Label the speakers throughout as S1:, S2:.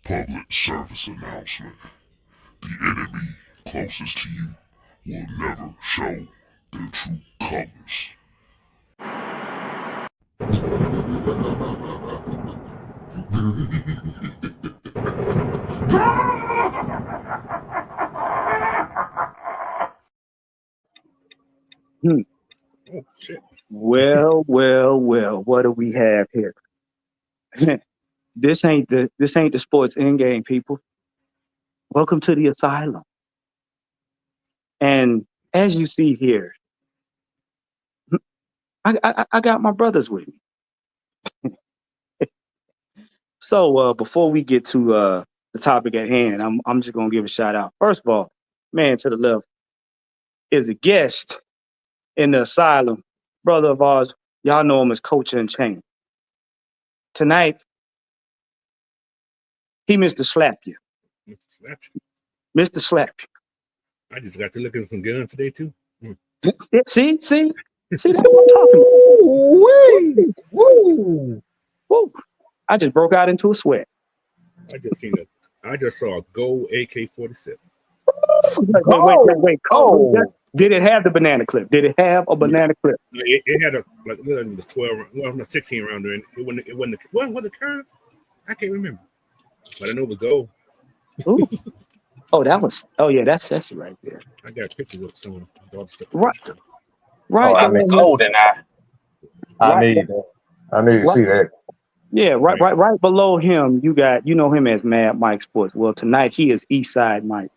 S1: Public service announcement. The enemy closest to you will never show their true colors.
S2: Hmm.
S3: Oh shit!
S2: Well, what do we have here? This ain't the sports end game, people. Welcome to the asylum. And as you see here, I got my brothers with me. So before we get to the topic at hand, I'm just gonna give a shout out. First of all, man to the left is a guest in the asylum, brother of ours. Y'all know him as Coach Unchained. Tonight, he Mr. Slap You.
S3: Mr. Slap.
S2: Mr. Slap You.
S3: I just got to look at some guns today too.
S2: See, that's what I'm talking about.
S4: Woo!
S2: Woo. I just broke out into a sweat.
S3: I just saw a gold AK-47.
S2: Wait. Did it have the banana clip? Did it have a banana clip?
S3: It had the 12, well, 16 round there. It wasn't was it curve? I can't remember, but I know it was gold.
S2: Ooh. Oh yeah, that's sexy right there.
S3: I got pictures of some
S2: Right.
S4: I'm in clothing now. I need to see that.
S2: Yeah, right below him, you know him as Mad Mike Sports. Well, tonight he is Eastside Mike.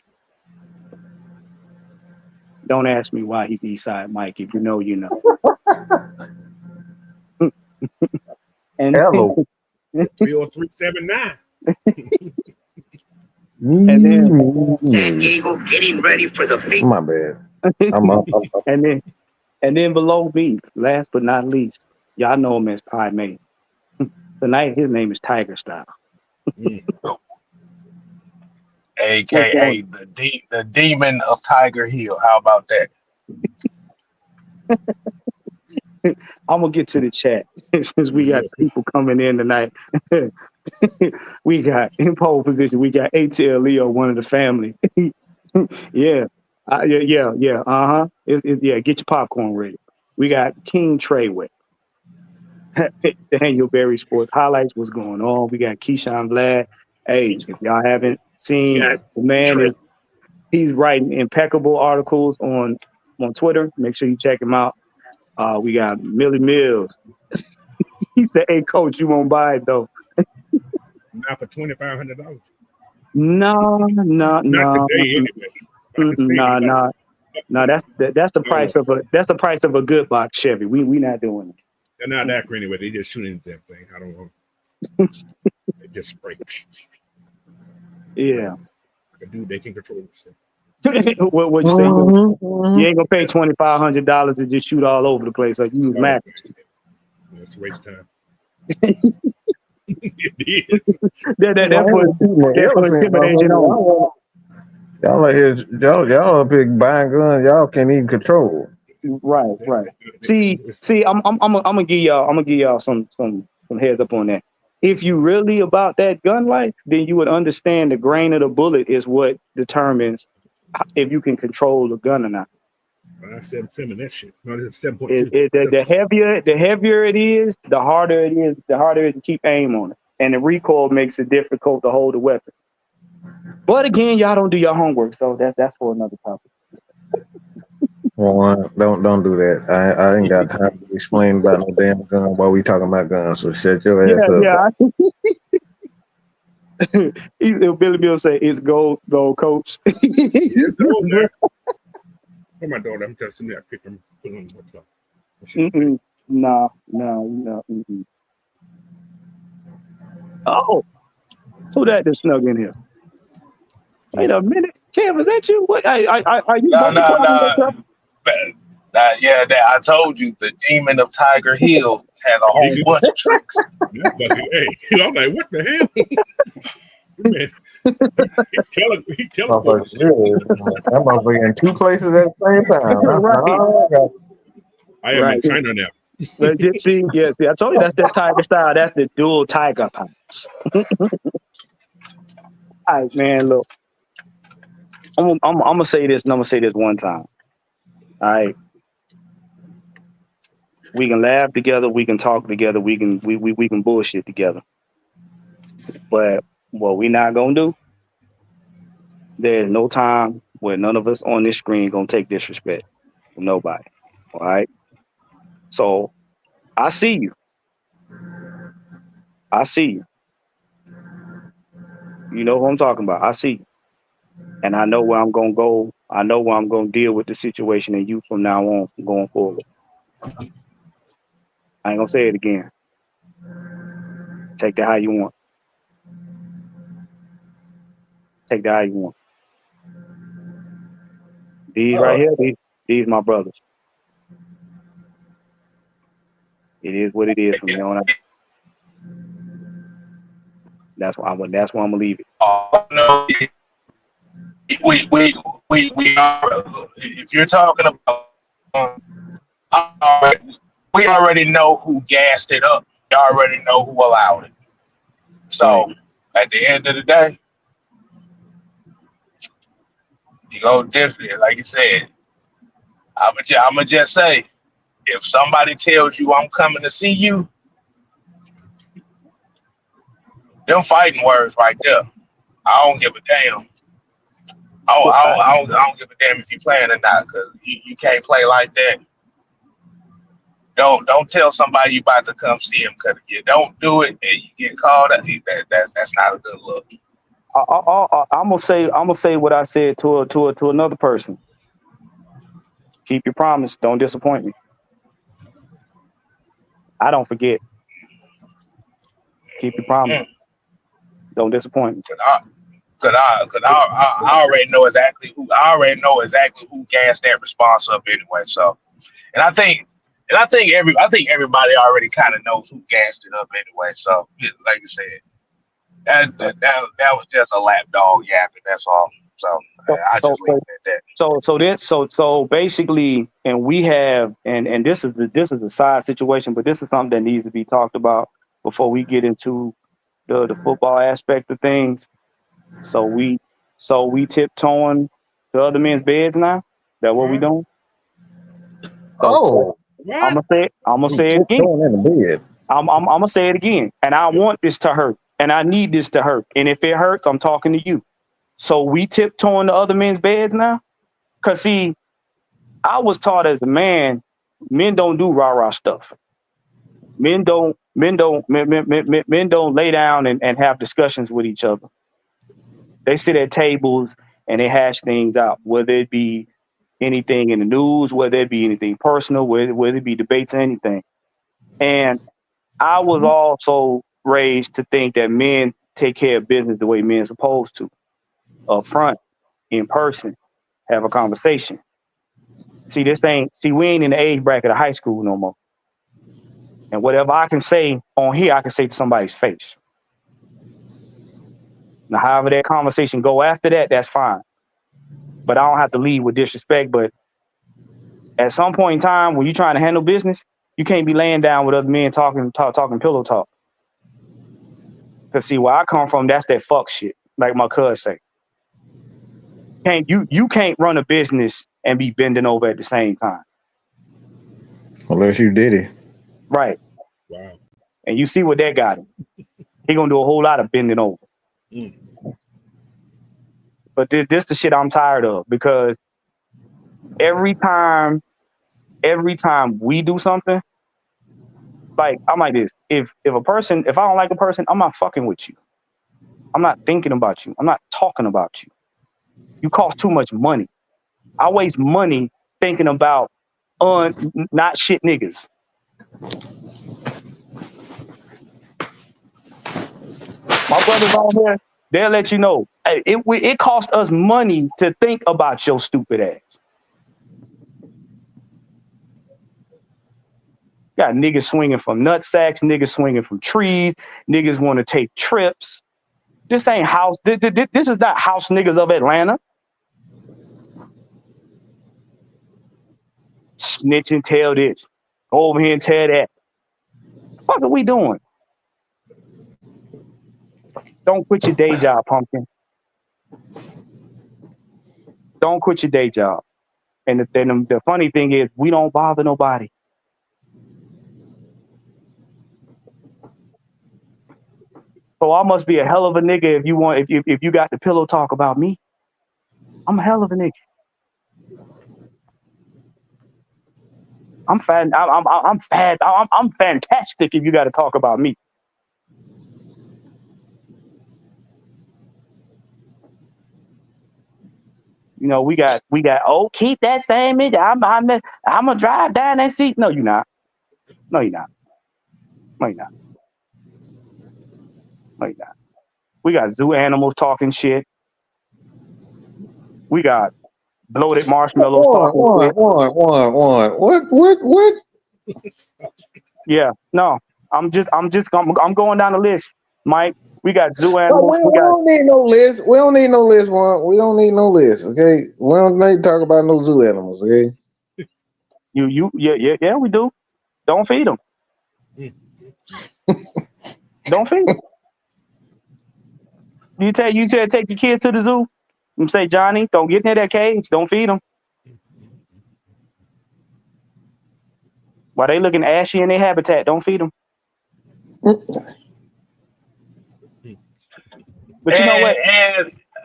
S2: Don't ask me why he's Eastside Mike. If you know, you know. And
S4: Hello.
S3: 30379.
S5: San Diego getting ready for the big.
S4: My bad. I'm up.
S2: and then below me, last but not least, y'all know him as Pie May. Tonight his name is Tiger Style.
S4: AKA the demon of Tiger Hill. How about that?
S2: I'm gonna get to the chat since we got people coming in tonight. We got in pole position. We got ATL Leo, one of the family. Yeah. Get your popcorn ready. We got King Treyway. Daniel Berry Sports Highlights. What's going on? We got Keyshawn Vlad. Hey, if y'all haven't seen, the man he's writing impeccable articles on Twitter. Make sure you check him out. We got Millie Mills. He said, "Hey, coach, you won't buy it though."
S3: Not for $2,500.
S2: No.
S3: Not today, anyway.
S2: No. That's the price of a good box Chevy. We not doing it.
S3: They're not accurate anyway. They just shooting that thing. I don't know. They just spray.
S2: Yeah.
S3: Like a dude, they can control themselves.
S2: What you say? You ain't gonna pay $2,500 to just shoot all over the place like you use matches.
S3: It's a waste of time. It is.
S2: That puts intimidation on.
S4: Y'all up here buying guns y'all can't even control.
S2: Right. See, I'm gonna give y'all some heads up on that. If you really about that gun life, then you would understand the grain of the bullet is what determines if you can control the gun or not.
S3: I said 7 that shit. No, it's 7.2.
S2: The heavier it is, the harder it is to keep aim on it. And the recoil makes it difficult to hold the weapon. But again, y'all don't do your homework, so that's for another topic.
S4: Well, don't do that. I ain't got time to explain about no damn gun while we talking about guns. So shut your ass up.
S2: Yeah. Billy Bill say it's gold, coach.
S3: It's gold there. For my daughter, I'm telling you, I picked them, put them on the
S2: No. Oh, who that just snuck in here? Wait a minute, Kev, is that you? What? Are you?
S4: No. Yeah, I told you the demon of Tiger Hill had a whole bunch of tricks.
S3: Hey, I'm like, what the hell? Man, he teleported.
S4: I'm over in 2 places at the same time.
S3: I am in China now.
S2: See, I told you that's that Tiger Style. That's the dual Tiger punch. All right, man. Look, I'm gonna say this, and I'm gonna say this one time. All right, we can laugh together, we can talk together, we can bullshit together. But what we not gonna do, there's no time where none of us on this screen gonna take disrespect from nobody. All right. So I see you. I see you. You know who I'm talking about. I see you. And I know where I'm gonna go. I know where I'm gonna deal with the situation and you from now on, from going forward. I ain't gonna say it again. Take that how you want. Take that how you want. These right here, these my brothers. It is what it is from here on out. That's why I'm gonna leave it.
S4: No, we are, if you're talking about, we already know who gassed it up. We already know who allowed it. So
S2: Right.
S4: at the end of the day, you go different. Like you said, I'ma just say, if somebody tells you I'm coming to see you, them fighting words right there. I don't give a damn. I don't give a damn if you playing or not, because you can't play like that. Don't tell somebody you about to come see him, because if you don't do it and you get called up, that's not a good look.
S2: I'm gonna say what I said to another person. Keep your promise. Don't disappoint me. I don't forget. Keep your promise.
S4: Mm-hmm.
S2: Don't disappoint me.
S4: I already know exactly who gassed that response up anyway. So, and I think everybody already kind of knows who gassed it up anyway. So, yeah, like I said, that was just a lapdog yapping. That's all. So
S2: So
S4: I
S2: so
S4: just leave it at
S2: so basically, and we have, and this is a side situation, but this is something that needs to be talked about before we get into the football aspect of things. So we tiptoeing the other men's beds now. That what we
S3: Huh?
S2: doing? So
S6: Oh,
S2: I'm
S3: What?
S2: gonna say it. I'm gonna
S6: you
S2: say it again.
S6: tiptoeing in the bed.
S2: I'm gonna say it again. And I want this to hurt. And I need this to hurt. And if it hurts, I'm talking to you. So we tiptoeing the other men's beds now? Cause see, I was taught as a man, men don't do rah-rah stuff. Men don't lay down and have discussions with each other. They sit at tables and they hash things out, whether it be anything in the news, whether it be anything personal, whether it be debates or anything. And I was also raised to think that men take care of business the way men are supposed to, up front, in person, have a conversation. See, we ain't in the age bracket of high school no more. And whatever I can say on here, I can say to somebody's face. Now, however that conversation go after that, that's fine. But I don't have to lead with disrespect. But at some point in time, when you're trying to handle business, you can't be laying down with other men talking pillow talk. Cause see, where I come from, that's that fuck shit. Like my cousin say, you can't run a business and be bending over at the same time,
S6: Unless you did it.
S2: right?
S3: Wow.
S2: And you see what that got him. He gonna do a whole lot of bending over.
S3: Mm.
S2: But this the shit I'm tired of, because every time we do something, like I'm like this. If I don't like a person, I'm not fucking with you. I'm not thinking about you. I'm not talking about you. You cost too much money. I waste money thinking about not shit niggas. My brothers on here, they'll let you know. Hey, it cost us money to think about your stupid ass. Got niggas swinging from nut sacks, niggas swinging from trees, niggas want to take trips. This ain't house. This is not house niggas of Atlanta. Snitch and tell this. Go over here and tell that. What the fuck are we doing? Don't quit your day job, pumpkin. Don't quit your day job. And the funny thing is, we don't bother nobody. So I must be a hell of a nigga if you got the pillow talk about me. I'm a hell of a nigga. I'm fat. I'm fat. I'm fantastic if you got to talk about me. You know, we got. Oh, keep that same image. I'm gonna drive down that seat. No, you're not. No, you're not. No, you're not. No, you're not. We got zoo animals talking shit. We got bloated marshmallows talking shit.
S6: What?
S2: Yeah, no, I'm going down the list, Mike. We got zoo
S6: But
S2: animals.
S6: we don't need no list. We don't need no list, Juan. We don't need no list, okay? We don't need to talk about no zoo animals, okay?
S2: Yeah, we do. Don't feed them. Don't feed them. You said take your kids to the zoo and say, Johnny, don't get near that cage. Don't feed them. While they looking ashy in their habitat, don't feed them. But you know what?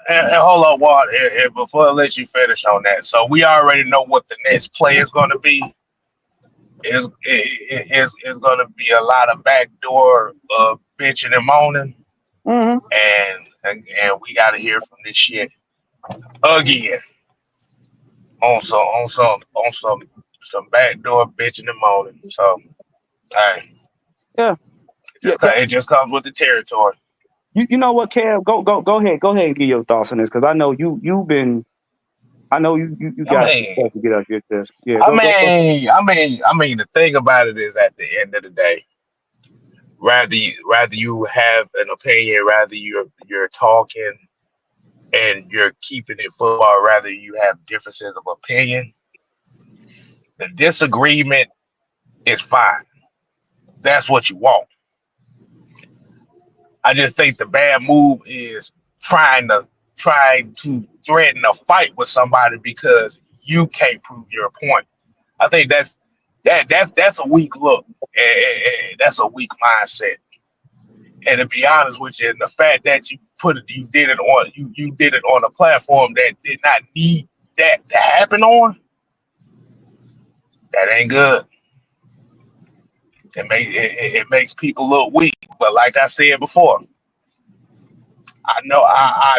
S4: And hold on, Walt, and before I let you finish on that. So we already know what the next play is going to be. Is going to be a lot of backdoor bitching and moaning,
S2: Mm-hmm.
S4: and we got to hear from this shit again on some backdoor bitching and moaning. So, hey,
S2: Yeah.
S4: it just comes with the territory.
S2: You know what, Kev? Go ahead and give your thoughts on this because I know you've been. I know you
S4: I
S2: got some
S4: mean,
S2: stuff to get up get this. Yeah,
S4: I
S2: go.
S4: mean, the thing about it is, at the end of the day, rather you have an opinion, rather you're talking and you're keeping it football, rather you have differences of opinion. The disagreement is fine. That's what you want. I just think the bad move is trying to threaten a fight with somebody because you can't prove your point. I think that's a weak look. That's a weak mindset. And to be honest with you, and the fact that you did it on a platform that did not need that to happen on, that ain't good. It makes people look weak. But like I said before, I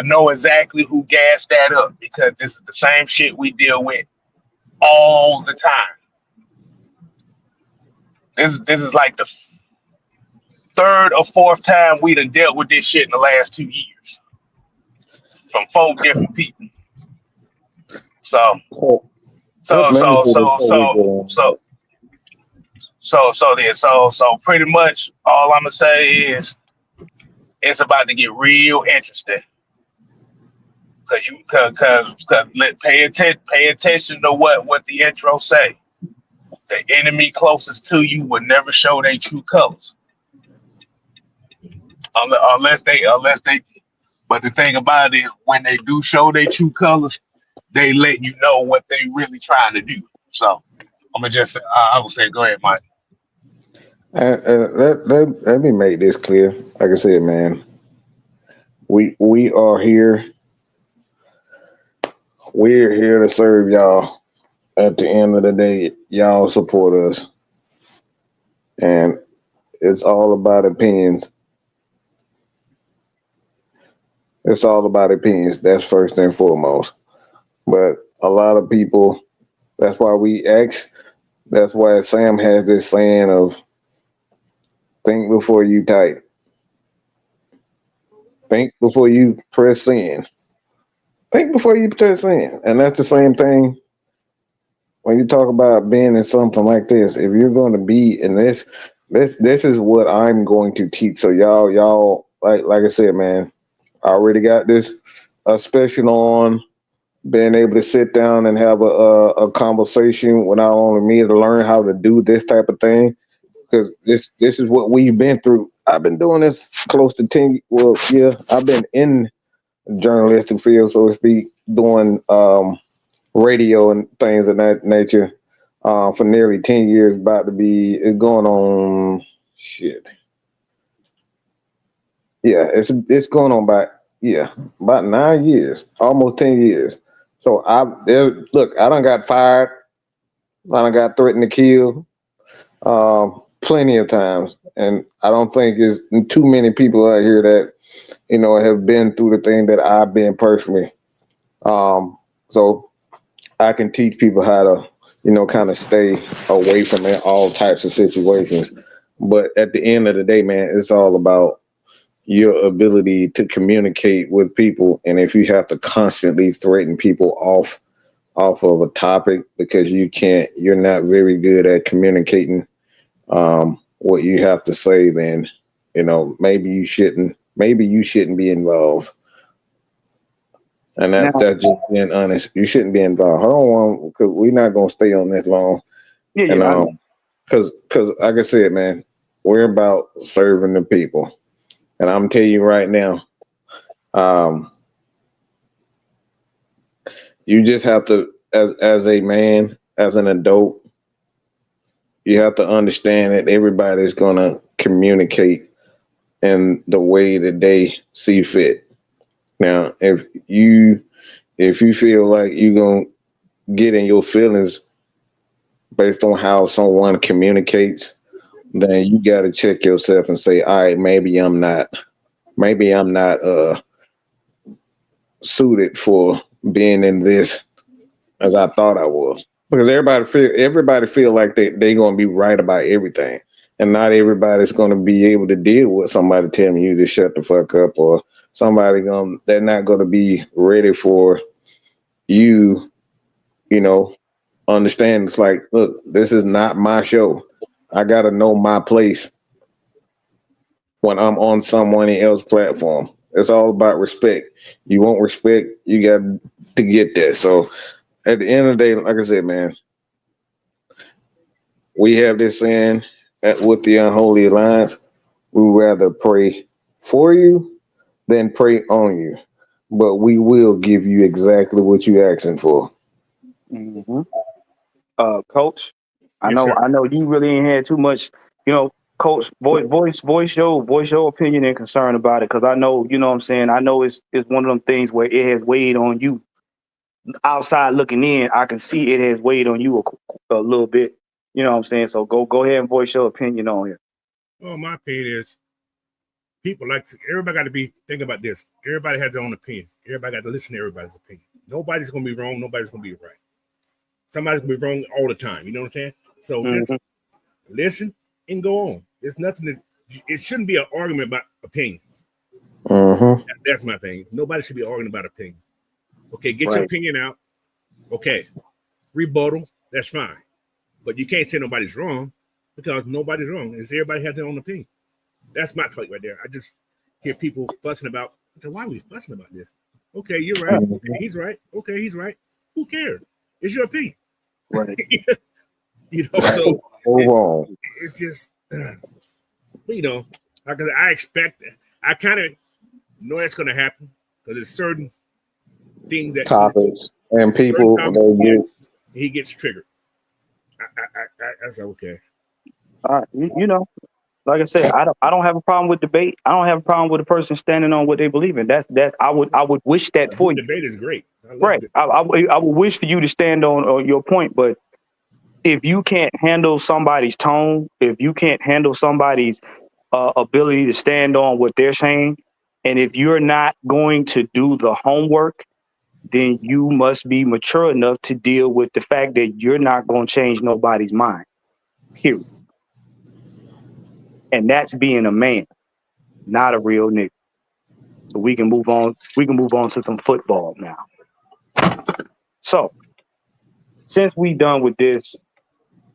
S4: know exactly who gassed that up because this is the same shit we deal with all the time. This is like the third or fourth time we done dealt with this shit in the last 2 years from 4 different people. So so
S6: Let me
S4: so
S6: do this
S4: so
S6: before we
S4: so
S6: go
S4: so so pretty much all I'm gonna say is it's about to get real interesting pay attention to what the intro say. The enemy closest to you will never show their true colors unless they. But the thing about it is, when they do show their true colors, they let you know what they really trying to do. So I'm gonna just I would say go ahead, Mike.
S6: let me make this clear. Like I said, man, we are here. We're here to serve y'all. At the end of the day, y'all support us, and it's all about opinions. It's all about opinions. That's first and foremost. But a lot of people, that's why we ask. That's why Sam has this saying of think before you type. Think before you press send. Think before you press send. And that's the same thing when you talk about being in something like this. If you're going to be in this is what I'm going to teach. So y'all, like I said, man, I already got this special on being able to sit down and have a conversation with not only me to learn how to do this type of thing, because this is what we've been through. I've been doing this close to 10. Well, yeah, I've been in journalistic field, so to speak, doing radio and things of that nature for nearly 10 years. About to be it's going on shit. Yeah, it's going on about 9 years, almost 10 years. So look, I done got fired, I done got threatened to kill, plenty of times, and I don't think there's too many people out here that have been through the thing that I've been personally. So I can teach people how to kind of stay away from all types of situations. But at the end of the day, man, it's all about your ability to communicate with people, and if you have to constantly threaten people off of a topic because you're not very good at communicating what you have to say, then maybe you shouldn't be involved. And
S2: Now,
S6: that's just being honest. You shouldn't be involved. Hold on, because we're not gonna stay on this long.
S2: yeah,
S6: And
S2: I know.
S6: because like I said, man, we're about serving the people. And I'm telling you right now, you just have to, as a man, as an adult, you have to understand that everybody's gonna communicate in the way that they see fit. Now, if you feel like you're gonna get in your feelings based on how someone communicates, then you got to check yourself and say, all right, maybe I'm not suited for being in this as I thought I was. Because everybody feel like they gonna be right about everything. And not everybody's gonna be able to deal with somebody telling you to shut the fuck up, or they're not gonna be ready for you, understand. It's like, look, this is not my show. I gotta know my place when I'm on someone else's platform. It's all about respect. You want respect, you got to get that. So at the end of the day, like I said, man, we have this saying with the Unholy Alliance, we rather pray for you than pray on you. But we will give you exactly what you're asking for.
S2: Mm-hmm. Coach,
S3: Yes, sir.
S2: I know you really ain't had too much, Coach, voice your opinion and concern about it, because I know, what I'm saying. I know it's one of them things where it has weighed on you. Outside looking in, I can see it has weighed on you a little bit. You know what I'm saying? So go ahead and voice your opinion on it.
S3: Well, my opinion is everybody got to be thinking about this. Everybody has their own opinion. Everybody got to listen to everybody's opinion. Nobody's gonna be wrong. Nobody's gonna be right. Somebody's gonna be wrong all the time. You know what I'm saying? So just listen and go on. There's nothing that it shouldn't be an argument about opinion. That's my thing. Nobody should be arguing about opinion. Okay, get your opinion out. Okay, rebuttal. That's fine. But you can't say nobody's wrong because nobody's wrong. It's everybody has their own opinion. That's my point right there. I just hear people fussing about. I said, why are we fussing about this? Okay, you're right. Okay, he's right. Okay, he's right. Who cares? It's your opinion.
S2: Right.
S3: So
S6: wrong.
S3: it's just, I expect, I kind of know that's going to happen because there's certain things that
S6: topics and people
S3: he gets triggered. I said, okay.
S2: All right. Like I said, I don't have a problem with debate. I don't have a problem with a person standing on what they believe in. That's I would wish that for you.
S3: Debate is great.
S2: Right. I would wish for you to stand on your point, but if you can't handle somebody's tone, if you can't handle somebody's ability to stand on what they're saying, and if you're not going to do the homework, then you must be mature enough to deal with the fact that you're not going to change nobody's mind. Period. And that's being a man, not a real nigga. So we can move on. We can move on to some football now. So since we done with this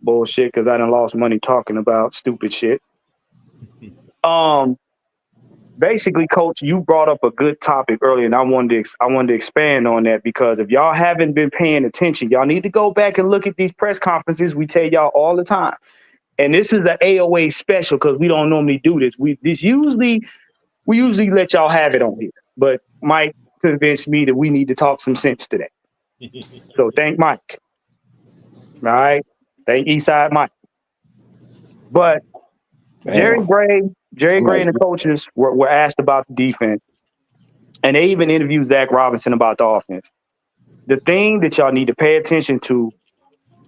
S2: bullshit, because I done lost money talking about stupid shit. Basically, Coach, you brought up a good topic earlier, and I wanted to expand on that, because if y'all haven't been paying attention, y'all need to go back and look at these press conferences we tell y'all all the time. And this is the AOA special because we don't normally do this. We usually let y'all have it on here, but Mike convinced me that we need to talk some sense today. So thank Mike. All right. Thank Eastside Mike. But Jerry
S6: Damn.
S2: Gray and the
S6: Somebody-
S2: coaches were asked about the defense. And they even interviewed Zach Robinson about the offense. The thing that y'all need to pay attention to,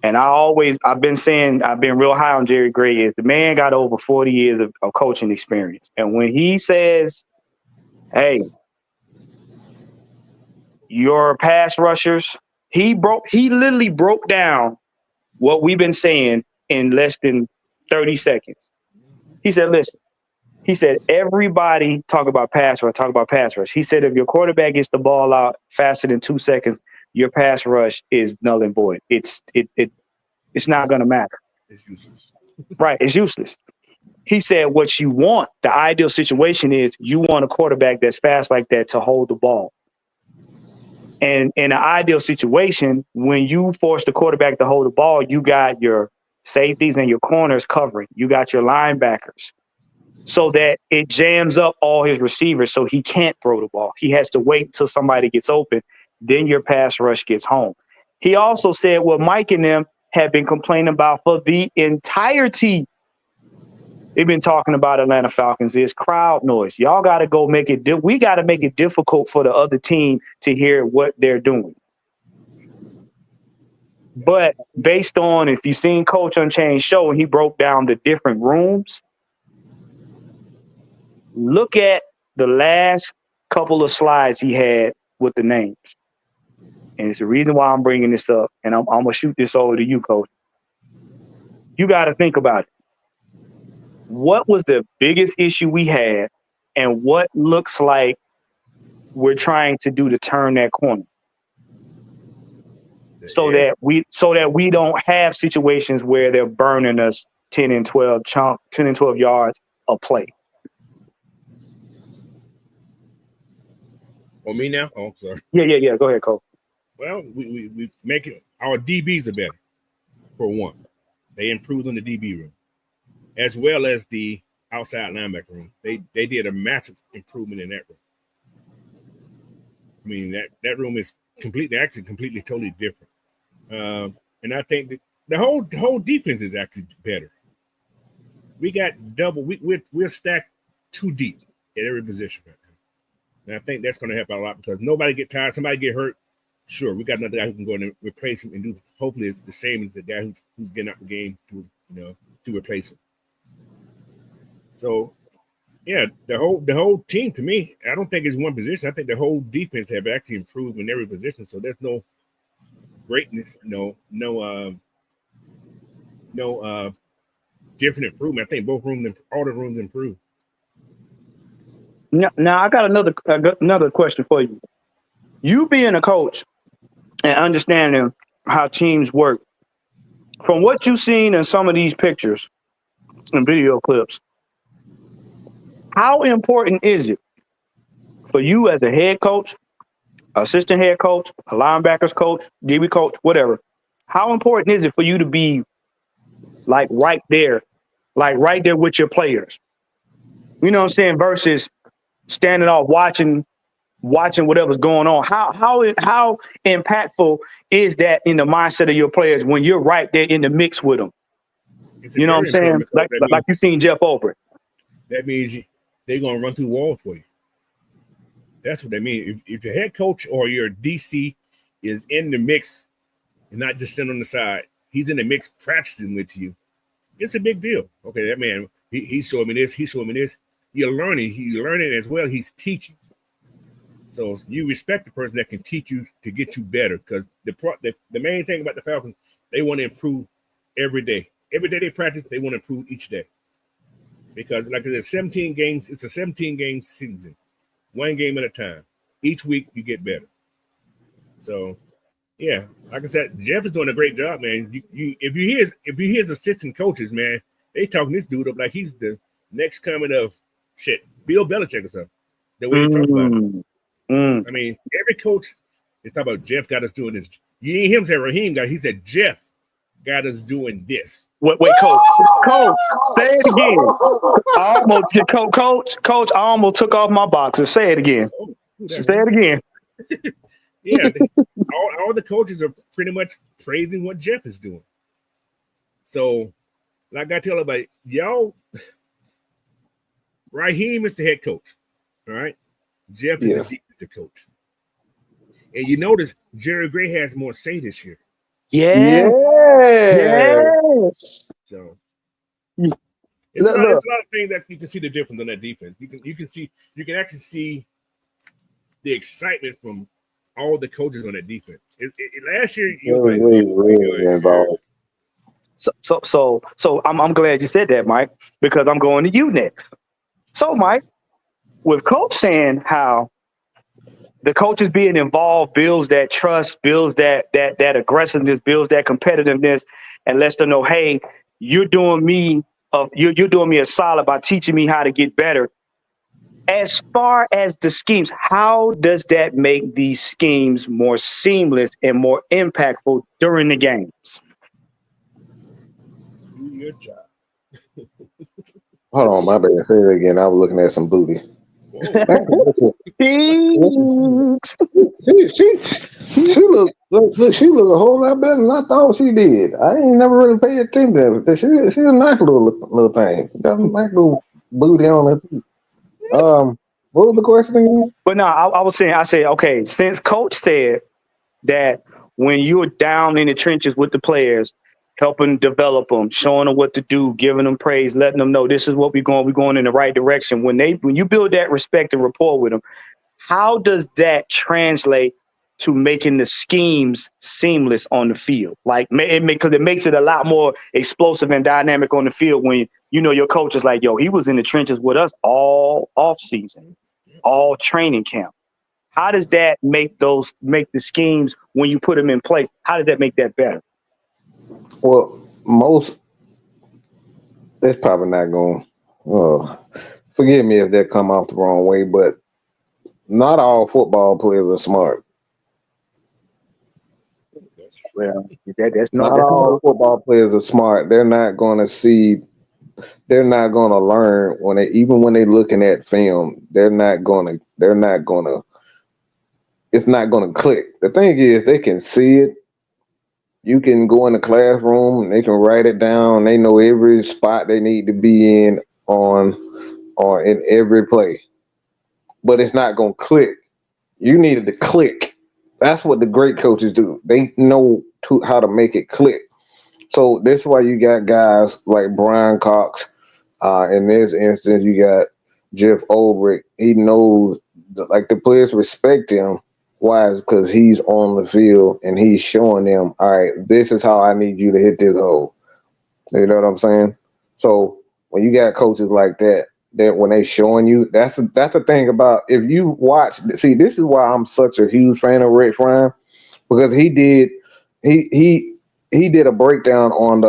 S2: and I've been real high on Jerry Gray, is the man got over 40 years of coaching experience. And when he says, hey, your pass rushers, he literally broke down what we've been saying in less than 30 seconds. He said, listen, he said, everybody talk about pass rush. He said, if your quarterback gets the ball out faster than 2 seconds, your pass rush is null and void. It's not going to matter.
S3: It's useless.
S2: Right. It's useless. He said, what you want, the ideal situation is you want a quarterback that's fast like that to hold the ball. And in an ideal situation, when you force the quarterback to hold the ball, you got your safeties and your corners covering. You got your linebackers, so that it jams up all his receivers so he can't throw the ball. He has to wait until somebody gets open. Then your pass rush gets home. He also said what Mike and them have been complaining about for the entirety. They've been talking about Atlanta Falcons is crowd noise. Y'all got to go make it. We got to make it difficult for the other team to hear what they're doing. But based on, if you've seen Coach Unchained show, he broke down the different rooms. Look at the last couple of slides he had with the names. And it's the reason why I'm bringing this up. And I'm going to shoot this over to you, Coach. You got to think about it. What was the biggest issue we had, and what looks like we're trying to do to turn that corner? So that we don't have situations where they're burning us 10 and 12 yards a play.
S3: Oh, me now? Oh, sorry.
S2: Yeah. Go ahead, Coach.
S3: Well, we make it. Our DBs are better. For one, they improved on the DB room, as well as the outside linebacker room. They did a massive improvement in that room. I mean, that room is completely totally different. And I think that the whole defense is actually better. We got double. We're stacked too deep at every position right now. And I think that's going to help out a lot because nobody get tired. Somebody get hurt. Sure, we got another guy who can go in and replace him and do. Hopefully, it's the same as the guy who's getting out the game to replace him. So, yeah, the whole team to me, I don't think it's one position. I think the whole defense have actually improved in every position. So there's no greatness, no different improvement. I think all the rooms improved.
S2: Now I got another question for you. You being a coach and understanding how teams work, from what you've seen in some of these pictures and video clips, how important is it for you as a head coach, assistant head coach, a linebackers coach, DB coach, whatever? How important is it for you to be right there with your players? You know what I'm saying? Versus standing off watching whatever's going on. How impactful is that in the mindset of your players when you're right there in the mix with them? You know what I'm saying? Like you seen Jeff Olbrich.
S3: That means they're gonna run through walls for you. That's what they mean. If your head coach or your DC is in the mix and not just sitting on the side, he's in the mix practicing with you. It's a big deal. Okay, that man, he's showing me this. He's showing me this. You're learning as well. He's teaching. So you respect the person that can teach you to get you better. Because the main thing about the Falcons, they want to improve every day. Every day they practice, they want to improve each day. Because like there's 17 games, it's a 17-game season, one game at a time. Each week you get better. So yeah, like I said, Jeff is doing a great job, man. If you hear his assistant coaches, man, they talking this dude up like he's the next coming of Bill Belichick or something. The way they talk about it. I mean, every coach is talking about Jeff got us doing this. You ain't him say Raheem he said Jeff got us doing this.
S2: Wait, Coach, say it again. Coach, I almost took off my boxer. Say it again. Say it again.
S3: Yeah, all the coaches are pretty much praising what Jeff is doing. So, like I tell everybody, y'all, Raheem is the head coach. All right. Jeff is
S6: Yes.
S3: the defensive coach. And you notice Jerry Gray has more say this year.
S2: Yeah.
S6: Yeah.
S2: Yes.
S3: So
S2: Yeah.
S3: it's a
S2: Look,
S3: lot
S2: look.
S3: of things that you can see the difference on that defense. You can actually see the excitement from all the coaches on that defense. Last year you was like,
S6: Really involved.
S2: So I'm glad you said that, Mike, because I'm going to you next. So, Mike, with Coach saying how the coaches being involved builds that trust, builds that aggressiveness, builds that competitiveness, and lets them know, hey, you're doing me you're doing me a solid by teaching me how to get better. As far as the schemes, how does that make these schemes more seamless and more impactful during the games?
S3: do your job.
S6: Hold on, my bad. Say it again. I was looking at some booty.
S3: Whoa.
S2: Thanks.
S6: She look she look a whole lot better than I thought she did. I ain't never really paid attention to it. She's a nice little thing. Got a nice little booty on her too. What was the question again?
S2: But no, I said, okay, since Coach said that when you're down in the trenches with the players, helping develop them, showing them what to do, giving them praise, letting them know this is what we're going in the right direction. When you build that respect and rapport with them, how does that translate to making the schemes seamless on the field? Like, because it makes it a lot more explosive and dynamic on the field when you know your coach is like, yo, he was in the trenches with us all off season, all training camp. How does that make the schemes when you put them in place? How does that make that better?
S6: Well, most it's probably not going. Forgive me if that come off the wrong way, but not all football players are smart.
S3: That's true.
S2: Well, that's
S6: Not all football players are smart. They're not going to see. They're not going to learn even when they're looking at film. They're not going to. They're not going to. It's not going to click. The thing is, they can see it. You can go in the classroom and they can write it down. They know every spot they need to be in on in every play. But it's not gonna click. You needed to click. That's what the great coaches do. They know how to make it click. So that's why you got guys like Brian Cox. In this instance, you got Jeff Ulbrich. He knows, like the players respect him. Why? Is because he's on the field and he's showing them, all right, this is how I need you to hit this hole. You know what I'm saying? So when you got coaches like that, that when they showing you, that's the thing about if you watch. See, this is why I'm such a huge fan of Rex Ryan because he did a breakdown on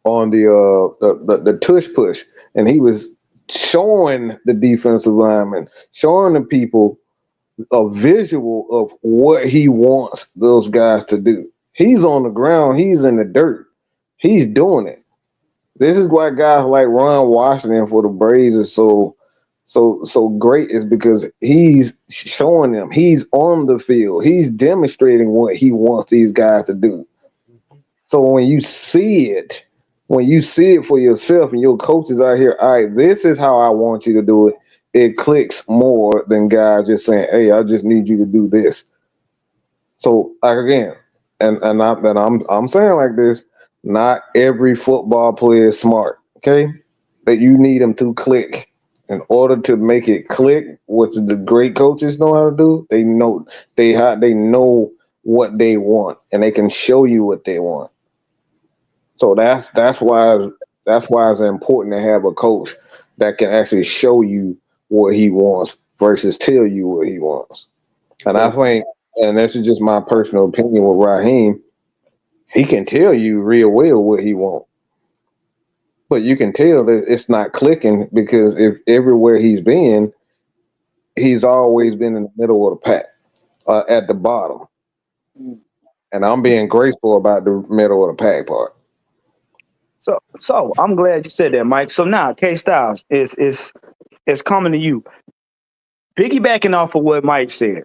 S6: the tush push, and he was showing the defensive linemen, showing the people a visual of what he wants those guys to do. He's on the ground, he's in the dirt, he's doing it. This is why guys like Ron Washington for the Braves is so great, is because he's showing them, he's on the field, he's demonstrating what he wants these guys to do. So when you see it for yourself and your coaches out here, all right, this is how I want you to do it. It clicks more than guys just saying, "Hey, I just need you to do this." So, like again, I'm saying like this. Not every football player is smart. Okay, that you need them to click in order to make it click. What the great coaches know how to do. They know they know what they want, and they can show you what they want. So that's why it's important to have a coach that can actually show you what he wants versus tell you what he wants. And I think, and this is just my personal opinion with Raheem, he can tell you real well what he wants. But you can tell that it's not clicking because if everywhere he's always been in the middle of the pack, at the bottom. And I'm being graceful about the middle of the pack part.
S2: So I'm glad you said that, Mike. So now, K Styles is coming to you. Piggybacking off of what Mike said,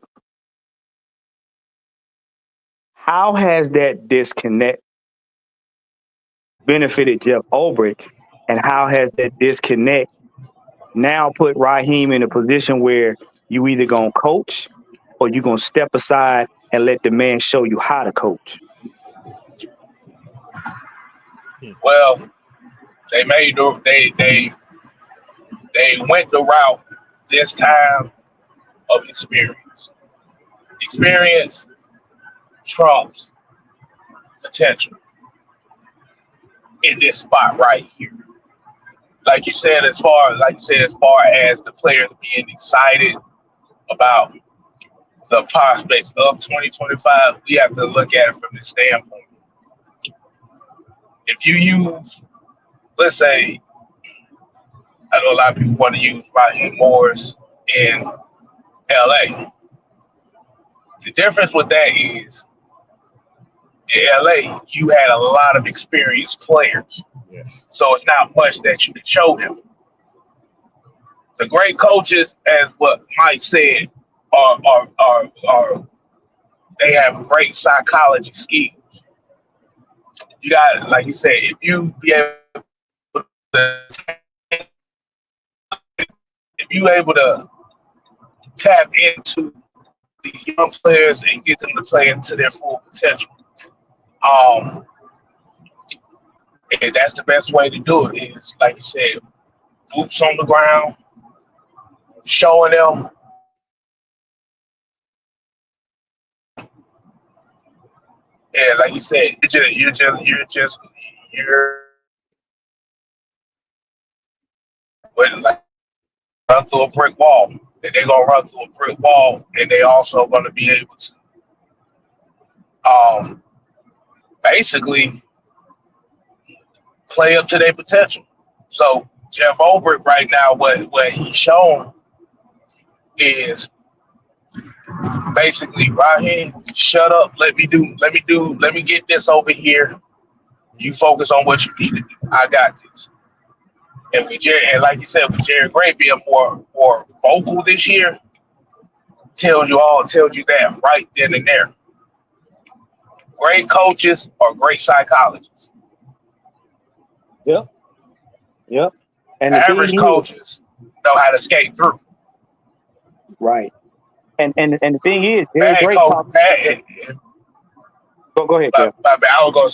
S2: how has that disconnect benefited Jeff Ulbrich, and how has that disconnect now put Raheem in a position where you either gonna coach or you gonna step aside and let the man show you how to coach?
S4: Well, they made they went the route this time of experience. Experience trumps potential in this spot right here. Like you said, as far as the players being excited about the prospects of 2025, we have to look at it from this standpoint. If you use, let's say, I know a lot of people want to use Raheem Morris in LA. The difference with that is in LA, you had a lot of experienced players.
S3: Yes.
S4: So it's not much that you can show them. The great coaches, as what Mike said, are they have great psychology skills. You got, like you said, if you be able to, if you able to tap into the young players and get them to play into their full potential, and that's the best way to do it. Is like you said, boots on the ground, showing them. Yeah, like you said, you're like run through a brick wall. And they're gonna run through a brick wall, and they also gonna be able to basically play up to their potential. So Jeff Ulbrich right now, what he's shown is basically, Raheem, shut up, let me get this over here. You focus on what you need to do. I got this. And and like you said, with Jared Gray being more vocal this year, tells you that right then and there. Great coaches are great psychologists.
S2: Yep. And the
S4: Average
S2: thing
S4: coaches know how to skate through.
S2: right. And the thing is,
S4: Bad
S2: great
S4: coach.
S2: Go ahead, Jeff.
S4: I was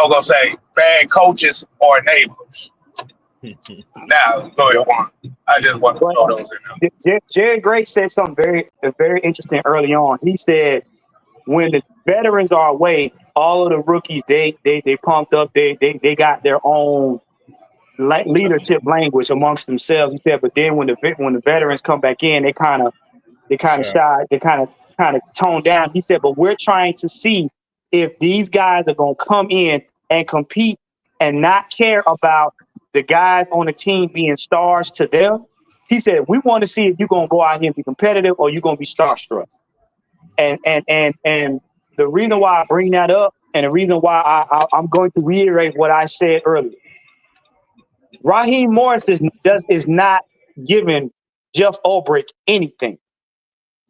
S4: gonna say bad coaches are enablers. Now, go ahead, Juan. I just want to throw those in there.
S2: Jerry Gray said something very interesting early on. He said, when the veterans are away, all of the rookies they pumped up. They got their own leadership language amongst themselves. He said, but then when the veterans come back in, they kind of shy, they kind of tone down. He said, but we're trying to see if these guys are gonna come in and compete and not care about the guys on the team being stars to them. He said, we want to see if you're gonna go out here and be competitive or you're gonna be starstruck. And the reason why I bring that up, and the reason why I'm going to reiterate what I said earlier. Raheem Morris is not giving Jeff Ulbrich anything.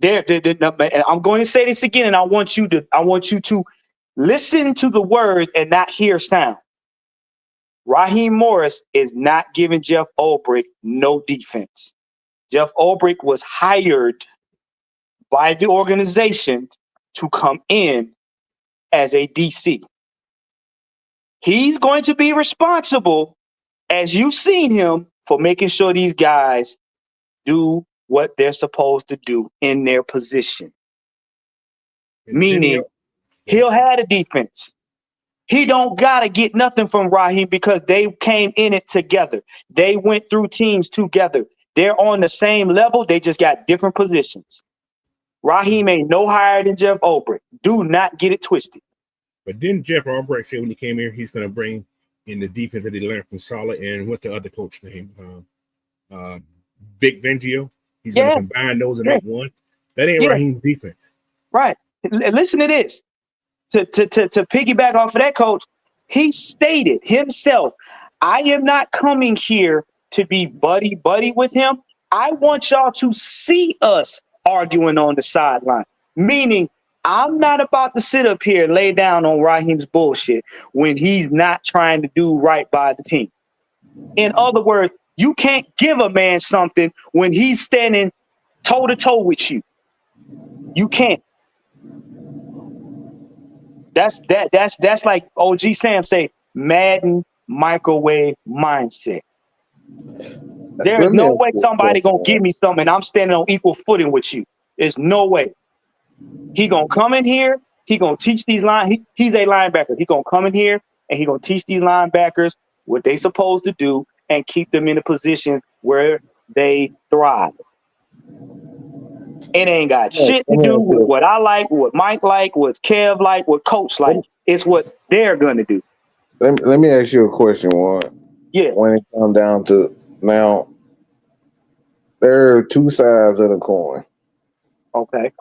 S2: And I'm going to say this again, and I want you to listen to the words and not hear sound. Raheem Morris is not giving Jeff Ulbrich no defense. Jeff Ulbrich was hired by the organization to come in as a DC. He's going to be responsible, as you've seen him, for making sure these guys do what they're supposed to do in their position. Meaning, he'll have a defense. He don't gotta get nothing from Raheem because they came in it together. They went through teams together. They're on the same level. They just got different positions. Raheem ain't no higher than Jeff Ulbrich. Do not get it twisted.
S3: But didn't Jeff Ulbrich say when he came here, he's going to bring in the defense that he learned from Solid and what's the other coach name? Vic Fangio. He's going to combine those and make one. That ain't Raheem's defense.
S2: Right. Listen to this. To piggyback off of that, coach, he stated himself, I am not coming here to be buddy with him. I want y'all to see us arguing on the sideline. Meaning, I'm not about to sit up here and lay down on Raheem's bullshit when he's not trying to do right by the team. In other words, you can't give a man something when he's standing toe to toe with you. You can't. That's like OG Sam say, Madden microwave mindset. There's
S6: Let me
S2: no
S6: ask
S2: way
S6: you a
S2: somebody gonna
S6: question.
S2: give me something and I'm standing on equal footing with you. There's no way. He gonna come in here. He gonna teach these he's a linebacker. He gonna come in here and he gonna teach these linebackers what they supposed to do and keep them in a position where they thrive. It ain't got shit to
S6: Let me
S2: do
S6: ask
S2: with
S6: you
S2: what I like, what Mike like, what Kev like, what Coach like. It's what they're gonna do.
S6: let me ask you a question, one.
S2: Yeah.
S6: When it comes down to now, there are two sides of the coin.
S2: Okay.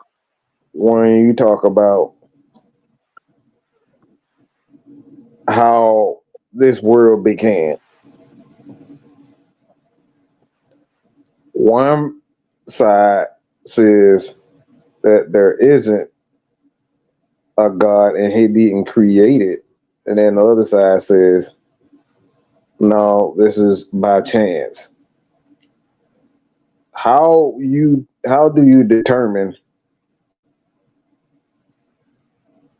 S6: When you talk about how this world began, one side says that there isn't a God and he didn't create it. And then the other side says, no, this is by chance. How do you determine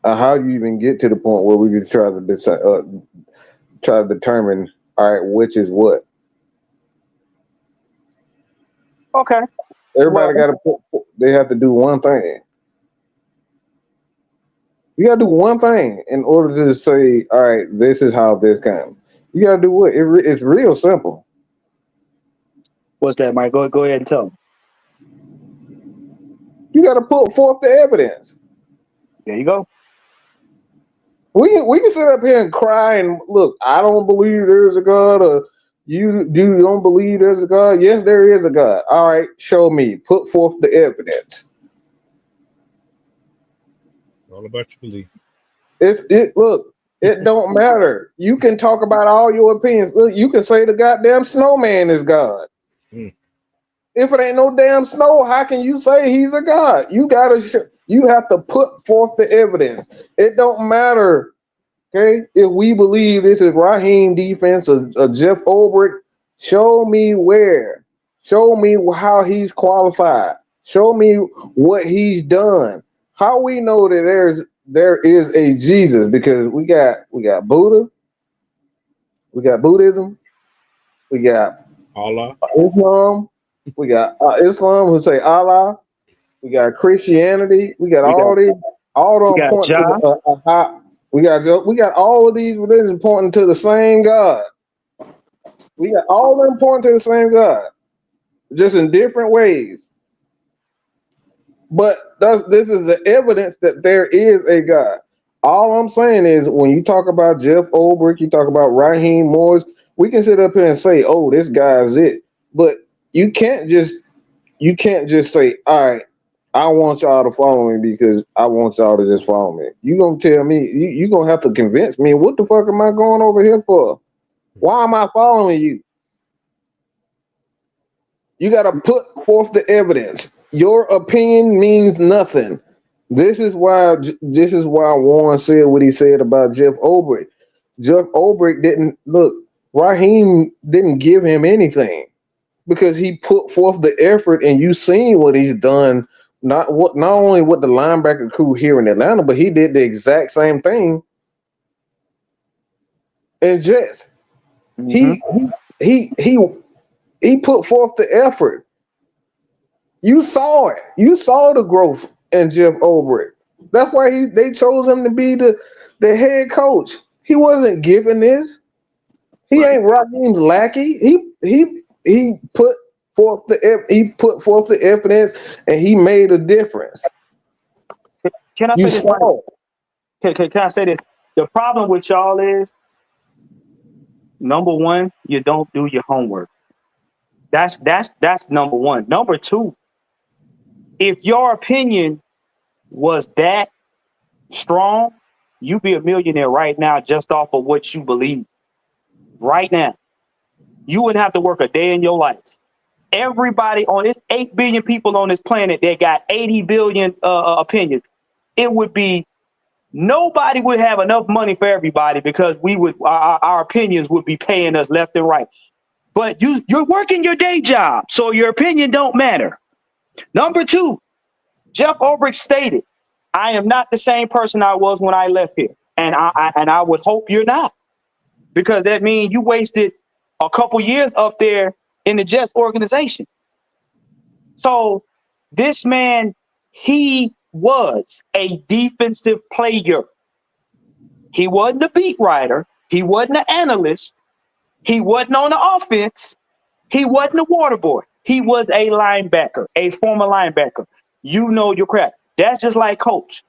S6: how do you even get to the point where we could try to decide, try to determine, all right, which is what?
S2: Okay.
S6: Everybody got to they have to do one thing. You got to do one thing in order to say, all right, this is how this came. You got to do what? It's real simple.
S2: What's that, Mike? Go ahead and tell them.
S6: You got to put forth the evidence.
S2: There you go.
S6: We can sit up here and cry and look. I don't believe there's a God, or you don't believe there's a God. Yes, there is a God. All right, show me. Put forth the evidence.
S3: All about your belief.
S6: Look. It don't matter. You can talk about all your opinions. Look, you can say the goddamn snowman is God.
S3: Mm.
S6: If it ain't no damn snow, how can you say he's a God? You have to put forth the evidence. It don't matter. Okay, if we believe this is Raheem defense or Jeff Ulbrich, show me where. Show me how he's qualified. Show me what he's done. How we know that there is a Jesus, because we got Buddha, we got Buddhism, we got
S3: Allah.
S6: Islam, we got Islam who say Allah, we got Christianity, we got all these, all
S2: We
S6: them
S2: got
S6: pointing
S2: Ja.
S6: to we got all of these religions pointing to the same God. We got all of them pointing to the same God, just in different ways. But this is the evidence that there is a God. All I'm saying is, when you talk about Jeff Ulbrich, you talk about Raheem Morris, we can sit up here and say, "Oh, this guy's it," but you can't just say, "All right, I want y'all to follow me because I want y'all to just follow me." You gonna tell me, you gonna have to convince me. What the fuck am I going over here for? Why am I following you? You got to put forth the evidence. Your opinion means nothing. This is why Warren said what he said about Jeff Ulbrich. Jeff Ulbrich didn't look. Raheem didn't give him anything because he put forth the effort, and you seen what he's done. Not only with the linebacker crew here in Atlanta, but he did the exact same thing in Jets.
S2: Mm-hmm.
S6: He put forth the effort. You saw it. You saw the growth in Jeff Ulbrich. That's why they chose him to be the head coach. He wasn't given this. He ain't Raheem's lackey. He put forth the evidence, and he made a difference.
S2: Can I
S6: You
S2: say this, Mike?
S6: saw it.
S2: Can I say this? The problem with y'all is, number one, you don't do your homework. That's number one. Number two, if your opinion was that strong, you'd be a millionaire right now just off of what you believe. Right now. You wouldn't have to work a day in your life. Everybody on this 8 billion people on this planet, they got 80 billion opinions. it would be nobody would have enough money for everybody because our opinions would be paying us left and right. But you're working your day job, so your opinion don't matter. Number two, Jeff Ulbrich stated, I am not the same person I was when I left here. And I would hope you're not, because that means you wasted a couple years up there in the Jets organization. So this man, he was a defensive player. He wasn't a beat writer. He wasn't an analyst. He wasn't on the offense. He wasn't a water boy. He was a linebacker, a former linebacker. You know your crap. That's just like coach.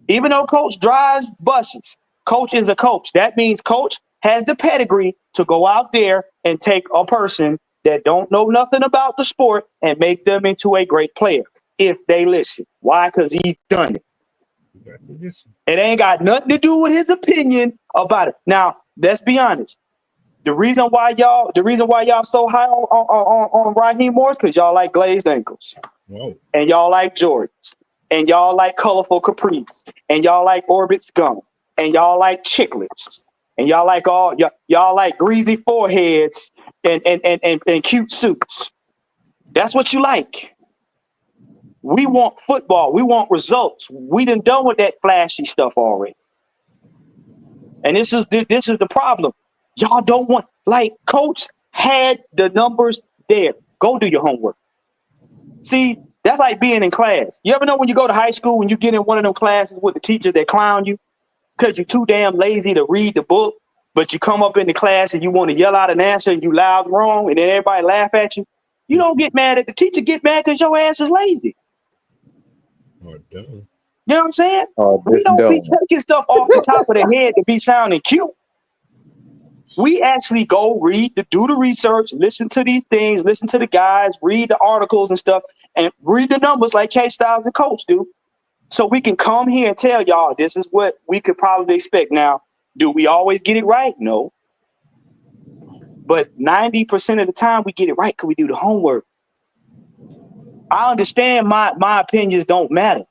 S2: Even though coach drives buses, coach is a coach. That means coach has the pedigree to go out there and take a person that don't know nothing about the sport and make them into a great player if they listen. Why? Because he's done it. It ain't got nothing to do with his opinion about it. Now, let's be honest. The reason why y'all so high on Raheem Morris, because y'all like glazed ankles.
S3: Whoa. And
S2: y'all like Jordans, and y'all like colorful capris, and y'all like Orbit's gum, and y'all like chiclets, and y'all like y'all like greasy foreheads and cute suits. That's what you like. We want football. We want results. We done with that flashy stuff already. And this is the problem. Y'all don't want, like, coach had the numbers there. Go do your homework. See, that's like being in class. You ever know when you go to high school, when you get in one of them classes with the teachers that clown you because you're too damn lazy to read the book, but you come up in the class and you want to yell out an answer and you loud wrong and then everybody laugh at you? You don't get mad at the teacher. Get mad because your ass is lazy.
S3: Or dumb.
S2: You know what I'm saying? We don't be taking stuff off the top of the head to be sounding cute. We actually go do the research, listen to these things, listen to the guys, read the articles and stuff, and read the numbers like K-Styles and Coach do. So we can come here and tell y'all this is what we could probably expect. Now, do we always get it right? No. But 90% of the time we get it right because we do the homework. I understand my opinions don't matter.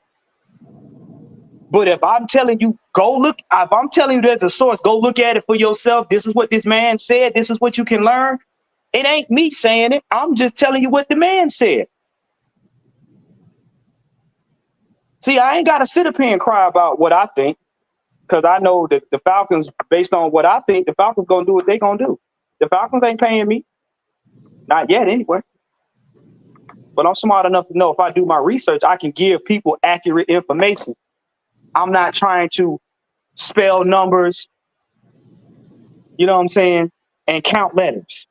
S2: But if I'm telling you, if I'm telling you there's a source, go look at it for yourself. This is what this man said. This is what you can learn. It ain't me saying it. I'm just telling you what the man said. See, I ain't got to sit up here and cry about what I think, because I know that the Falcons, based on what I think, the Falcons going to do what they going to do. The Falcons ain't paying me. Not yet, anyway. But I'm smart enough to know if I do my research, I can give people accurate information. I'm not trying to spell numbers, you know what I'm saying, and count letters.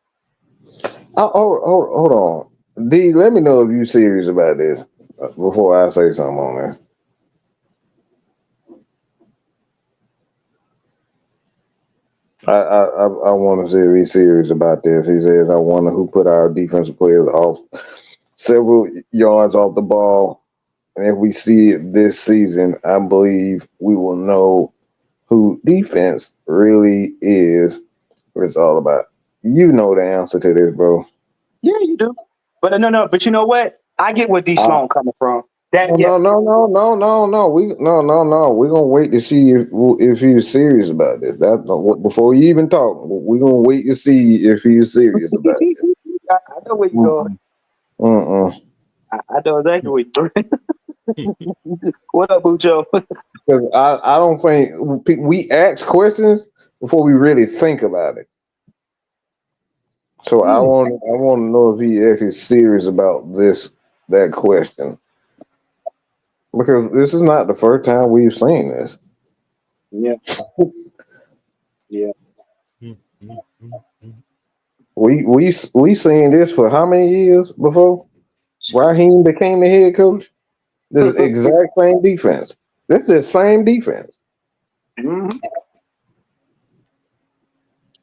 S6: Hold on. D, let me know if you're serious about this before I say something on there. I want to say he's serious about this. He says, I wonder who put our defensive players off several yards off the ball. And if we see it this season, I believe we will know who defense really is. It's all about. You know the answer to this, bro.
S2: Yeah, you do. But no. But you know what? I get where D. Sloan coming from.
S6: No. We're gonna wait to see if he's serious about this. That's before you even talk. We're gonna wait to see if he's serious about it.
S2: I know where you're going. I know exactly where you're going. What up, Bucho?
S6: Because I don't think we ask questions before we really think about it. So I want to know if he actually serious about that question, because this is not the first time we've seen this.
S2: Yeah.
S6: We seen this for how many years before Raheem became the head coach? This exact same defense. This is the same defense.
S2: Mm-hmm.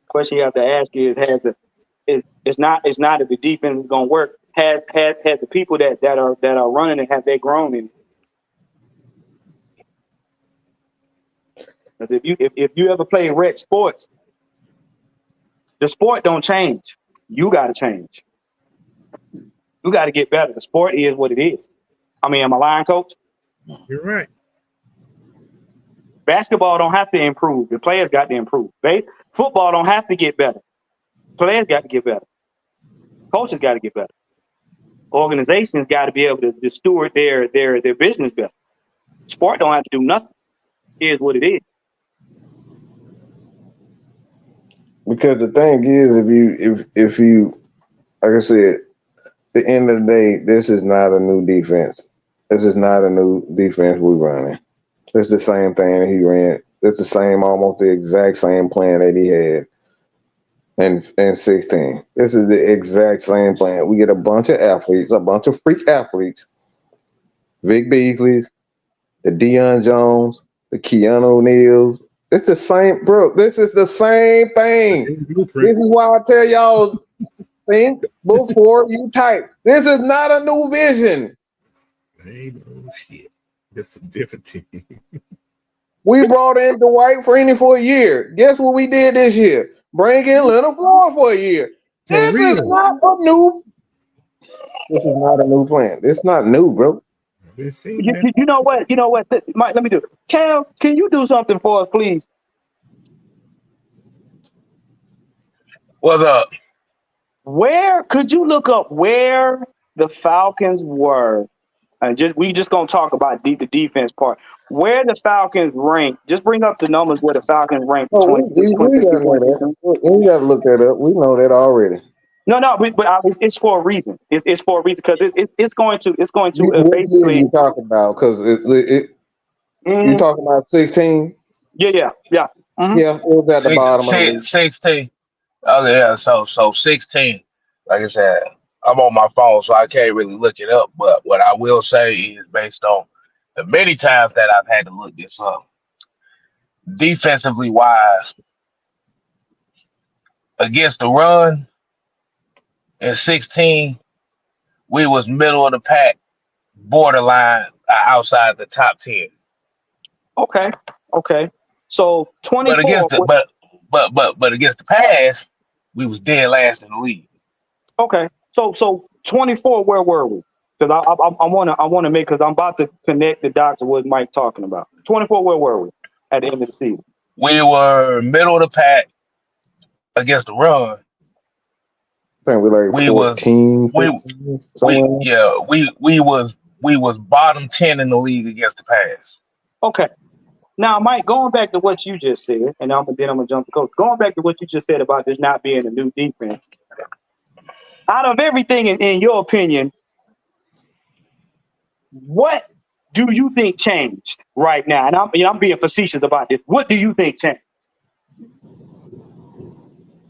S2: Question you have to ask is: it's not if the defense is going to work. Has the people that are running it, have they grown in it? Because if you ever play rec sports, the sport don't change. You got to change. You got to get better. The sport is what it is. I mean, am I lying, Coach?
S3: You're right.
S2: Basketball don't have to improve. The players got to improve. Football don't have to get better. Players got to get better. Coaches got to get better. Organizations got to be able to steward their business better. Sport don't have to do nothing. It is what it is.
S6: Because the thing is, if you like I said, at the end of the day, this is not a new defense. This is not a new defense we're running. It's the same thing that he ran. It's the same, almost the exact same plan that he had in 16. This is the exact same plan. We get a bunch of athletes, a bunch of freak athletes, Vic Beasley's, the Deion Jones, the Keanu O'Neal's. It's the same, bro. This is the same thing. This is why I tell y'all, think before you type. This is not a new vision.
S3: Ain't no shit. That's a different team.
S6: We brought in Dwight Freeney for a year. Guess what we did this year? Bring in Leonard Floyd for a year. This is not a new. This is not a new plan. It's not new, bro.
S2: You know what? You know what? Mike, let me do it. Cam, can you do something for us, please?
S4: What's up?
S2: Where could you look up where the Falcons were? And we just gonna talk about the defense part. Where the Falcons rank? Just bring up the numbers where the Falcons rank.
S6: We gotta know that. We gotta look that up. We know that already.
S2: No, but it's for a reason. It's for a reason because it's going to
S6: What
S2: basically.
S6: you talking about? Because you talking about 16?
S2: Yeah. Mm-hmm.
S6: Yeah, it was at the bottom of the
S4: 16. Oh yeah, so 16. Like I said, I'm on my phone, so I can't really look it up. But what I will say is based on the many times that I've had to look this up, defensively wise, against the run in 16, we was middle of the pack, borderline outside the top 10.
S2: Okay. So 24.
S4: But against the but against the pass, we was dead last in the league.
S2: Okay. So 24. Where were we? Because I wanna make, because I'm about to connect the dots to what Mike talking about. 24. Where were we at the end of the season?
S4: We were middle of the pack against the run.
S6: I think we're like 14.
S4: We was bottom 10 in the league against the pass.
S2: Okay. Now, Mike, going back to what you just said, and then I'm gonna jump to coach. Going back to what you just said about this not being a new defense. Out of everything, in your opinion, what do you think changed right now? And I'm being facetious about this. What do you think changed?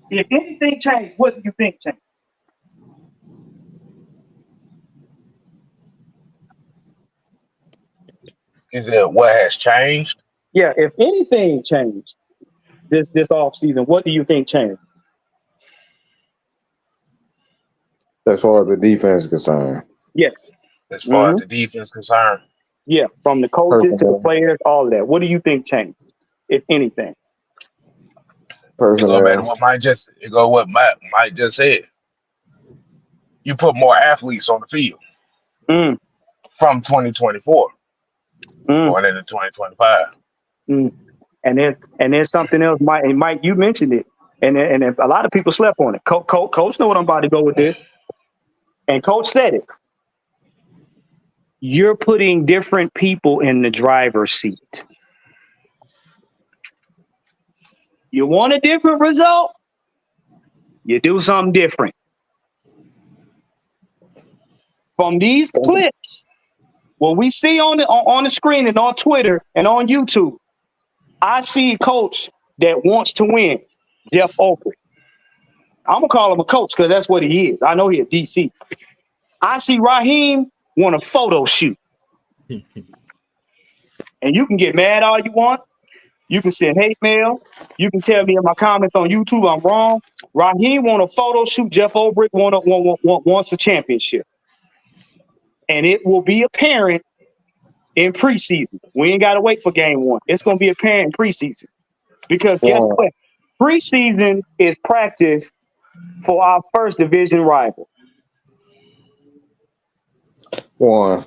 S2: If anything changed, what do you think changed?
S4: Is it what has changed?
S2: Yeah, if anything changed this off season, what do you think changed?
S6: As far as the defense is concerned.
S2: Yes.
S4: As far as the defense is concerned.
S2: Yeah, from the coaches to the players, all of that. What do you think changed, if anything?
S6: Personnel.
S4: Go back to what Mike just said. You put more athletes on the field from 2024 going into 2025.
S2: And there's something else, Mike. And Mike, you mentioned it, and a lot of people slept on it. Coach know what I'm about to go with this, and Coach said it. You're putting different people in the driver's seat. You want a different result? You do something different. From these clips, what we see on the screen and on Twitter and on YouTube, I see a coach that wants to win, Jeff Oakley. I'm going to call him a coach because that's what he is. I know he's a DC. I see Raheem want a photo shoot. And you can get mad all you want. You can send hate mail. You can tell me in my comments on YouTube I'm wrong. Raheem want a photo shoot. Jeff Obrick wants a championship. And it will be apparent in preseason. We ain't got to wait for game one. It's going to be apparent in preseason. Because guess what? Preseason is practice for our first division rival.
S6: One,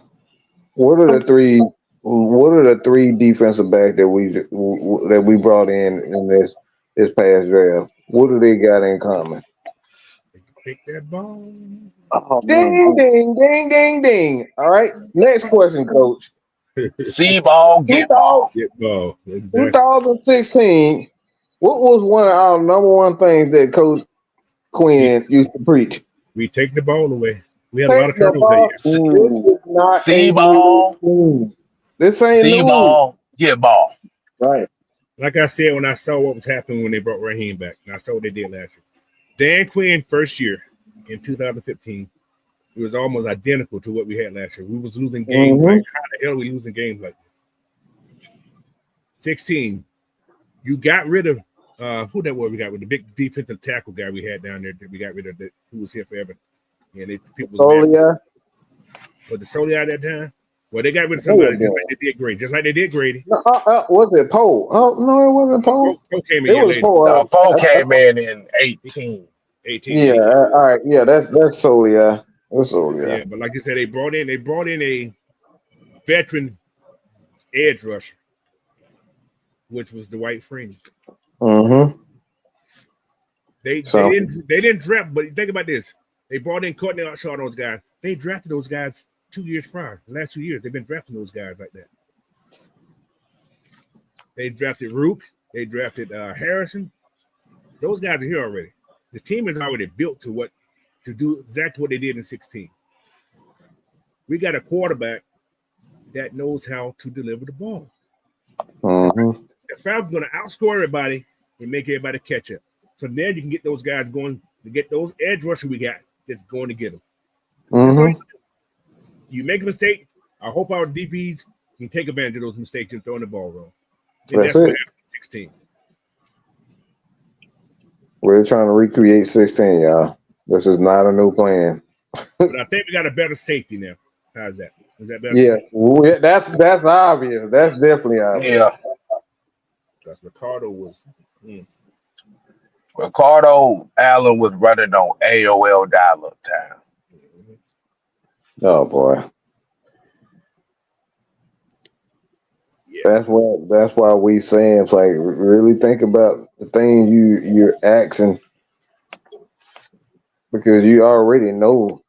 S6: what are the three what are the 3 defensive backs that we brought in this past draft? What do they got in common?
S3: Pick that ball.
S2: Oh man,
S6: Ding, ding, ding, ding, ding. All right. Next question, Coach.
S4: See ball, get ball.
S3: Get ball. Exactly.
S6: 2016. What was one of our number one things that Coach Quinn used to preach?
S3: We take the ball away. We had a lot of
S6: Take the
S3: turnovers that
S6: ball.
S3: year.
S6: This is not
S4: See
S6: a
S4: ball,
S6: new. This ain't
S4: see
S6: new.
S4: ball, get ball.
S2: right.
S3: Like I said, when I saw what was happening when they brought Raheem back, and I saw what they did last year. Dan Quinn first year in 2015, it was almost identical to what we had last year. We was losing games. Like, how the hell are we losing games like this? 16, you got rid of who that was we got with the big defensive tackle guy we had down there that we got rid of that who was here forever. And people was mad. Was the Solia at that time? Well, they got rid of somebody just like they did Grady. Just like they did Grady.
S6: Was it Poe? Oh, no, it wasn't Poe.
S3: Poe came in here later.
S4: Poe came in 18.
S3: 18.
S6: Yeah, all right. Yeah, that's Solia. That's Solia.
S3: Yeah, but like you said, they brought in a veteran edge rusher, which was Dwight Freeney.
S6: Mm-hmm.
S3: They didn't draft, but think about this. They brought in Courtney Shaw, those guys. They drafted those guys 2 years prior. The last 2 years, they've been drafting those guys like that. They drafted Rook. They drafted Harrison. Those guys are here already. The team is already built to do exactly what they did in 16. We got a quarterback that knows how to deliver the ball.
S6: Mm-hmm.
S3: The Falcons going to outscore everybody and make everybody catch up. So then you can get those guys going to get those edge rushers we got that's going to get them.
S6: Mm-hmm.
S3: You make a mistake. I hope our DPs can take advantage of those mistakes and throwing the ball wrong. And that's what happened in 16.
S6: We're trying to recreate 16, y'all. This is not a new plan.
S3: But I think we got a better safety now. How's that? Is that better?
S6: Yes, that's obvious. That's definitely obvious.
S4: Yeah.
S3: Because Ricardo was.
S4: Ricardo Allen was running on AOL dial-up time.
S6: Oh boy.
S3: Yeah.
S6: That's why we saying it's like really think about the things you're asking, because you already know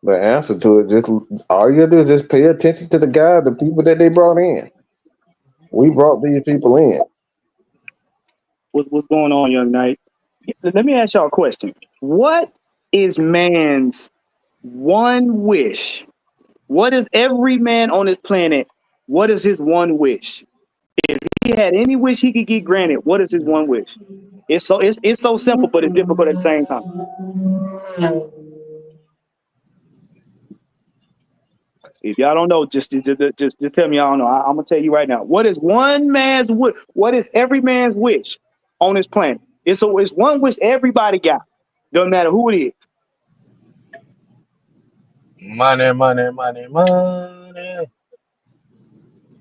S6: the answer to it. Just all you gotta do is just pay attention to the people that they brought in. We brought these people in.
S2: What's going on, young knight? Let me ask y'all a question. What is man's one wish? What is every man on this planet? What is his one wish? If he had any wish he could get granted, what is his one wish? It's so simple, but it's difficult at the same time. If y'all don't know, just tell me y'all don't know. I'm gonna tell you right now. What is one man's wish? What is every man's wish on this planet? It's one wish everybody got. Doesn't matter who it is.
S4: Money, money, money, money.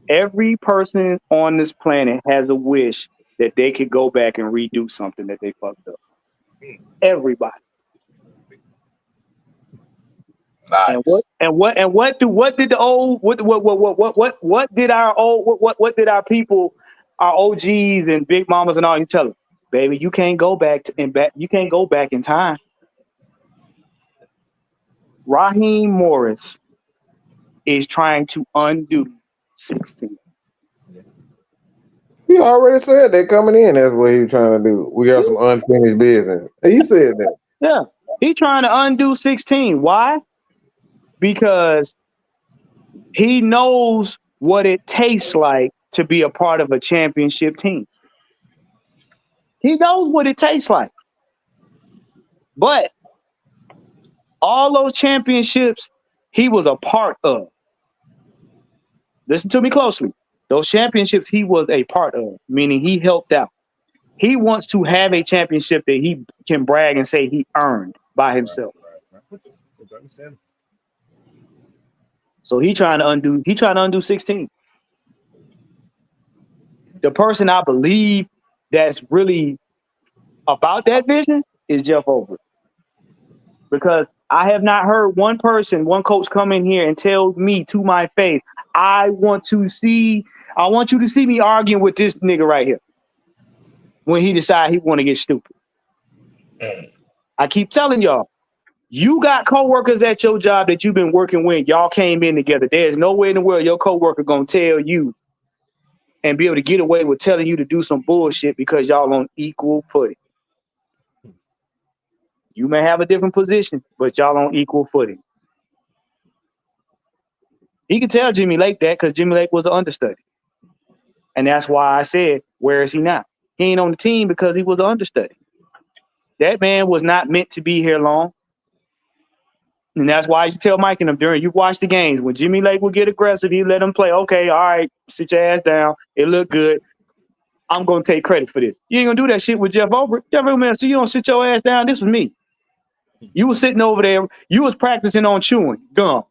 S2: Every person on this planet has a wish that they could go back and redo something that they fucked up. Everybody.
S4: Nice.
S2: What did our people, our OGs and big mamas and all you tell them? Baby, you can't go back you can't go back in time. Raheem Morris is trying to undo 16.
S6: He already said they're coming in. That's what he's trying to do. We got some unfinished business. He said that.
S2: Yeah, he's trying to undo 16. Why? Because he knows what it tastes like to be a part of a championship team. He knows what it tastes like. But all those championships he was a part of. Listen to me closely. Those championships he was a part of, meaning he helped out. He wants to have a championship that he can brag and say he earned by himself.
S3: Right.
S2: So he trying to undo 16. The person I believe that's really about that vision is Jeff Over. Because I have not heard one coach come in here and tell me to my face, I want you to see me arguing with this nigga right here when he decide he want to get stupid. I keep telling y'all, you got coworkers at your job that you've been working with. Y'all came in together. There's no way in the world your coworker gonna tell you and be able to get away with telling you to do some bullshit because y'all on equal footing. You may have a different position, but y'all on equal footing. He could tell Jimmy Lake that because Jimmy Lake was an understudy. And that's why I said, where is he now? He ain't on the team because he was an understudy. That man was not meant to be here long. And that's why I used to tell Mike and them during you watch the games. When Jimmy Lake would get aggressive, he let him play. Okay, all right, sit your ass down. It looked good. I'm going to take credit for this. You ain't going to do that shit with Jeff Obert. Jeff Obert, man, so you don't sit your ass down. This was me. You was sitting over there. You was practicing on chewing gum.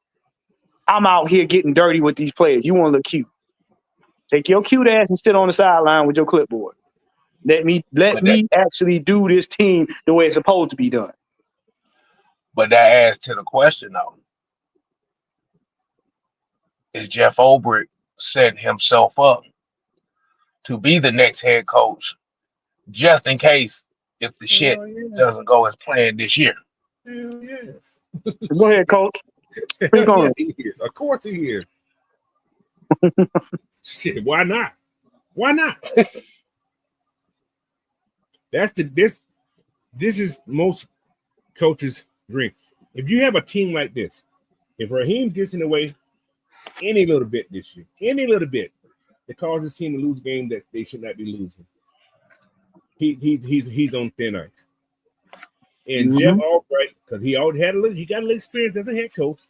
S2: I'm out here getting dirty with these players. You want to look cute. Take your cute ass and sit on the sideline with your clipboard. Let me actually do this team the way it's supposed to be done.
S4: But that adds to the question, though. Is Jeff Obert setting himself up to be the next head coach just in case if the shit doesn't go as planned this year?
S3: Hell yes.
S2: Go ahead, coach. Speak on
S3: it. Of course he is. Shit, why not? Why not? This is most coaches' dream. If you have a team like this, if Raheem gets in the way any little bit this year, any little bit, it causes him to lose game that they should not be losing. He's on thin ice. And Jeff Albright, because he got a little experience as a head coach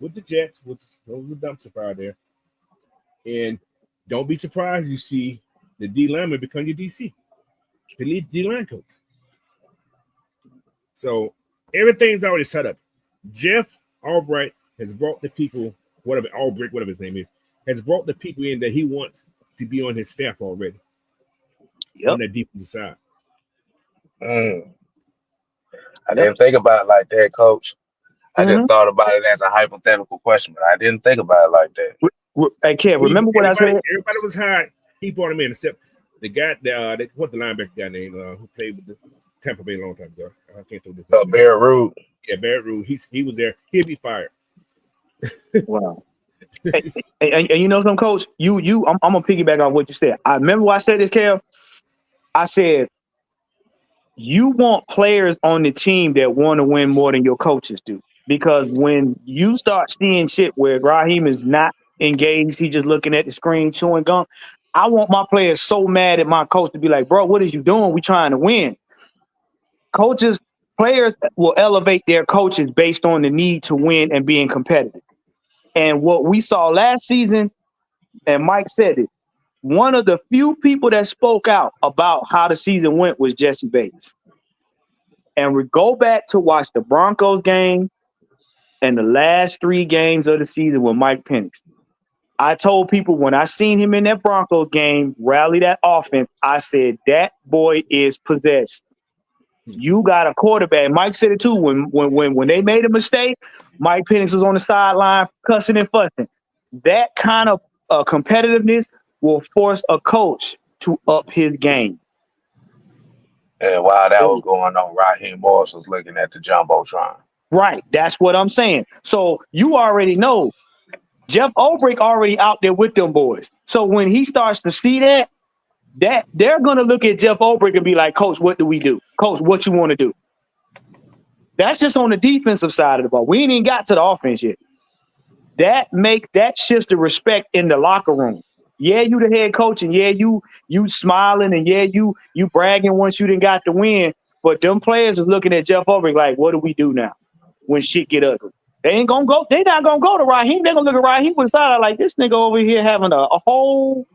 S3: with the Jets, which was a dumpster fire there. And don't be surprised you see the D lineman become your DC, the lead D line coach. So everything's already set up. Jeff Albright has brought the people, whatever his name is, has brought the people in that he wants to be on his staff already. Yep. On the defensive side.
S4: I didn't think about it like that, Coach. I just thought about it as a hypothetical question, but I didn't think about it like that.
S2: Hey, Kev, remember what I said?
S3: Everybody was hired. He brought him in, except the guy, what the linebacker guy named who played with the Tampa Bay a long time ago. I can't think of this name.
S4: Barrett Rude.
S3: Yeah, Barrett Rude. He was there. He'll be fired.
S2: Wow. And you know something, Coach? I'm gonna piggyback on what you said. I remember when I said this, Kev. I said you want players on the team that want to win more than your coaches do. Because when you start seeing shit where Raheem is not engaged, he's just looking at the screen, chewing gum. I want my players so mad at my coach to be like, bro, what is you doing? We trying to win. Players will elevate their coaches based on the need to win and being competitive. And what we saw last season, and Mike said it, one of the few people that spoke out about how the season went was Jesse Bates. And we go back to watch the Broncos game and the last 3 games of the season with Mike Penix. I told people when I seen him in that Broncos game rally that offense, I said, that boy is possessed. You got a quarterback. Mike said it too. When they made a mistake, Mike Penix was on the sideline cussing and fussing. That kind of competitiveness will force a coach to up his game.
S4: And while that was going on, Raheem Morris was looking at the Jumbotron.
S2: Right. That's what I'm saying. So you already know Jeff Ulbrich already out there with them boys. So when he starts to see that they're going to look at Jeff Ulbrich and be like, Coach, what do we do? Coach, what you want to do? That's just on the defensive side of the ball. We ain't even got to the offense yet. That shifts the respect in the locker room. Yeah, you the head coach, and yeah, you smiling, and yeah, you bragging once you didn't got the win. But them players is looking at Jeff Ulbrich like, what do we do now when shit get ugly? They ain't gonna go. They not gonna go to Raheem. They're gonna look at Raheem with the side like this nigga over here having a whole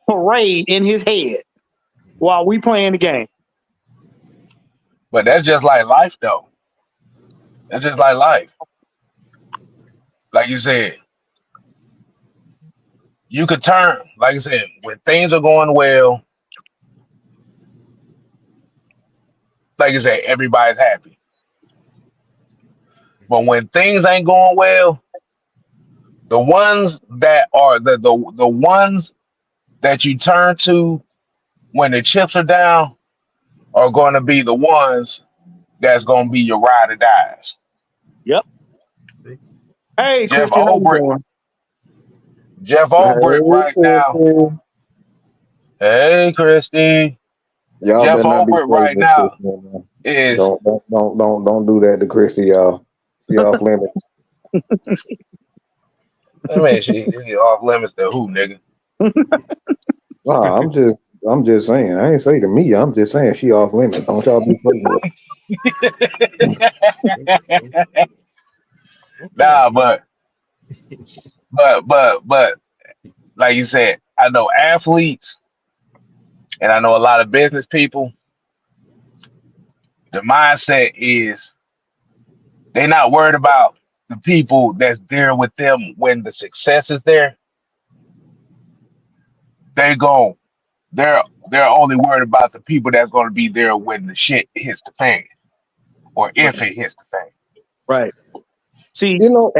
S2: parade in his head while we playing the game.
S4: But that's just like life, though. That's just like life. Like you said, you could turn, like I said, when things are going well, like I said, everybody's happy. But when things ain't going well, The ones that are the ones that you turn to when the chips are down are going to be the ones that's going to be your ride or dies.
S2: Yep. Hey,
S4: Jeff
S2: Christian, how you
S4: Ulbrich,
S2: doing?
S4: Jeff
S6: Hey,
S4: Ulbrich right now.
S6: Christian.
S4: Hey, Christy.
S6: Y'all
S4: Jeff
S6: better not be
S4: Ulbrich
S6: playing
S4: right
S6: with
S4: now
S6: Christian. Man.
S4: is
S6: Don't do that to Christy, y'all. She off limits.
S4: I mean, she off limits to who, nigga?
S6: Nah, I'm just saying. I ain't say to me. I'm just saying she off limits. Don't y'all be fucking with
S3: Okay.
S4: Nah, but like you said, I know athletes and I know a lot of business people. The mindset is they're not worried about the people that's there with them when the success is there. They go, they're they're only worried about the people that's going to be there when the shit hits the fan, or if
S2: Right.
S4: it hits the fan.
S2: Right. See,
S6: you know.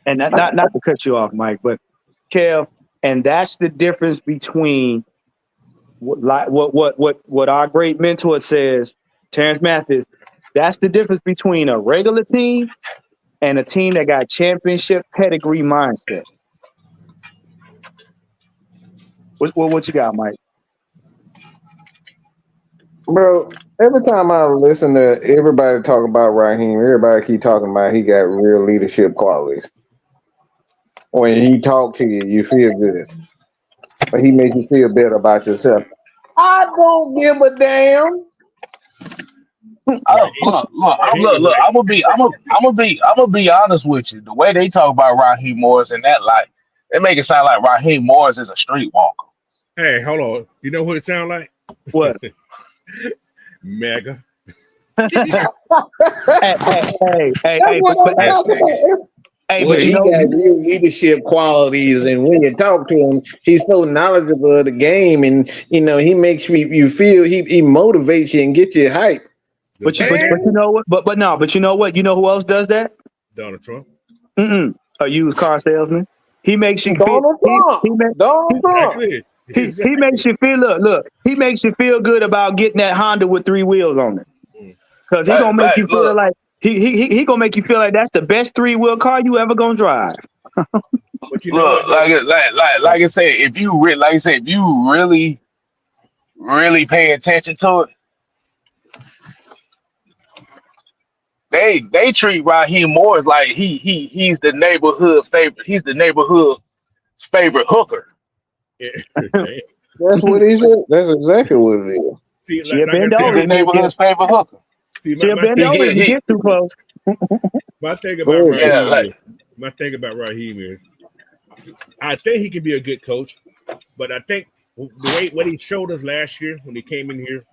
S2: and not to cut you off, Mike, but Kev, and that's the difference between what our great mentor says, Terrence Mathis. That's the difference between a regular team and a team that got championship pedigree mindset. What you got, Mike?
S6: Bro, every time I listen to everybody talk about Raheem, everybody keep talking about he got real leadership qualities. When he talk to you, you feel good. But he makes you feel better about yourself. I don't give a damn.
S3: Right.
S4: Look. I'm gonna be honest with you. The way they talk about Raheem Morris and that, like, they make it sound like Raheem Morris is a streetwalker.
S3: Hey, hold on. You know what it sound like?
S2: What?
S3: Mega.
S2: Hey,
S6: What
S2: but
S6: I'm talking about.
S2: hey,
S6: Well,
S2: but you
S6: he
S2: know,
S6: got real leadership qualities, and when you talk to him, he's so knowledgeable of the game, and he makes you feel he motivates you and gets you hype.
S3: The same
S2: but you
S3: thing.
S2: know what? But you know what? You know who else does that?
S3: Donald Trump.
S2: A used car salesman. He makes you feel.
S6: Donald Trump. Donald Trump.
S3: Exactly.
S2: He makes you feel. Look. He makes you feel good about getting that Honda with 3 wheels on it.
S3: Mm.
S2: Because he gonna make you feel
S4: Look,
S2: like he gonna make you feel like that's the best 3-wheel car you ever gonna drive.
S3: But you know what though?
S4: like I said, if you if you really pay attention to it, they treat Raheem Morris like he's the neighborhood favorite. He's the neighborhood's favorite hooker.
S3: Hey,
S6: That's what he said. That's exactly what it is.
S3: see,
S2: She'll
S3: like I
S2: bend
S4: He's
S2: over
S3: said,
S4: the
S2: if you get.
S4: neighborhood's favorite hooker.
S3: see
S2: She'll bend
S4: He
S2: over
S4: get
S2: if you
S4: he
S2: get too close.
S3: my thing about
S6: Very
S4: yeah,
S3: Raheem
S6: good.
S4: like
S3: is my thing about Raheem is I think he can be a good coach, but I think the way what he showed us last year when he came in here,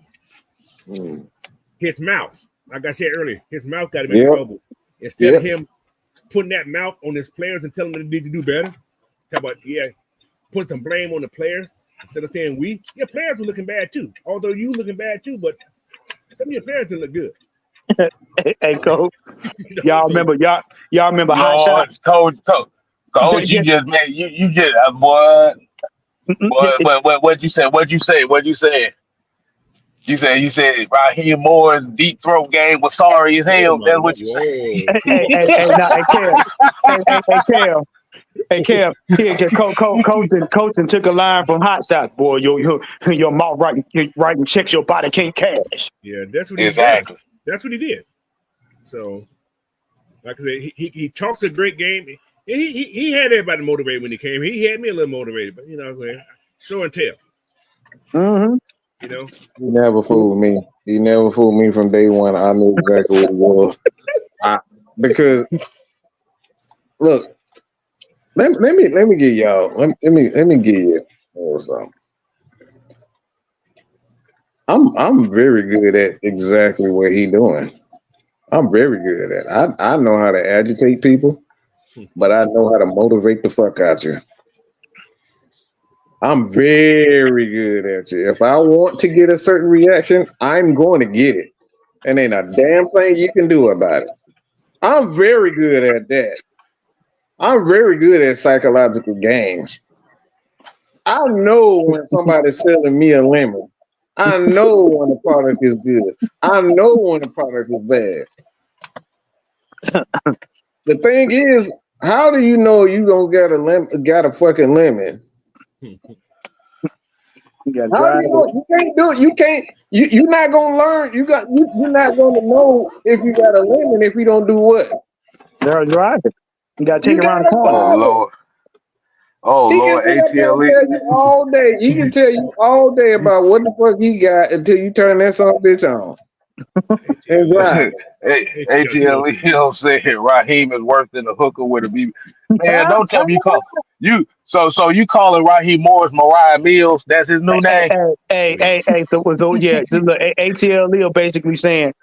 S6: Mm.
S3: his mouth, like I said earlier, his mouth got him in
S6: Yep.
S3: trouble. Instead of
S6: Yep.
S3: him putting that mouth on his players and telling them they need to do better, talk about put some blame on the players instead of saying your players were looking bad too. Although you looking bad too, but some of your players didn't look good.
S2: Hey, coach.
S3: You know,
S2: Y'all
S3: so
S2: remember Hot Shot?
S4: Lord, coach, you just man, you just boy, what you said? What you say? What you said? You said Raheem Moore's deep throat game was sorry as
S3: oh
S4: hell.
S3: my
S4: That's
S3: god,
S4: what you said.
S3: whoa.
S2: Hey, Kev. Here, coaching took a line from Hot Shot. Boy, your mouth right and checks your body can't cash.
S3: Yeah, that's what he's done.
S4: Exactly.
S3: That's what he did. So, like I said, he talks a great game. He had everybody motivated when he came. He had me a little motivated, but show and tell.
S2: Mm-hmm.
S3: You know,
S6: He never fooled me. He never fooled me from day one. I knew exactly what it was. Because look, let me give y'all. Let me give you something. I'm very good at exactly what he doing. I'm very good at it. I know how to agitate people, but I know how to motivate the fuck out you. I'm very good at it. If I want to get a certain reaction, I'm going to get it. And ain't a damn thing you can do about it. I'm very good at that. I'm very good at psychological games. I know when somebody's selling me a lemon. I know when the product is good. I know when the product is bad. The thing is, how do you know you don't got a fucking lemon?
S2: You got
S6: How do
S2: dry.
S6: you know? You can't do it. You can't. You're not gonna learn. You're not gonna know if you got a lemon if you don't do what.
S2: They're dry. You got to take
S6: You
S2: it around the
S6: gotta
S2: corner.
S4: Oh
S6: drive it.
S4: Lord. Oh
S6: He can
S4: Lord,
S6: sit up there and
S4: ATLE.
S6: tell you all day. He can tell you all day about what the fuck he got until you turn that son of a bitch on and drive it.
S3: ATL, you know,
S4: ATLE, you know what I'm saying? Raheem is worse than a hooker with a BB. Man, don't tell me you call you so you calling Raheem Morris Mariah Mills? That's his new name.
S2: So yeah, just look, ATL Leo basically saying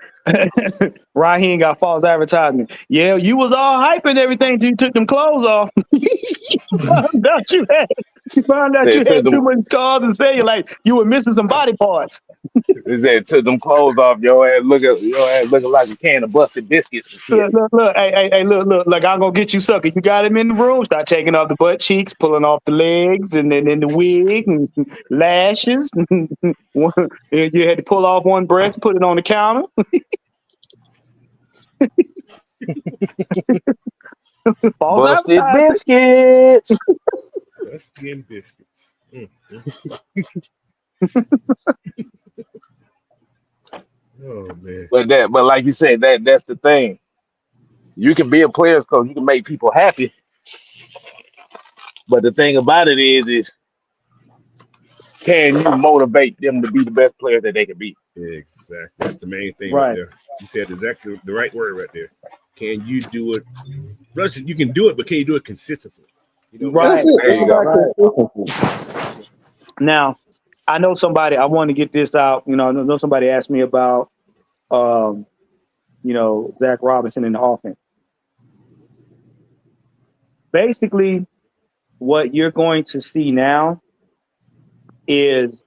S2: Raheem got false advertisement. Yeah, you was all hyping everything until you took them clothes off. You found out you
S4: Said took
S2: had too
S4: them
S2: much scars and say like you were missing some body parts.
S4: took them clothes off your ass looking like a can of busted biscuits and shit.
S2: Look, hey, look, I'm gonna get you sucker. You got him in the room, start taking off the butt cheeks, pulling off the legs, and then in the wig and lashes. You had to pull off one breast, put it on the counter. False
S4: Busted
S2: advertising.
S4: biscuits.
S3: that's skin biscuits. Oh man.
S4: But like you said, that's the thing. You can be a player's coach, you can make people happy. But the thing about it is can you motivate them to be the best player that they can be?
S3: Exactly. That's the main thing right
S2: Right.
S3: there. You said exactly the right word right there. Can you do it? Russ, you can do it, but can you do it consistently? You know,
S2: Right.
S6: That's it.
S4: There
S6: It's
S4: you go.
S6: about consistency.
S2: Now, I know somebody. I want to get this out. I know somebody asked me about, Zach Robinson in the offense. Basically, what you're going to see now is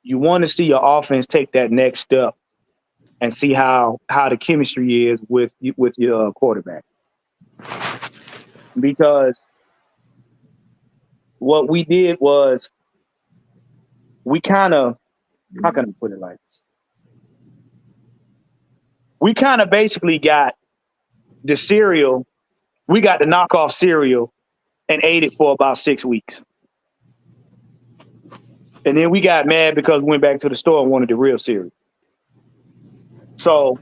S2: you want to see your offense take that next step and see how the chemistry is with your quarterback. Because what we did was we kind of, how can I put it like this? We kind of basically got the cereal, we got the knockoff cereal and ate it for about 6 weeks. And then we got mad because we went back to the store and wanted the real cereal. So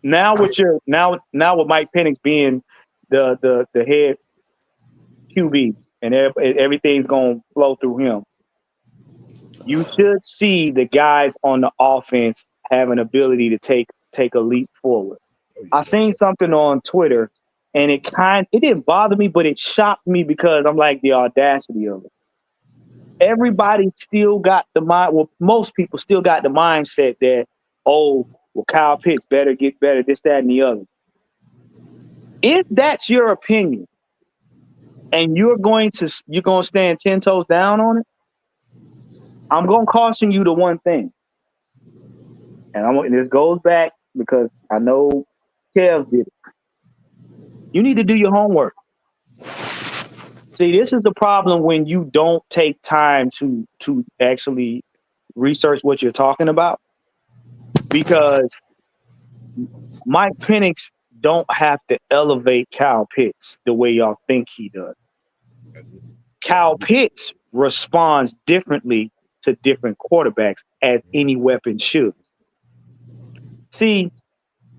S2: now with Mike Penix being the head QB and everything's going to flow through him, you should see the guys on the offense have an ability to take a leap forward.
S3: oh, yeah,
S2: I
S3: that's
S2: seen something on Twitter and it didn't bother me, but it shocked me because I'm like, the audacity of it. Everybody still got the mind. Well, most people still got the mindset that, Kyle Pitts better get better, this, that, and the other. If that's your opinion, and you're going to stand 10 toes down on it, I'm going to caution you to one thing. And this goes back because I know Kev did it. You need to do your homework. See, this is the problem when you don't take time to actually research what you're talking about. Because Mike Penix don't have to elevate Kyle Pitts the way y'all think he does. Kyle Pitts responds differently to different quarterbacks, as any weapon should. See,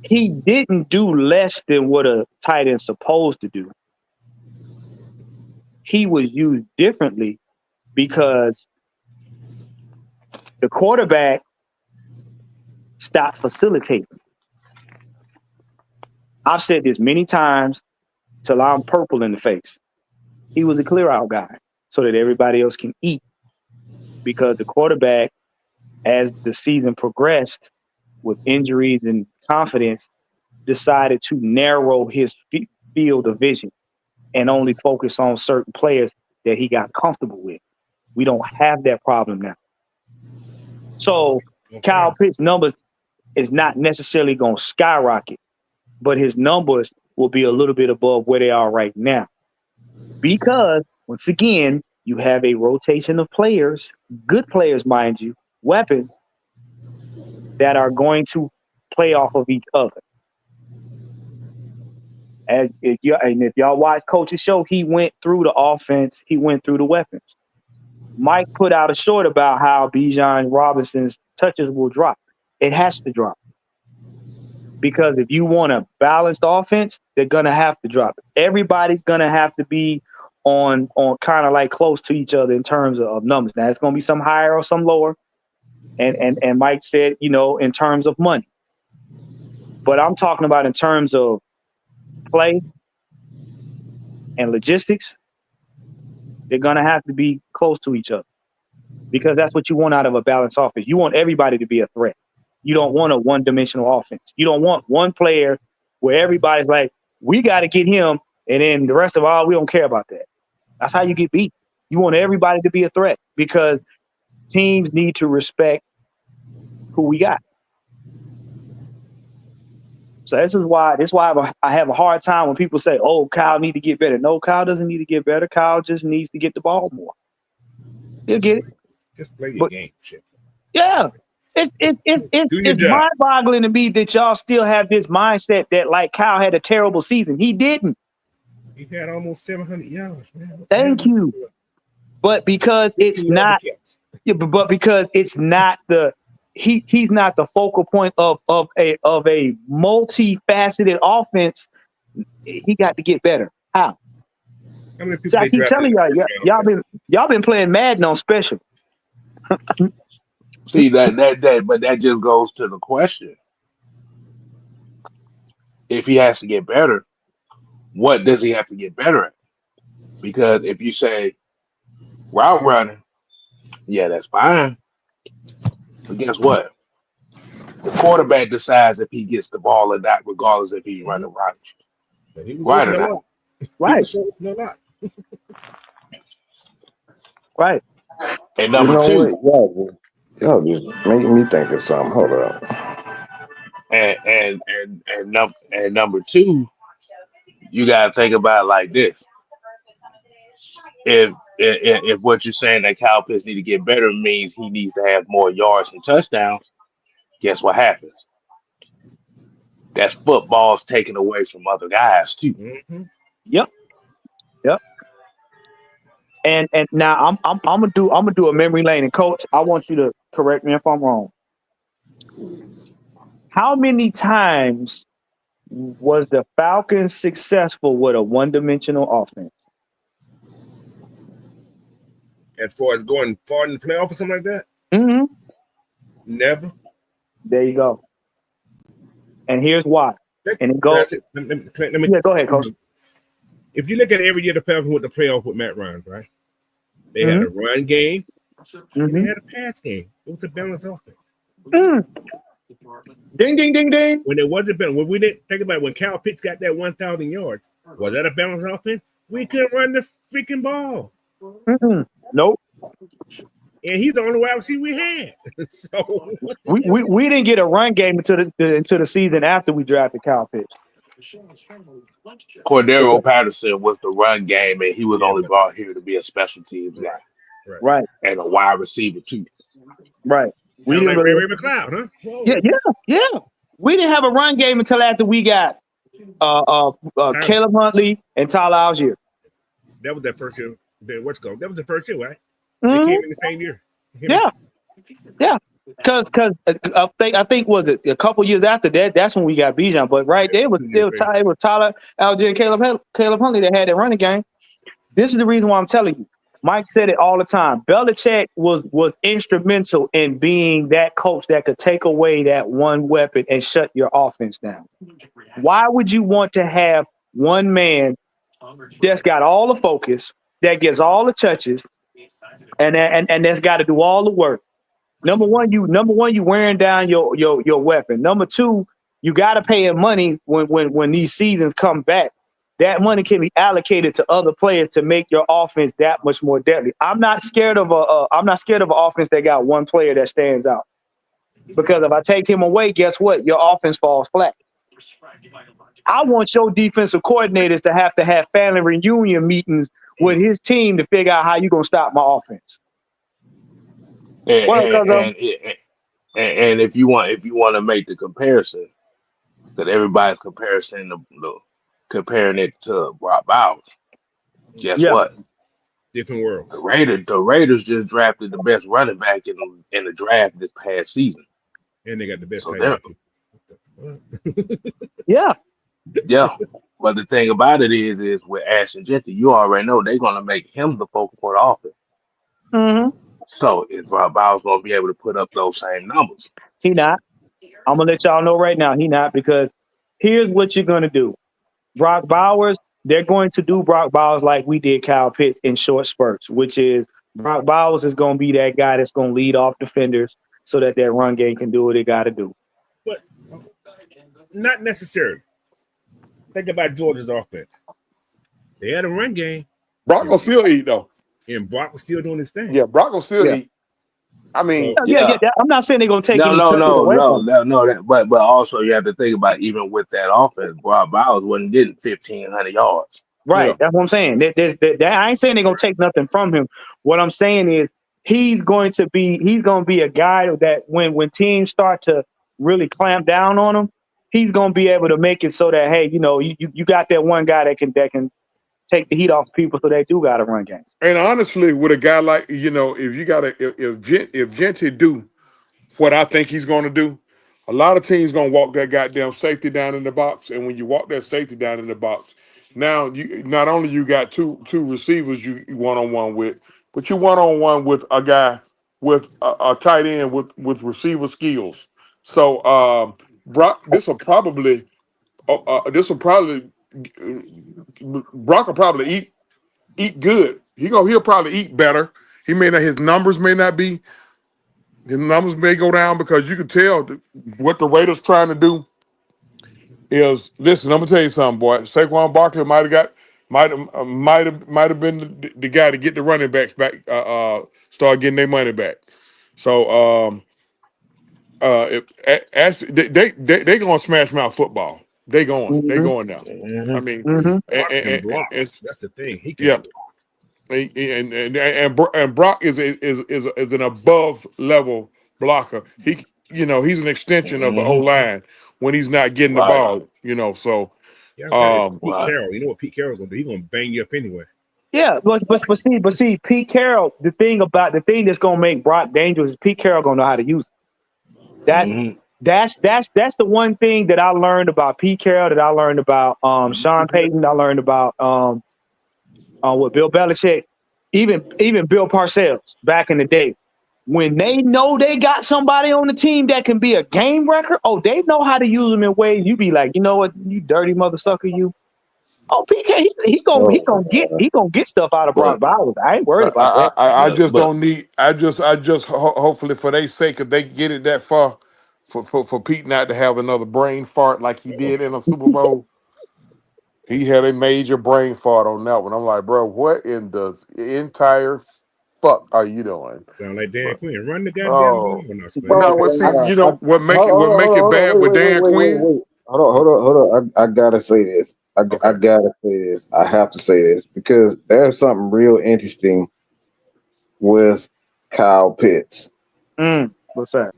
S2: he didn't do less than what a tight end's supposed to do. He was used differently because the quarterback stopped facilitating. I've said this many times till I'm purple in the face. He was a clear out guy so that everybody else can eat, because the quarterback, as the season progressed with injuries and confidence, decided to narrow his field of vision and only focus on certain players that he got comfortable with. We don't have that problem now. So Kyle Pitts' numbers is not necessarily going to skyrocket, but his numbers will be a little bit above where they are right now. Because once again, you have a rotation of players, good players, mind you, weapons that are going to play off of each other. And if y'all watch Coach's show, he went through the offense, he went through the weapons. Mike put out a short about how Bijan Robinson's touches will drop. It has to drop. Because if you want a balanced offense, they're gonna have to drop it. Everybody's gonna have to be on kind of like close to each other in terms of numbers. Now it's gonna be some higher or some lower. And Mike said, in terms of money. But I'm talking about in terms of play and logistics, they're gonna have to be close to each other. Because that's what you want out of a balanced offense. You want everybody to be a threat. You don't want a one-dimensional offense. You don't want one player where everybody's like, we got to get him, and then the rest of all, we don't care about that. That's how you get beat. You want everybody to be a threat because teams need to respect who we got. So this is why I have a hard time when people say, oh, Kyle need to get better. No, Kyle doesn't need to get better. Kyle just needs to get the ball more. He'll get it.
S3: Just play your game, shit.
S2: Yeah. It's mind-boggling to me that y'all still have this mindset that like Kyle had a terrible season. He didn't.
S3: He had almost 700 yards, man.
S2: Thank you. But because it's not, but because it's not he's not the focal point of a multifaceted offense. He got to get better. How?
S3: How many people
S2: So I keep telling y'all been playing Madden on special.
S4: See but that just goes to the question. If he has to get better, what does he have to get better at? Because if you say route running, yeah, that's fine. But guess what? The quarterback decides if he gets the ball or not, regardless if he's running right.
S3: But he was
S4: Right or not.
S2: Right. Right.
S4: And number two,
S6: what? Y'all just making me think of something. Hold up.
S4: and number two, you gotta think about it like this. If what you're saying that Kyle Pitts need to get better means he needs to have more yards and touchdowns, guess what happens? That's football's taken away from other guys too.
S3: Mm-hmm.
S2: Yep. And now I'm gonna do a memory lane, and Coach, I want you to correct me if I'm wrong. How many times was the Falcons successful with a one-dimensional offense?
S3: As far as going far in the playoff or something like that?
S2: Mm-hmm.
S3: Never.
S2: There you go. And here's why. And it goes.
S3: Let me,
S2: go ahead, Coach.
S3: If you look at every year the Falcons went to playoff with Matt Ryan, right? They had a run game, and they had a pass game. It was a balanced offense.
S2: Ding, ding, ding, ding.
S3: When it wasn't balanced, when we didn't think about it, when Kyle Pitts got that 1,000 yards, was that a balanced offense? We couldn't run the freaking ball.
S2: Nope.
S3: And he's the only wide receiver we had. So
S2: we didn't get a run game until the season after we drafted Kyle Pitts.
S4: Cordero Patterson was the run game, and he was only brought here to be a special teams guy.
S2: Right.
S4: And a wide receiver too.
S2: Right.
S3: We didn't like Ray McLeod, huh?
S2: Whoa. Yeah. We didn't have a run game until after we got Caleb Huntley and Tyler Algier.
S3: That was that first year. That was the first year, right?
S2: Mm-hmm.
S3: They came in the same year.
S2: Yeah. Because I think was it a couple years after that? That's when we got Bijan. But right there was still Tyler Algier and Caleb Huntley that had that running game. This is the reason why I'm telling you. Mike said it all the time. Belichick was instrumental in being that coach that could take away that one weapon and shut your offense down. Why would you want to have one man that's got all the focus, that gets all the touches, and that's got to do all the work? Number one, you wearing down your weapon. Number two, you got to pay him money when these seasons come back. That money can be allocated to other players to make your offense that much more deadly. I'm not scared of an offense that got one player that stands out. Because if I take him away, guess what? Your offense falls flat. I want your defensive coordinators to have family reunion meetings with his team to figure out how you gonna stop my offense.
S4: And
S2: Well,
S4: and,
S2: because
S4: and, and if you want to make the comparison, that everybody's comparing it to Brock Bowers. Guess
S2: yeah,
S4: what?
S3: Different worlds.
S4: The Raiders just drafted the best running back in the draft this past season.
S3: And they got the best
S4: So
S3: tight
S4: they're
S3: end too. What
S2: yeah.
S4: yeah. But the thing about it is with Ashton Jeter, you already know they're gonna make him the focal point of offense.
S2: Mm-hmm.
S4: So is Brock Bowers gonna be able to put up those same numbers?
S2: He not. I'm gonna let y'all know right now. He not because here's what you're gonna do. Brock Bowers, they're going to do Brock Bowers like we did Kyle Pitts in short spurts, which is Brock Bowers is going to be that guy that's going to lead off defenders so that run game can do what it got to do.
S3: but not necessarily. Think about Georgia's offense. They had a run game,
S7: Brock will still eat though.
S3: and Brock was still doing his thing.
S7: Yeah, Brock will still
S2: Yeah.
S7: eat. I mean,
S3: So
S2: Yeah.
S4: Yeah.
S2: I'm not saying they're going to take
S4: No,
S2: any
S4: no,
S2: touches
S4: no,
S2: away
S4: no,
S2: from him.
S4: no, no. But also you have to think about even with that offense, Brock Bowers wasn't getting 1,500 yards.
S7: yeah.
S2: Right. That's what I'm saying. I ain't saying they're going to take nothing from him. What I'm saying is he's going to be a guy that when teams start to really clamp down on him, he's going to be able to make it so that, hey, you got that one guy that can take the heat off people, so they do got a run game.
S7: And honestly, with a guy like if you got if Gentry do what I think he's going to do, a lot of teams going to walk that goddamn safety down in the box. And when you walk that safety down in the box, now you not only you got two receivers you one on one with, but you one on one with a guy with a tight end with receiver skills. So Brock, Brock will probably eat good. He'll probably eat better. His numbers may not be. His numbers may go down because you can tell what the Raiders trying to do is. Listen, I'm gonna tell you something, boy. Saquon Barkley might have been the guy to get the running backs back. Start getting their money back. So they gonna smash mouth football. They
S2: Mm-hmm.
S7: going now.
S4: Hmm.
S7: I mean,
S2: Mm-hmm.
S3: Brock can block.
S7: it's
S3: That's the thing. He can
S7: yeah.
S3: block.
S7: And Brock is an above level blocker. He's an extension of the O
S4: Hmm.
S7: line when he's not getting the
S4: Right,
S7: ball. So
S3: Yeah, guy is
S7: um,
S3: Pete
S4: right.
S3: Carroll. You know what Pete Carroll's gonna do? He's gonna bang you up anyway.
S2: Yeah, but see, Pete Carroll. The thing that's gonna make Brock dangerous is Pete Carroll gonna know how to use it. That's
S4: Hmm.
S2: that's the one thing that I learned about Pete Carroll, that I learned about Sean Payton, I learned about with Bill Belichick, even Bill Parcells back in the day. When they know they got somebody on the team that can be a game wrecker, they know how to use them in ways you be like, you know what, you dirty mother sucker, you. Oh, PK,
S6: Oh,
S2: he gonna get stuff out of
S4: But
S2: Brock Bowers. I ain't worried about that.
S7: I
S4: but
S7: just
S4: but
S7: don't need. I just hopefully for their sake, if they get it that far, for Pete not to have another brain fart like he did in a Super Bowl. He had a major brain fart on that one. I'm like, bro, what in the entire fuck are you doing?
S3: Sound like Dan
S7: But,
S3: Quinn. Run the goddamn ball.
S7: oh,
S3: Well, no,
S7: but
S3: Spain.
S7: now
S6: okay.
S7: what? See,
S6: Hold on.
S7: what make
S6: Hold
S7: it
S6: on,
S7: what
S6: hold on,
S7: make
S6: hold
S7: it
S6: on, hold on.
S7: bad
S6: Wait,
S7: with
S6: wait, wait,
S7: Dan
S6: wait, wait,
S7: Quinn?
S6: wait. Hold on. I gotta say this. I
S3: Okay.
S6: gotta say this. I have to say this because there's something real interesting with Kyle Pitts.
S2: What's that?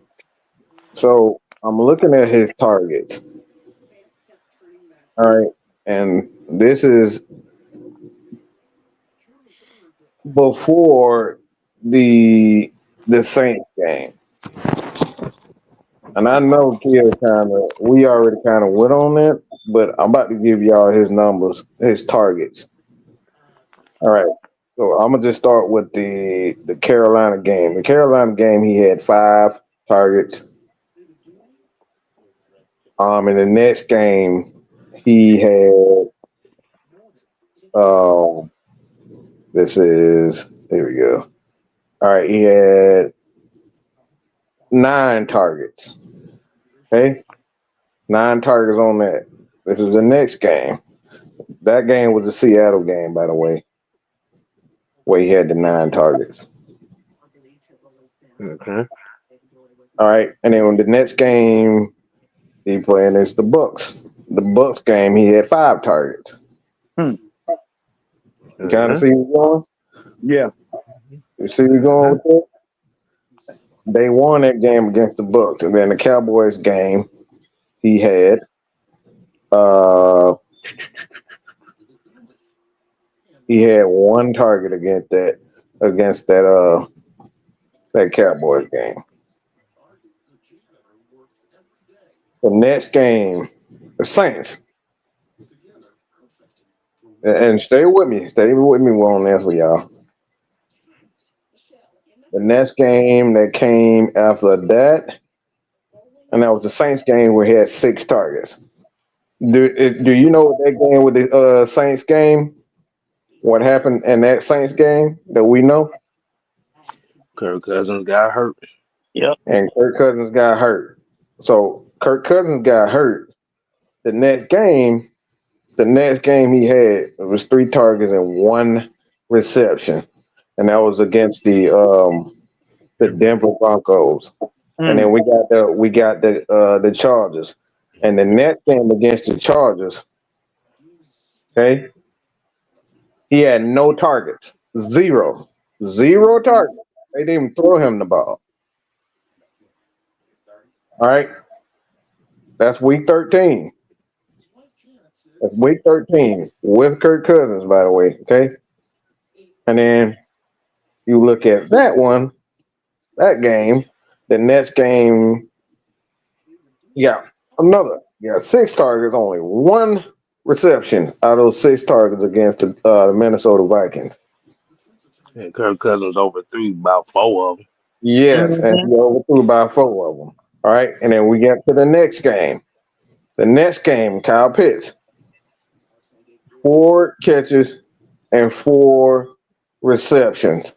S6: So I'm looking at his targets. All right. And this is before the Saints game. And I know we already kind of went on that, but I'm about to give y'all his numbers, his targets. All right. So I'm gonna just start with the Carolina game. The Carolina game, he had 5 targets. In the next game, he had um this is here we go. All right, he had 9 targets. Okay, 9 targets on that. This is the next game. That game was the Seattle game, by the way, where he had the 9 targets.
S4: okay.
S6: All right, and then when the next game he playing against the Bucks. the Bucks game, he had 5 targets.
S2: Hmm.
S6: You kind of see what's going?
S2: Yeah.
S6: You see what's going with that? They won that game against the Bucks, and then the Cowboys game, he had uh 1 target against that Cowboys game. The next game, the Saints. And stay with me. Stay with me on this for y'all. The next game that came after that, and that was the Saints game where he had 6 targets. Do you know that game with the Saints game? What happened in that Saints game that we know?
S4: Kirk Cousins got hurt.
S2: Yep.
S6: And Kirk Cousins got hurt. So Kirk Cousins got hurt. The next game he had was 3 targets and 1 reception, and that was against the Denver Broncos. And then we got the Chargers. And the next game against the Chargers, okay, he had no targets. Zero targets. They didn't even throw him the ball. All right. That's week 13. That's week 13 with Kirk Cousins, by the way. Okay. And then you look at that game, the next game, you got 6 targets, only 1 reception out of those 6 targets against the Minnesota Vikings.
S4: And Kirk Cousins overthrew about 4 of them.
S6: Yes, and he overthrew by 4 of them. All right. And then we get to the next game. The next game, Kyle Pitts, 4 catches and 4 receptions.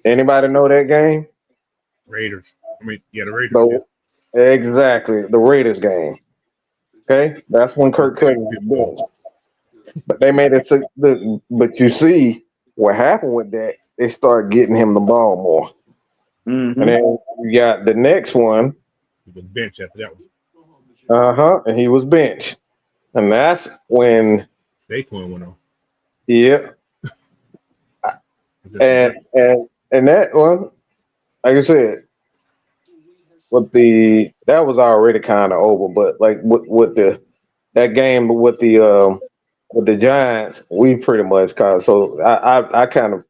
S6: Anybody know that game?
S3: Raiders. The Raiders.
S6: So, exactly, the Raiders game. Okay, that's when Kirk Cousins was benched. But they made it. But you see what happened with that? They started getting him the ball more.
S2: Mm-hmm.
S6: And then you got the next one.
S3: He was benched after that one.
S6: And he was benched, and that's when
S3: Saquon went on.
S6: Yeah. And that one, like I said, that was already kind of over, but like with that game with the Giants, we pretty much kind of, so I kind of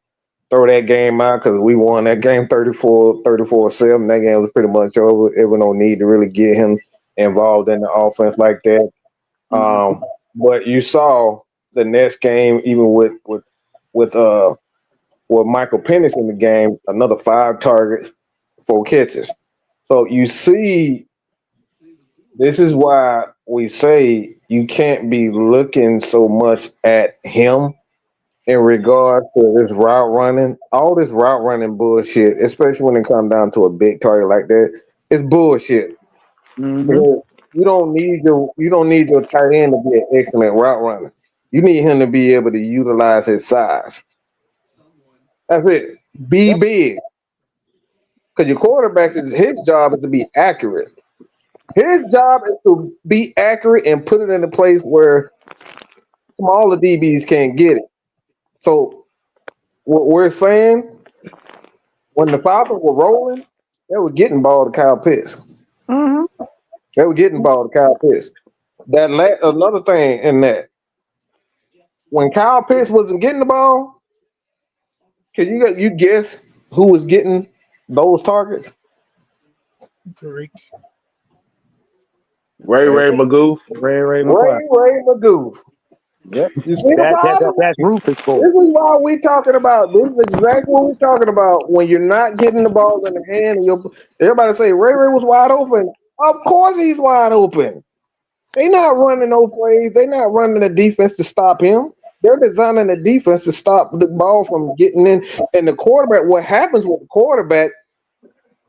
S6: throw that game out because we won that game 34-7. That game was pretty much over. There was no need to really get him involved in the offense like that. But you saw the next game, even with Michael Penix in the game, another 5 targets, 4 catches. So you see, this is why we say you can't be looking so much at him in regards to this route running. All this route running bullshit, especially when it comes down to a big target like that, it's bullshit. You don't need your tight end to be an excellent route runner. You need him to be able to utilize his size. That's it. Be big. Because your quarterback, his job is to be accurate. His job is to be accurate and put it in a place where smaller DBs can't get it. So what we're saying, when the Falcons were rolling, they were getting ball to Kyle Pitts. They were getting ball to Kyle Pitts. Another thing in that, when Kyle Pitts wasn't getting the ball, can you guess who was getting those targets?
S4: Ray Magoo.
S2: Ray McCloud.
S6: Ray Magoo.
S2: Yep.
S6: You see the problem?
S2: That's Rufus for.
S6: This is why we talking about. This is exactly what we're talking about. When you're not getting the ball in the hand, and everybody say Ray was wide open. Of course he's wide open. They not running no plays. They not running the defense to stop him. They're designing the defense to stop the ball from getting in. And the quarterback, what happens with the quarterback,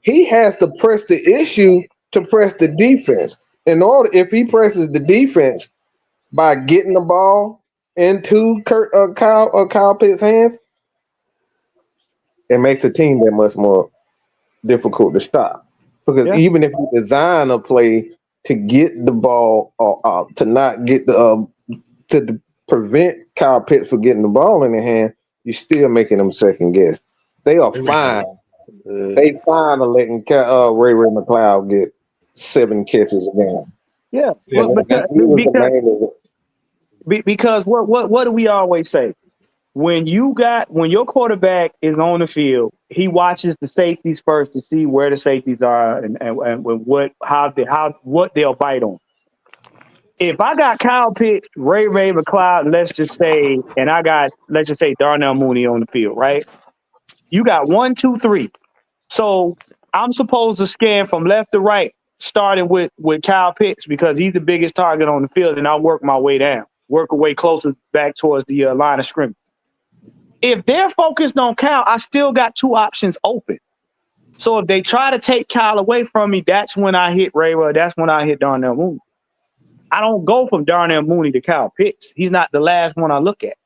S6: he has to press the issue to press the defense. If he presses the defense by getting the ball into Kyle Pitts' hands, it makes the team that much more difficult to stop. Because even if you design a play to get the ball or to not get the prevent Kyle Pitts from getting the ball in their hand, you're still making them second guess. They are fine. They fine to letting Ray McCloud get 7 catches a game.
S2: Yeah,
S3: Yes.
S2: because what do we always say? When your quarterback is on the field, he watches the safeties first to see where the safeties are and what they'll bite on. If I got Kyle Pitts, Ray McCloud, let's just say Darnell Mooney on the field, right? You got 1, 2, 3. So I'm supposed to scan from left to right, starting with Kyle Pitts because he's the biggest target on the field, and I'll work my way down, work away closer back towards the line of scrimmage. If they're focused on Kyle, I still got 2 options open. So if they try to take Kyle away from me, that's when I hit Ray. That's when I hit Darnell Mooney. I don't go from Darnell Mooney to Kyle Pitts. He's not the last one I look at.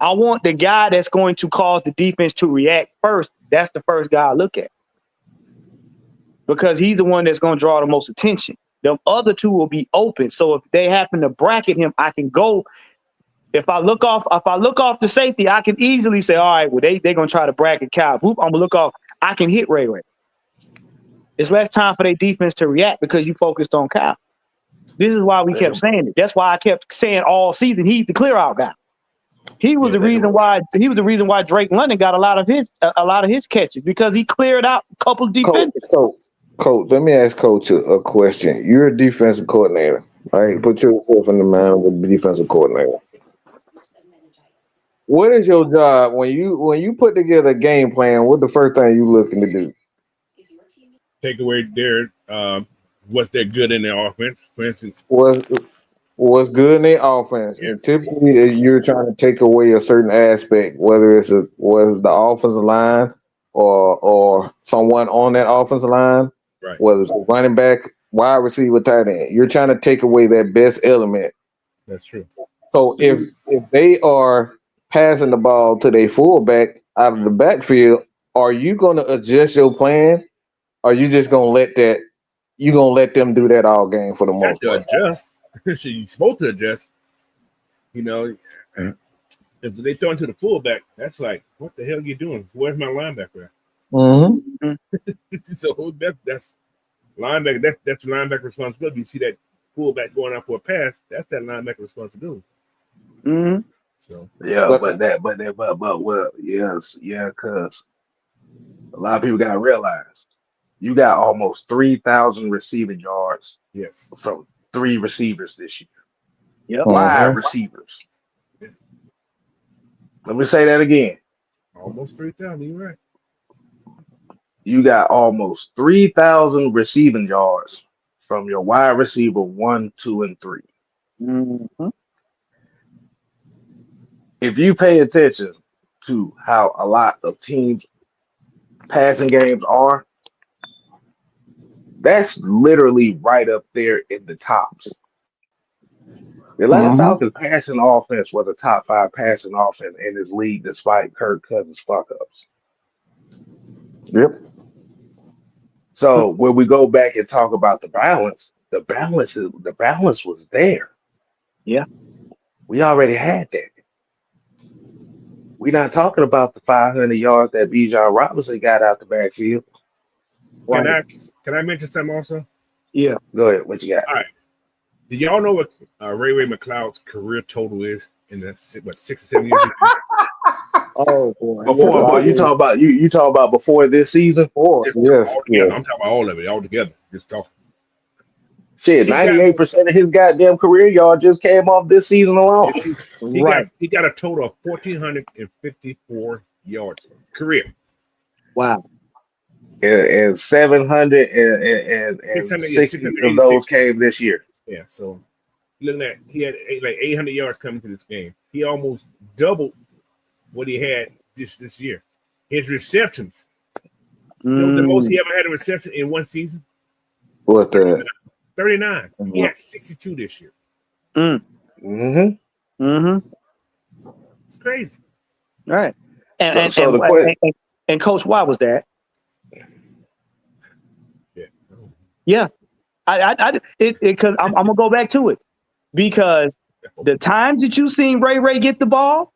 S2: I want the guy that's going to cause the defense to react first. That's the first guy I look at because he's the one that's going to draw the most attention. The other 2 will be open. So if they happen to bracket him, I can go. If I look off the safety, I can easily say, all right, well, they're going to try to bracket Kyle. I'm going to look off. I can hit Ray. It's less time for their defense to react because you focused on Kyle. This is why we kept saying it. That's why I kept saying all season he's the clear out guy. He was the reason why Drake London got a lot of his catches because he cleared out a couple of defenders.
S6: Coach, let me ask Coach a question. You're a defensive coordinator, right? Put yourself in the mind of the defensive coordinator. What is your job when you put together a game plan? What the first thing you looking to do?
S3: Take away their what's that good in their offense, for instance.
S6: What's good in their offense, and typically you're trying to take away a certain aspect, whether it's the offensive line or someone on that offensive line,
S3: right?
S6: Whether it's a running back, wide receiver, tight end. You're trying to take away that best element.
S3: That's true.
S6: So if they are passing the ball to their fullback out of the backfield, are you going to adjust your plan? Or are you just going to let them do that all game for the most part?
S3: Adjust. You're supposed to adjust. You know, if they throw into the fullback, that's like, what the hell are you doing? Where's my linebacker at?
S6: Mm-hmm.
S3: So that's linebacker. That's linebacker responsibility. You see that fullback going out for a pass, that's that linebacker responsibility.
S2: Mm-hmm.
S3: So
S4: because a lot of people got to realize you got almost 3,000 receiving yards.
S3: Yes,
S4: from 3 receivers this year.
S2: Yep.
S4: Wide receivers. Let me say that again.
S3: Almost 3,000. You're right.
S4: You got almost 3,000 receiving yards from your wide receiver 1, 2, and 3.
S2: Mm-hmm.
S4: If you pay attention to how a lot of teams' passing games are, that's literally right up there in the tops. The Atlanta Falcons passing offense was a top 5 passing offense in this league despite Kirk Cousins' fuck ups.
S6: Yep.
S4: So when we go back and talk about the balance was there.
S2: Yeah.
S4: We already had that. We're not talking about the 500 yards that Bijan Robinson got out the backfield.
S3: Can I mention something also?
S2: Yeah.
S4: Go ahead. What you got?
S3: All right. Do y'all know what Ray McCloud's career total is in the 6 or 7 years?
S2: Oh boy.
S4: Before you talk about before this season?
S6: Yes.
S3: I'm talking about all of it all together. Just talking.
S4: Shit, 98% of his goddamn career yard just came off this season alone.
S3: He got a total of 1,454 yards career.
S2: Wow.
S4: And 760 of those came this year.
S3: Yeah, so looking at he had 800 yards coming to this game. He almost doubled what he had this year. His receptions. You know the most he ever had a reception in one season?
S6: What's that?
S3: 39. He had 62 this year. It's crazy.
S2: All right. And Coach, why was that?
S3: Yeah.
S2: Yeah. Because I'm gonna go back to it because the times that you seen Ray get the ball,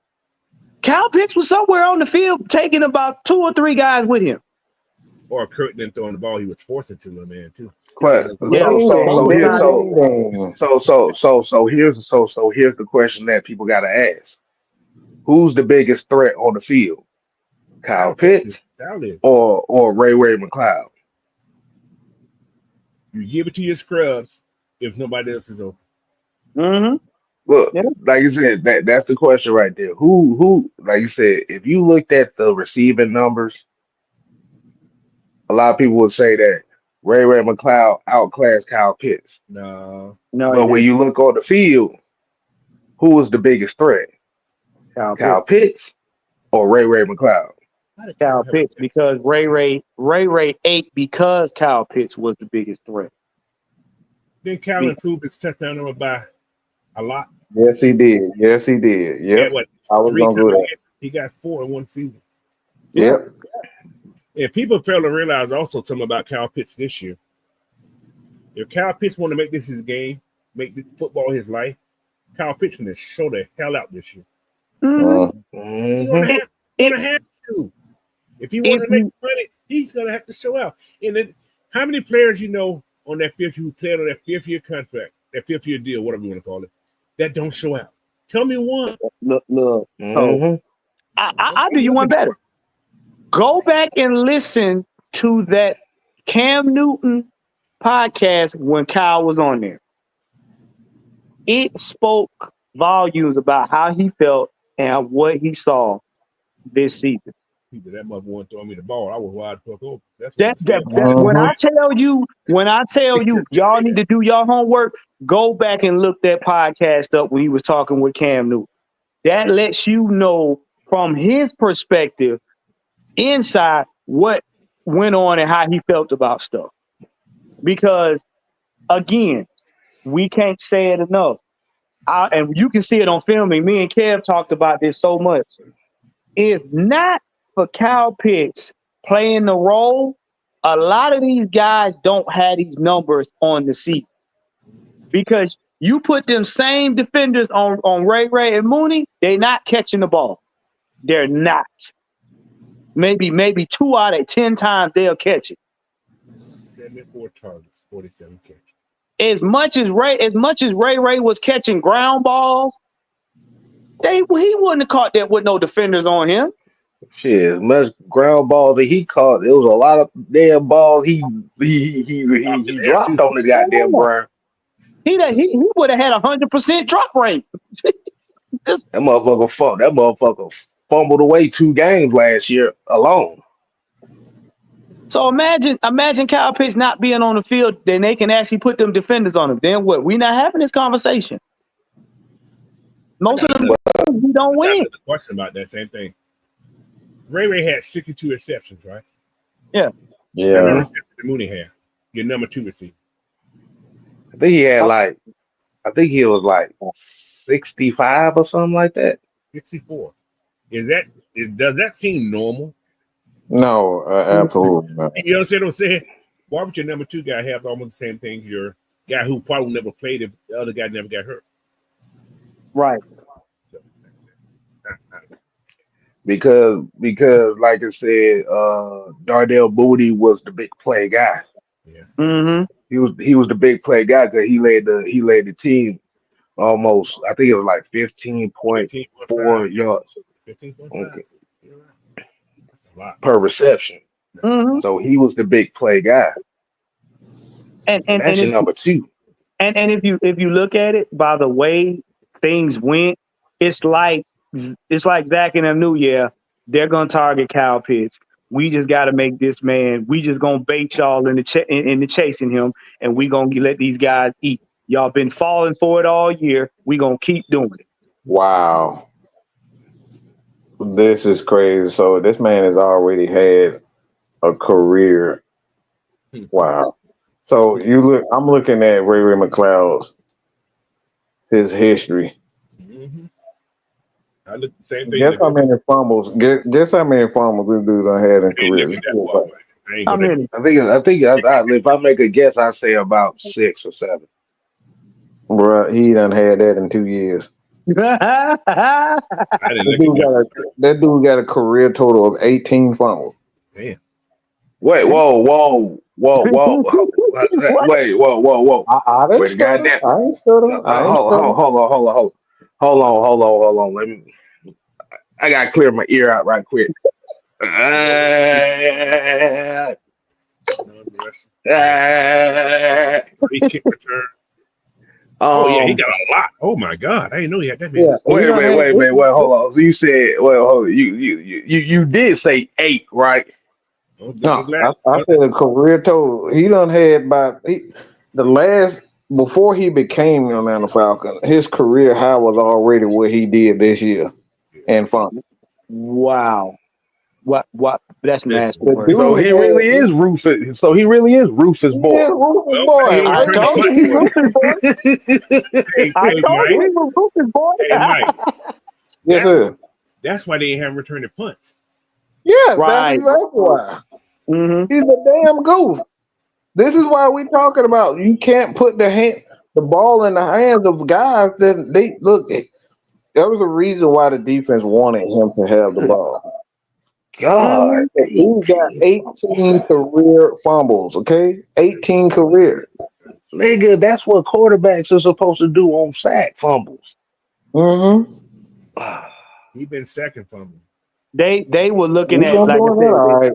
S2: Kyle Pitts was somewhere on the field taking about 2 or 3 guys with him.
S3: Or Kurt didn't throw the ball; he was forced into the man too.
S4: But
S2: Yeah.
S4: so
S2: They're
S4: here's
S2: not-
S4: so here's the question that people got to ask: Who's the biggest threat on the field? Kyle Pitts or Ray McCloud?
S3: You give it to your scrubs if nobody else is open.
S2: Mhm.
S4: Look,
S2: Yeah.
S4: like you said, that's the question right there. Who like you said, if you looked at the receiving numbers, a lot of people would say that Ray McCloud outclassed Kyle Pitts.
S3: No,
S2: No,
S4: But when you look on the field, who was the biggest threat? Kyle Pitts or Ray McCloud?
S2: Kyle Pitts, because Ray ate because Kyle Pitts was the biggest threat.
S3: Then Kyle improved his touchdown number by a lot.
S6: Yes, he did. Yes, he did.
S3: He had
S6: Yep.
S3: what,
S6: I was
S3: 3
S6: gonna do that.
S3: touchdowns? He got 4 in one season.
S6: Yep.
S3: And people fail to realize also something about Kyle Pitts this year. If Kyle Pitts want to make this his game, make this football his life, Kyle Pitts going to show the hell out this year. He's going to have to. If he wants to make money, he's going to have to show out. And then, how many players you know on that who played on that 5th-year contract, that 5th-year deal, whatever you want to call it, that don't show out? Tell me one.
S2: Look. So I'll do you one better. Go back and listen to that Cam Newton podcast when Kyle was on there. It spoke volumes about how he felt and what he saw this season.
S3: That mother won't throw me the ball. I was wide fuck open.
S2: When I tell you, y'all need to do your homework. Go back and look that podcast up when he was talking with Cam Newton. That lets you know from his perspective inside what went on and how he felt about stuff. Because again, we can't say it enough. And you can see it on filming. Me and Kev talked about this so much. If not for Kyle Pitts playing the role, a lot of these guys don't have these numbers on the season. Because you put them same defenders on Ray and Mooney, they're not catching the ball. They're not. Maybe 2 out of 10 times they'll catch it.
S3: 74 targets, 47 catches.
S2: As much as Ray was catching ground balls, he wouldn't have caught that with no defenders on him.
S4: Shit, as much ground ball that he caught, there was a lot of damn balls he dropped on the goddamn ground.
S2: He would have had 100% drop rate.
S4: That motherfucker fumbled away 2 games last year alone.
S2: So imagine Kyle Pitts not being on the field, then they can actually put them defenders on him. Then what? We're not having this conversation. Most of them we don't win.
S3: The question about that same thing. Ray had 62 receptions, right?
S2: Yeah.
S3: How many receptions did Mooney have? Your number 2 receiver.
S4: I think he was like 65 or something like that.
S3: 64. Does that seem normal?
S6: No, absolutely not.
S3: You understand what I'm saying? Why would your number 2 guy have almost the same thing as your guy who probably never played if the other guy never got hurt?
S2: Right.
S4: Because like I said, Darnell Mooney was the big play guy.
S3: Yeah.
S2: Mm-hmm.
S4: He was the big play guy because he led the team almost. I think it was like 15.4 yards.
S3: 15.5. Okay. That's a lot
S4: per reception.
S2: Mm-hmm.
S4: So he was the big play guy. And that's your number 2.
S2: And if you look at it by the way things went, it's like Zach and them knew, they're gonna target Kyle Pitts. We just got to make this man. We just gonna bait y'all in the chasing him, and we gonna let these guys eat. Y'all been falling for it all year. We gonna keep doing it.
S6: Wow, this is crazy. So this man has already had a career. Wow. So I'm looking at Ray McCloud's his history.
S3: Mm-hmm. I look the same thing.
S6: Guess how many fumbles? Guess how many fumbles this dude done had in career?
S3: I ain't
S2: How
S3: go that.
S2: many?
S4: If I make a guess, I say about 6 or 7.
S6: Bruh, he done had that in 2 years.
S3: I didn't look at that.
S6: That dude got a career total of 18 fumbles.
S3: Damn.
S4: Wait, whoa.
S2: What?
S4: Wait, whoa.
S6: I didn't
S4: Wait, a
S6: stutter.
S4: goddamn.
S6: I ain't stutter. I ain't stutter.
S4: Hold on. I gotta clear my ear out right quick. Uh,
S3: No, the rest.
S4: uh,
S3: He kick return. Oh yeah, he
S4: um,
S3: got a lot. Oh my god, I didn't know he had that many.
S6: Yeah, he
S4: wait a
S6: done
S4: minute,
S6: had this.
S4: hold on. So you said, well, hold on. You did say 8, right?
S3: Oh, I'm
S6: No,
S3: glad.
S6: I said a career total. He done had the last before he became an Atlanta Falcon. His career high was already what he did this year, and fun.
S2: Wow. What? That's
S3: Listen,
S2: nasty
S6: The
S2: word.
S4: So
S6: dude
S4: he
S6: had
S4: really is Rufus. So he really is Rufus
S6: yeah,
S4: boy.
S6: Rufus
S3: well,
S6: boy.
S3: he ain't
S2: I
S3: returned the
S2: told you
S3: punch
S2: he
S3: for it.
S2: Rufus boy. I
S3: Hey
S2: told you
S3: Mike.
S2: he was Rufus boy.
S3: Hey Mike.
S6: Yes,
S3: That
S6: sir.
S3: that's why they ain't have returned the punch.
S6: Yes, that's
S2: Right.
S6: exactly why.
S2: Mm-hmm.
S6: He's a damn goof. This is why we talking about you can't put the ball in the hands of guys that they look. There was a reason why the defense wanted him to have the ball.
S4: God,
S6: He's got 18 career fumbles. Okay, 18 career.
S4: nigga, that's what quarterbacks are supposed to do on sack fumbles.
S6: Mm-hmm.
S3: He been second fumble.
S2: They were
S6: He's
S2: looking
S6: been
S2: at, like I
S6: doing that all
S2: said,
S6: right.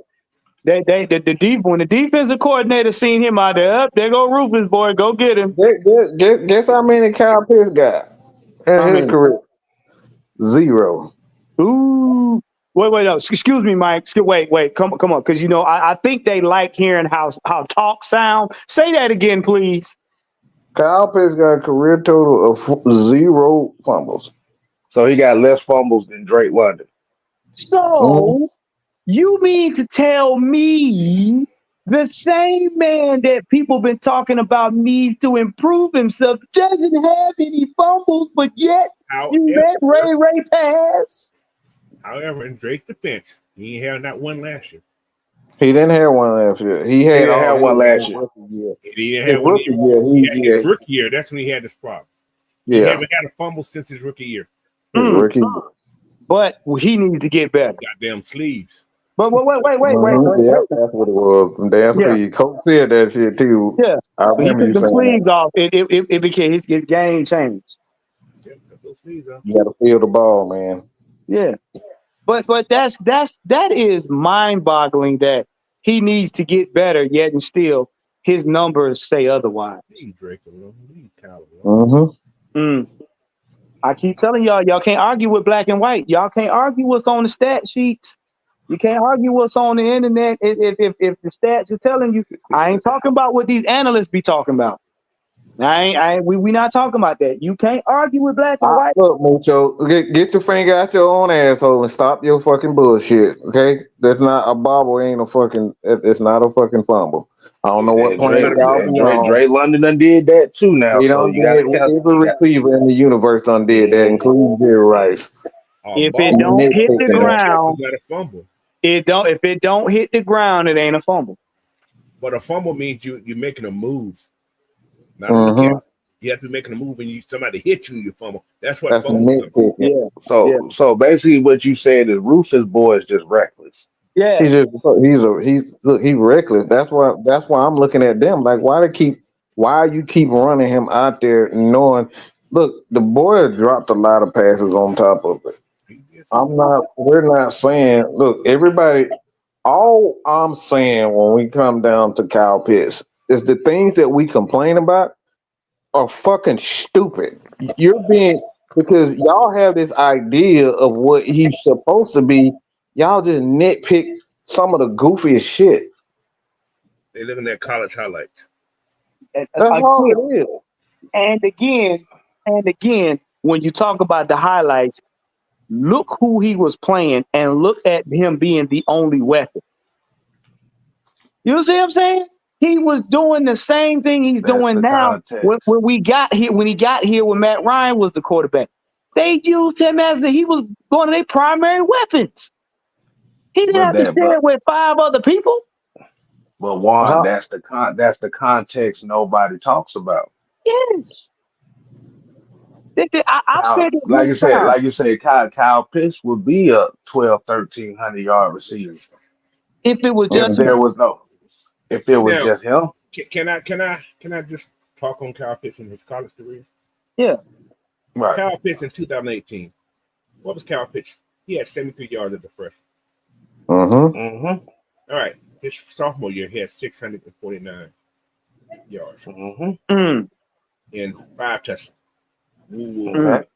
S2: the deep when the defensive coordinator seen him out there, up there go Rufus boy, go get him.
S6: Guess how many Kyle Pitts got in
S2: How
S6: his
S2: many?
S6: career? 0.
S2: Ooh. Wait, no. Excuse me, Mike. Wait. Come on, because I think they like hearing how talk sound. Say that again, please.
S6: Kyle Pitts got a career total of 0 fumbles.
S4: So he got less fumbles than Drake London.
S6: Mhm.
S2: So you mean to tell me the same man that people been talking about needs to improve himself doesn't have any fumbles, but yet you
S3: However,
S2: let Ray pass?
S3: in Drake's defense, he ain't had not one last year.
S6: He didn't have one last year. He
S4: He
S6: had
S4: didn't
S6: all
S4: have one
S6: his
S4: last year.
S6: rookie year.
S3: He didn't
S6: His
S3: have one
S6: rookie
S3: year.
S6: year,
S3: He had his
S6: yeah,
S3: rookie year. That's when he had this problem. He
S6: yeah,
S3: haven't had a fumble since his rookie year.
S6: his
S2: Mm,
S6: rookie.
S2: but he needs to get better.
S3: Goddamn sleeves.
S2: But wait.
S6: Yeah, that's what it was. Them damn
S2: Yeah,
S6: Steve. Coach said that shit too.
S2: yeah.
S6: I
S2: When he
S6: remember
S2: took
S6: you
S2: them
S6: saying that.
S2: sleeves off, it became his game changed.
S3: Yep, got those sleeves on.
S6: You got to feel the ball, man.
S2: Yeah. But that is mind boggling that he needs to get better, yet and still his numbers say otherwise.
S3: Leave Drake alone. Leave Kyle alone.
S6: Mm-hmm.
S2: Mm. I keep telling y'all can't argue with black and white. Y'all can't argue what's on the stat sheets. You can't argue what's on the internet if the stats are telling you. I ain't talking about what these analysts be talking about. We not talking about that. You can't argue with black and white.
S6: Look, Mucho, get your finger out your own asshole and stop your fucking bullshit. Okay, that's not a bobble. Ain't a fucking. It's not a fucking fumble. I don't know what
S4: And
S6: planet y'all be on.
S4: Drake London done did that too now.
S6: We
S4: So
S6: don't
S4: you got to
S6: did
S4: count.
S6: every receiver in the universe done did that, including Jerry Rice.
S2: If it
S3: Ball
S2: don't hit the
S6: Nitpicking that.
S3: counts as
S2: ground,
S3: not a fumble.
S2: if it don't hit the ground, it ain't a fumble.
S3: But a fumble means you're making a move, not on the
S6: Mm-hmm.
S3: catch. You have to be making a move and somebody hit you, you fumble. That's what
S6: That's
S3: fumbles come from.
S6: nitpicking.
S2: Yeah.
S4: So basically, what you said is Rufus boy is just reckless.
S2: Yeah.
S6: He's reckless. That's why I'm looking at them like why you keep running him out there knowing look the boy dropped a lot of passes on top of it.
S3: He did some good.
S6: We're not saying look everybody all I'm saying when we come down to Kyle Pitts is the things that we complain about are fucking stupid. You're being because y'all have this idea of what he's supposed to be. Y'all just nitpick some of the goofiest shit.
S3: They're looking at college highlights.
S6: That's all
S2: Again,
S6: it is.
S2: and again, when you talk about the highlights, look who he was playing and look at him being the only weapon. You see what I'm saying? He was doing the same thing he's
S4: That's
S2: doing
S4: the
S2: now.
S4: context.
S2: When he got here, when Matt Ryan was the quarterback, they used him as he was one of their primary weapons. He didn't
S4: But
S2: have to
S4: that,
S2: share
S4: but
S2: it with 5 other people.
S4: But Juan,
S2: How?
S4: that's the context nobody talks about.
S2: Yes. I've
S4: Kyle,
S2: said it many times.
S4: like you said, Kyle Pitts would be a 12, 1,300 yard receiver
S2: If it was
S4: if
S2: just
S4: there
S2: him.
S4: was no, if it was
S3: Now,
S4: just him.
S3: can I just talk on Kyle Pitts in his college career?
S2: Yeah.
S4: Right.
S3: Kyle Pitts in 2018. What was Kyle Pitts? He had 73 yards as a freshman.
S6: Mm-hmm.
S4: Mm-hmm.
S3: All right. His sophomore year, he had 649 yards
S4: Mm-hmm.
S2: Mm,
S3: and 5 touchdowns. Ooh.
S2: mm,
S4: Okay.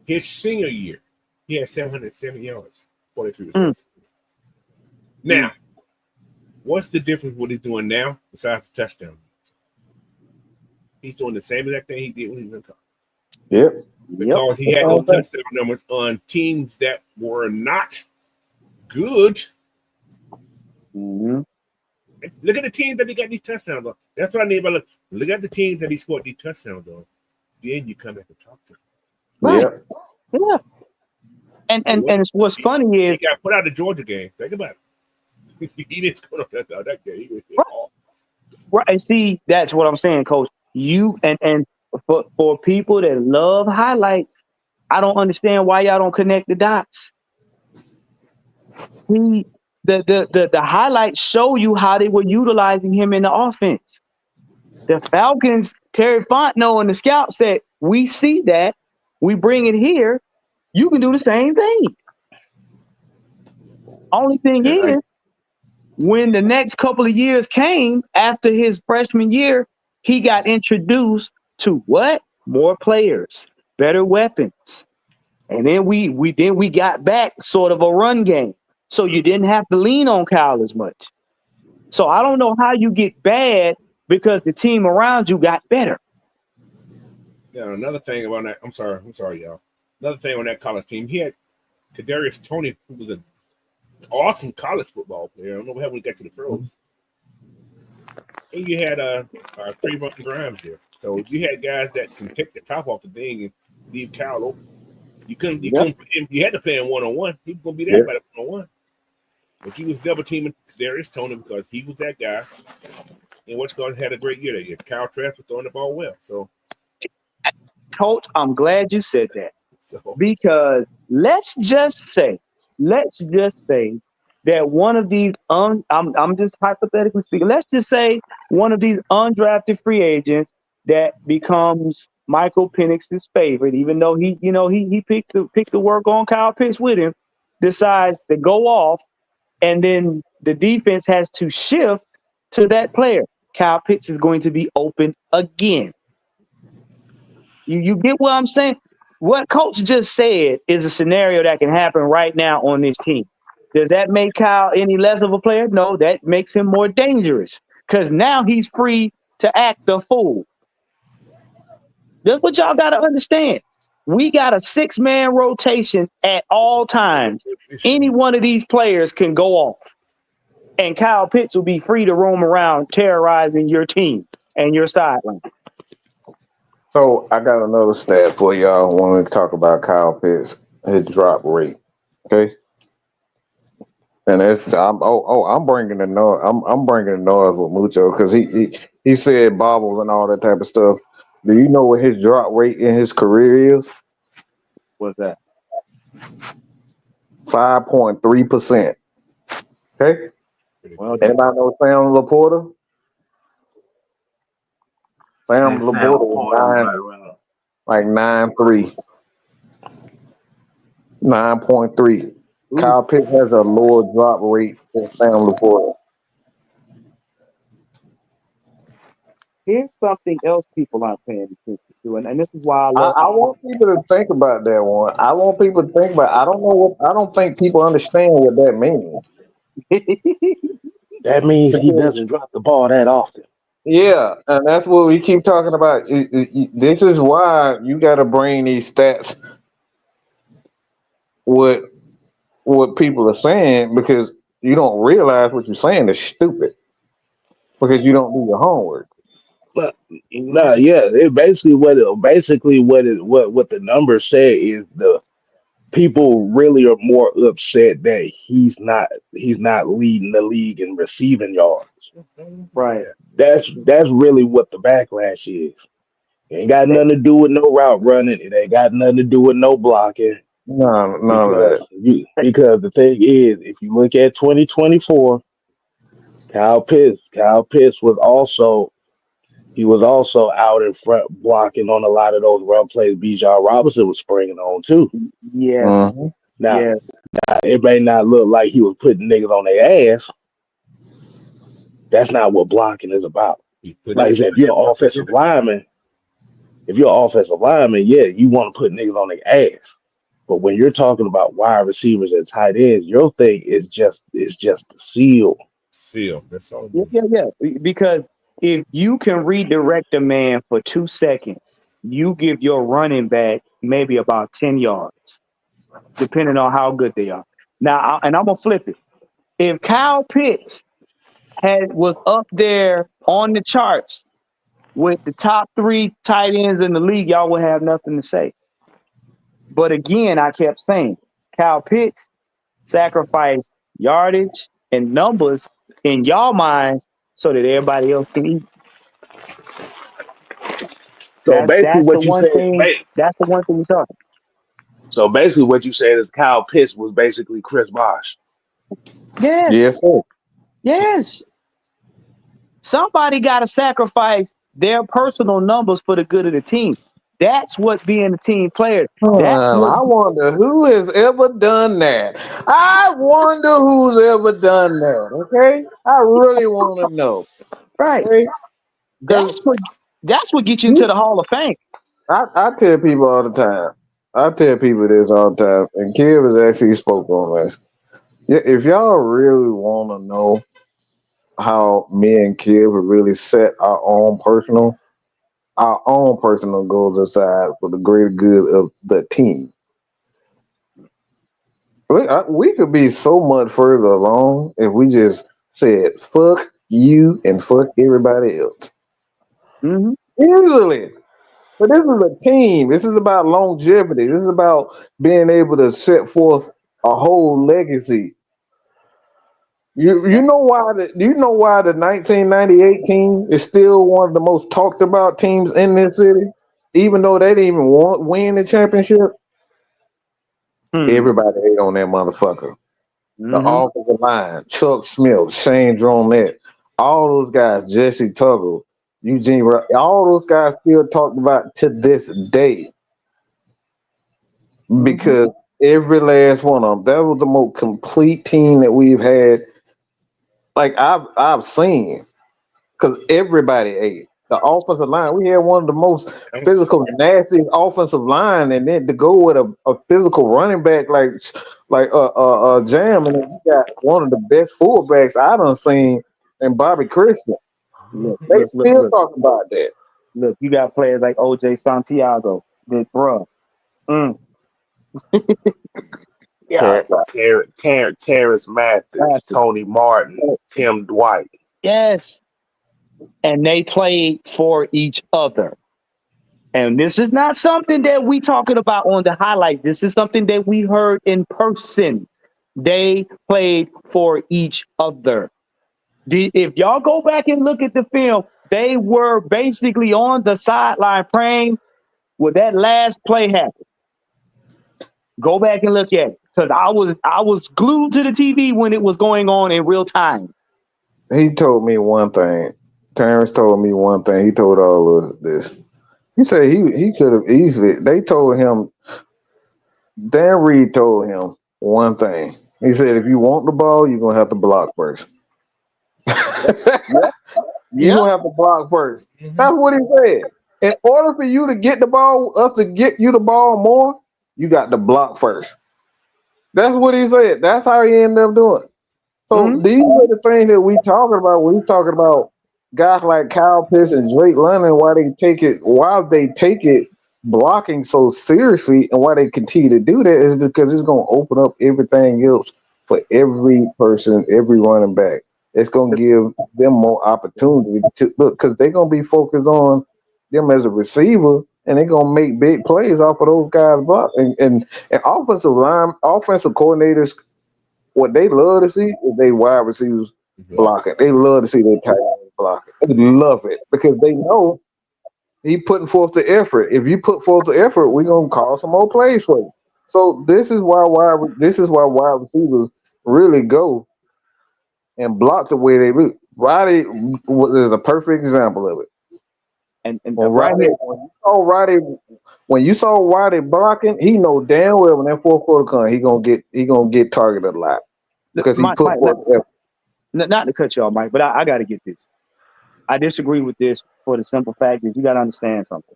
S3: His senior year, he had 770 yards, 43
S2: mm,
S3: receptions. Now, what's the difference what he's doing now besides the touchdown? He's doing the same exact thing he did when he was in college.
S6: Yep.
S3: Because he had those touchdown numbers on teams that were not good.
S2: mm-hmm.
S3: Look at the teams that he got these touchdowns on. That's what I need about look at the teams that he scored these touchdowns on. Then you come back and talk to him.
S2: Right.
S6: Yep.
S2: Yeah. And what's funny is
S3: he got put out of the Georgia game. Think about it. He didn't score on that game. He was
S2: right. See, that's what I'm saying, Coach. You and for people that love highlights, I don't understand why y'all don't connect the dots. The highlights show you how they were utilizing him in the offense. The Falcons, Terry Fontenot and the scout said, we see that. We bring it here. You can do the same thing. Only thing is, when the next couple of years came after his freshman year, he got introduced to what? More players, better weapons. And then we got back sort of a run game. So you didn't have to lean on Kyle as much. So I don't know how you get bad because the team around you got better.
S3: Now, another thing about that, I'm sorry, y'all. Another thing on that college team, he had Kadarius Toney, who was an awesome college football player. I don't know how we got to the pros. And you had Trayvon Grimes there. So you had guys that can take the top off the thing and leave Kyle open. You had to play him one-on-one. He was gonna be there by the one-on-one. But you was double teaming Kadarius Toney because he was that guy. And what's going had a great year that year. Kyle Trask was throwing the ball well. So
S2: Coach, I'm glad you said that. Because let's just say that one of these I'm just hypothetically speaking. Let's just say one of these undrafted free agents that becomes Michael Penix's favorite, even though he picked the work on Kyle Pitts with him, decides to go off, and then the defense has to shift to that player. Kyle Pitts is going to be open again. You get what I'm saying? What Coach just said is a scenario that can happen right now on this team. Does that make Kyle any less of a player? No, that makes him more dangerous because now he's free to act the fool. That's what y'all got to understand. We got a 6-man rotation at all times. Any one of these players can go off, and Kyle Pitts will be free to roam around terrorizing your team and your sideline.
S6: So I got another stat for y'all when we talk about Kyle Pitts, his drop rate. Okay. And I'm bringing the noise. I'm bringing the noise with Mucho because he said bobbles and all that type of stuff. Do you know what his drop rate in his career is?
S2: What's that?
S6: 5.3%. Okay.
S2: Well,
S6: anybody know Sam Laporta? Sam Laporta is like 9.3. 9.3. Kyle Pitts has a lower drop rate than Sam Laporta.
S2: Here's something else people aren't paying attention to, and this is why
S6: I want people to think about that one. I want people to think about. I don't think people understand what that means.
S8: That means he doesn't drop the ball that often.
S6: Yeah, and that's what we keep talking about. This is why you got to bring these stats. What people are saying, because you don't realize what you're saying is stupid because you don't do your homework.
S8: But yeah, it basically what the numbers say is people really are more upset that he's not leading the league in receiving yards.
S2: Right.
S8: That's really what the backlash is. It ain't got
S2: They,
S8: nothing to do with no route running. It ain't got nothing to do with no blocking.
S6: No, none of
S8: Because
S6: that.
S8: because the thing is, if you look at 2024, Kyle Pitts was also out in front blocking on a lot of those run plays Bijan Robinson was springing on too.
S2: yes.
S6: Mhm.
S8: Now,
S2: Yes.
S8: it may not look like he was putting niggas on their ass. That's not what blocking is about.
S3: He put
S8: Like
S3: his
S8: I said, if you're an offensive lineman, yeah, you want to put niggas on their ass. But when you're talking about wide receivers and tight ends, your thing is just the seal.
S3: seal. That's all it
S2: Yeah,
S3: is.
S2: yeah, yeah. Because if you can redirect a man for 2 seconds, you give your running back maybe about 10 yards, depending on how good they are. Now, and I'm gonna flip it. If Kyle Pitts was up there on the charts with the top 3 tight ends in the league, y'all would have nothing to say. But again, I kept saying, Kyle Pitts sacrificed yardage and numbers in y'all minds so that everybody else can eat.
S8: So basically,
S2: That's the
S8: what you
S2: one
S8: said.
S2: thing. That's the one thing we're talking.
S8: So basically, what you said is Kyle Pitts was basically Chris Bosh.
S2: Yes,
S6: Yes, sir.
S2: yes. Somebody got to sacrifice their personal numbers for the good of the team. That's what being a team player. That's what.
S6: I wonder who has ever done that. I wonder who's ever done that. Okay, I really want to know.
S2: Right.
S6: Okay, because
S2: That's what. That's what gets you into the Hall of Fame.
S6: I tell people all the time. I tell people this all the time, and Kev has actually spoke on this. Yeah, if y'all really want to know how me and Kev have really set our own personal goals aside for the greater good of the team. We could be so much further along if we just said fuck you and fuck everybody else.
S2: Hmm.
S6: Easily. But this is a team. This is about longevity. This is about being able to set forth a whole legacy. Do you know why the 1998 team is still one of the most talked about teams in this city? Even though they didn't even win the championship,
S2: Hmm.
S6: everybody hate on that motherfucker. The
S2: Hmm.
S6: offensive line, Chuck Smith, Shane Dronette, all those guys, Jesse Tuggle, all those guys still talked about to this day
S2: Hmm.
S6: because every last one of them, that was the most complete team that we've had. Like I've seen, because everybody ate. The offensive line, we had one of the most
S3: Thanks.
S6: physical, nasty offensive line, and then to go with a physical running back like Jam, and then you got one of the best fullbacks I done seen in Bobby Christian.
S2: Look,
S6: They
S2: look, look,
S6: still
S2: look,
S6: talk about that.
S2: look. You got players like OJ Santiago, that bruh. Mm, yeah,
S8: Terrence Mathis,
S2: that's
S8: Tony Martin,
S2: it.
S8: Tim Dwight.
S2: Yes, and they played for each other. And this is not something that we talking about on the highlights. This is something that we heard in person. They played for each other. If y'all go back and look at the film, they were basically on the sideline praying when that last play happened. Go back and look at it. Because I was glued to the TV when it was going on in real time.
S6: He told me one thing. Terrence told me one thing. He told all of this. He said he could have easily. They told him. Dan Reed told him one thing. He said, "If you want the ball, you're gonna have to block first.
S2: Yep.
S6: You're
S2: Yep.
S6: gonna have to block first."
S3: Mhm.
S6: That's what he said. In order for you to get the ball, us to get you the ball more, you got to block first. That's what he said. That's how he ended up doing. So
S2: Mhm.
S6: these are the things that we talking about. We talking about guys like Kyle Pitts and Drake London, why they take it blocking so seriously, and why they continue to do that is because it's gonna open up everything else for every person, every running back. It's gonna give them more opportunity to look because they're gonna be focused on them as a receiver, and they're gonna make big plays off of those guys block. And offensive coordinators, what they love to see is they wide receivers blocking. They love to see their tight ends blocking. They love it because they know he putting forth the effort. If you put forth the effort, we're gonna call some more plays for you. So this is why wide receivers really go and block the way they do. Roddy is a perfect example of it.
S2: And
S6: When
S2: right here,
S6: when you saw Roddy blocking, he know damn well when that fourth quarter comes, he gonna get targeted a lot because he
S2: Mike,
S6: put forth the effort.
S2: not to cut you off, Mike, but I got to get this. I disagree with this for the simple fact that you got to understand something.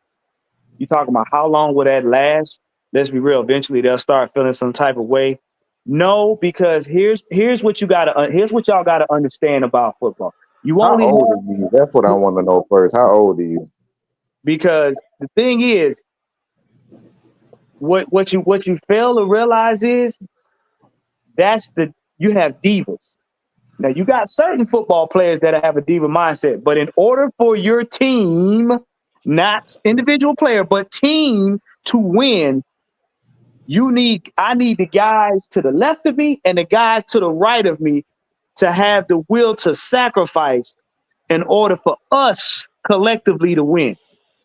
S2: You talking about how long will that last? Let's be real. Eventually, they'll start feeling some type of way. No, because here's what y'all got to understand about football. You
S6: How
S2: only
S6: old
S2: have,
S6: are you? That's what I want to know first. How old are you?
S2: because the thing is, what you fail to realize is you have divas. Now you got certain football players that have a diva mindset, but in order for your team, not individual player, but team to win, I need the guys to the left of me and the guys to the right of me to have the will to sacrifice in order for us collectively to win.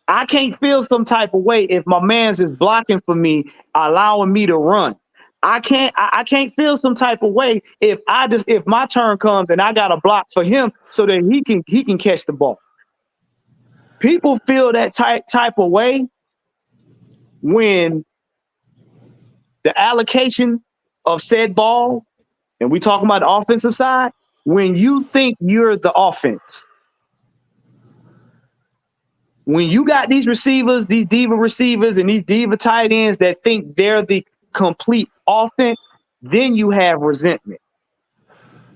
S2: I can't feel some type of way if my man's is blocking for me, allowing me to run. I can't feel some type of way if my turn comes and I got a block for him so that he can catch the ball. People feel that type of way when the allocation of said ball, and we talking about the offensive side, when you think you're the offense. When you got these receivers, these diva receivers and these diva tight ends that think they're the complete offense, then you have resentment.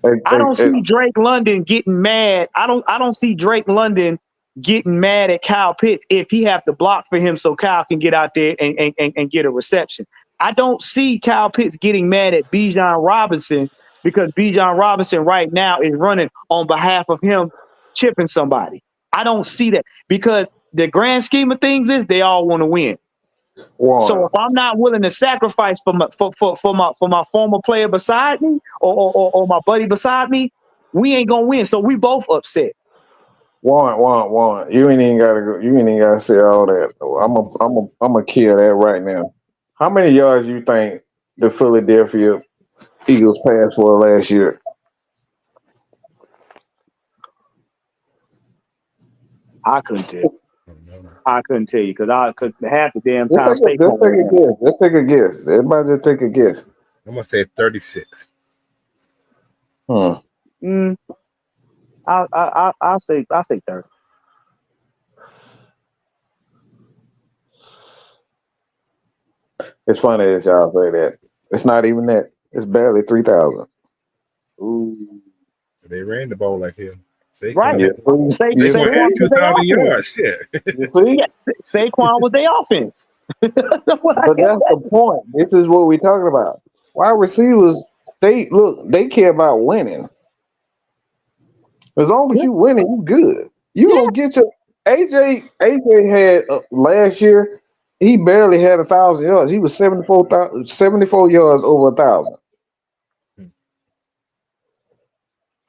S2: I don't see Drake London getting mad. I don't see Drake London getting mad at Kyle Pitts if he have to block for him so Kyle can get out there and get a reception. I don't see Kyle Pitts getting mad at Bijan Robinson because Bijan Robinson right now is running on behalf of him chipping somebody. I don't see that because the grand scheme of things is they all want to win. So if I'm not willing to sacrifice for my former player beside me or my buddy beside me, we ain't gonna win. So we both upset.
S6: Warren. You ain't even gotta go. You ain't even gotta say all that. I'm a kill that right now. How many yards you think the Philadelphia Eagles passed for last year?
S2: I couldn't tell. I couldn't tell you because half the damn
S6: Let's
S2: time
S6: take a guess. Let's take a guess. Everybody just take a guess.
S3: I'm gonna say 36.
S2: I'll say 30.
S6: It's funny that y'all say that. It's not even that. It's barely 3,000.
S2: Ooh.
S3: So they ran the ball like hell. Saquon
S2: Right.
S3: had, Saquon had 2,000 yards. Shit.
S6: You see?
S2: Saquon was their offense.
S6: But that's the point. This is what we're talking about. Wide receivers, they care about winning. As long as you winning, you good. You gonna get your AJ had last year. He barely had 1,000 yards. He was 74 yards over 1,000.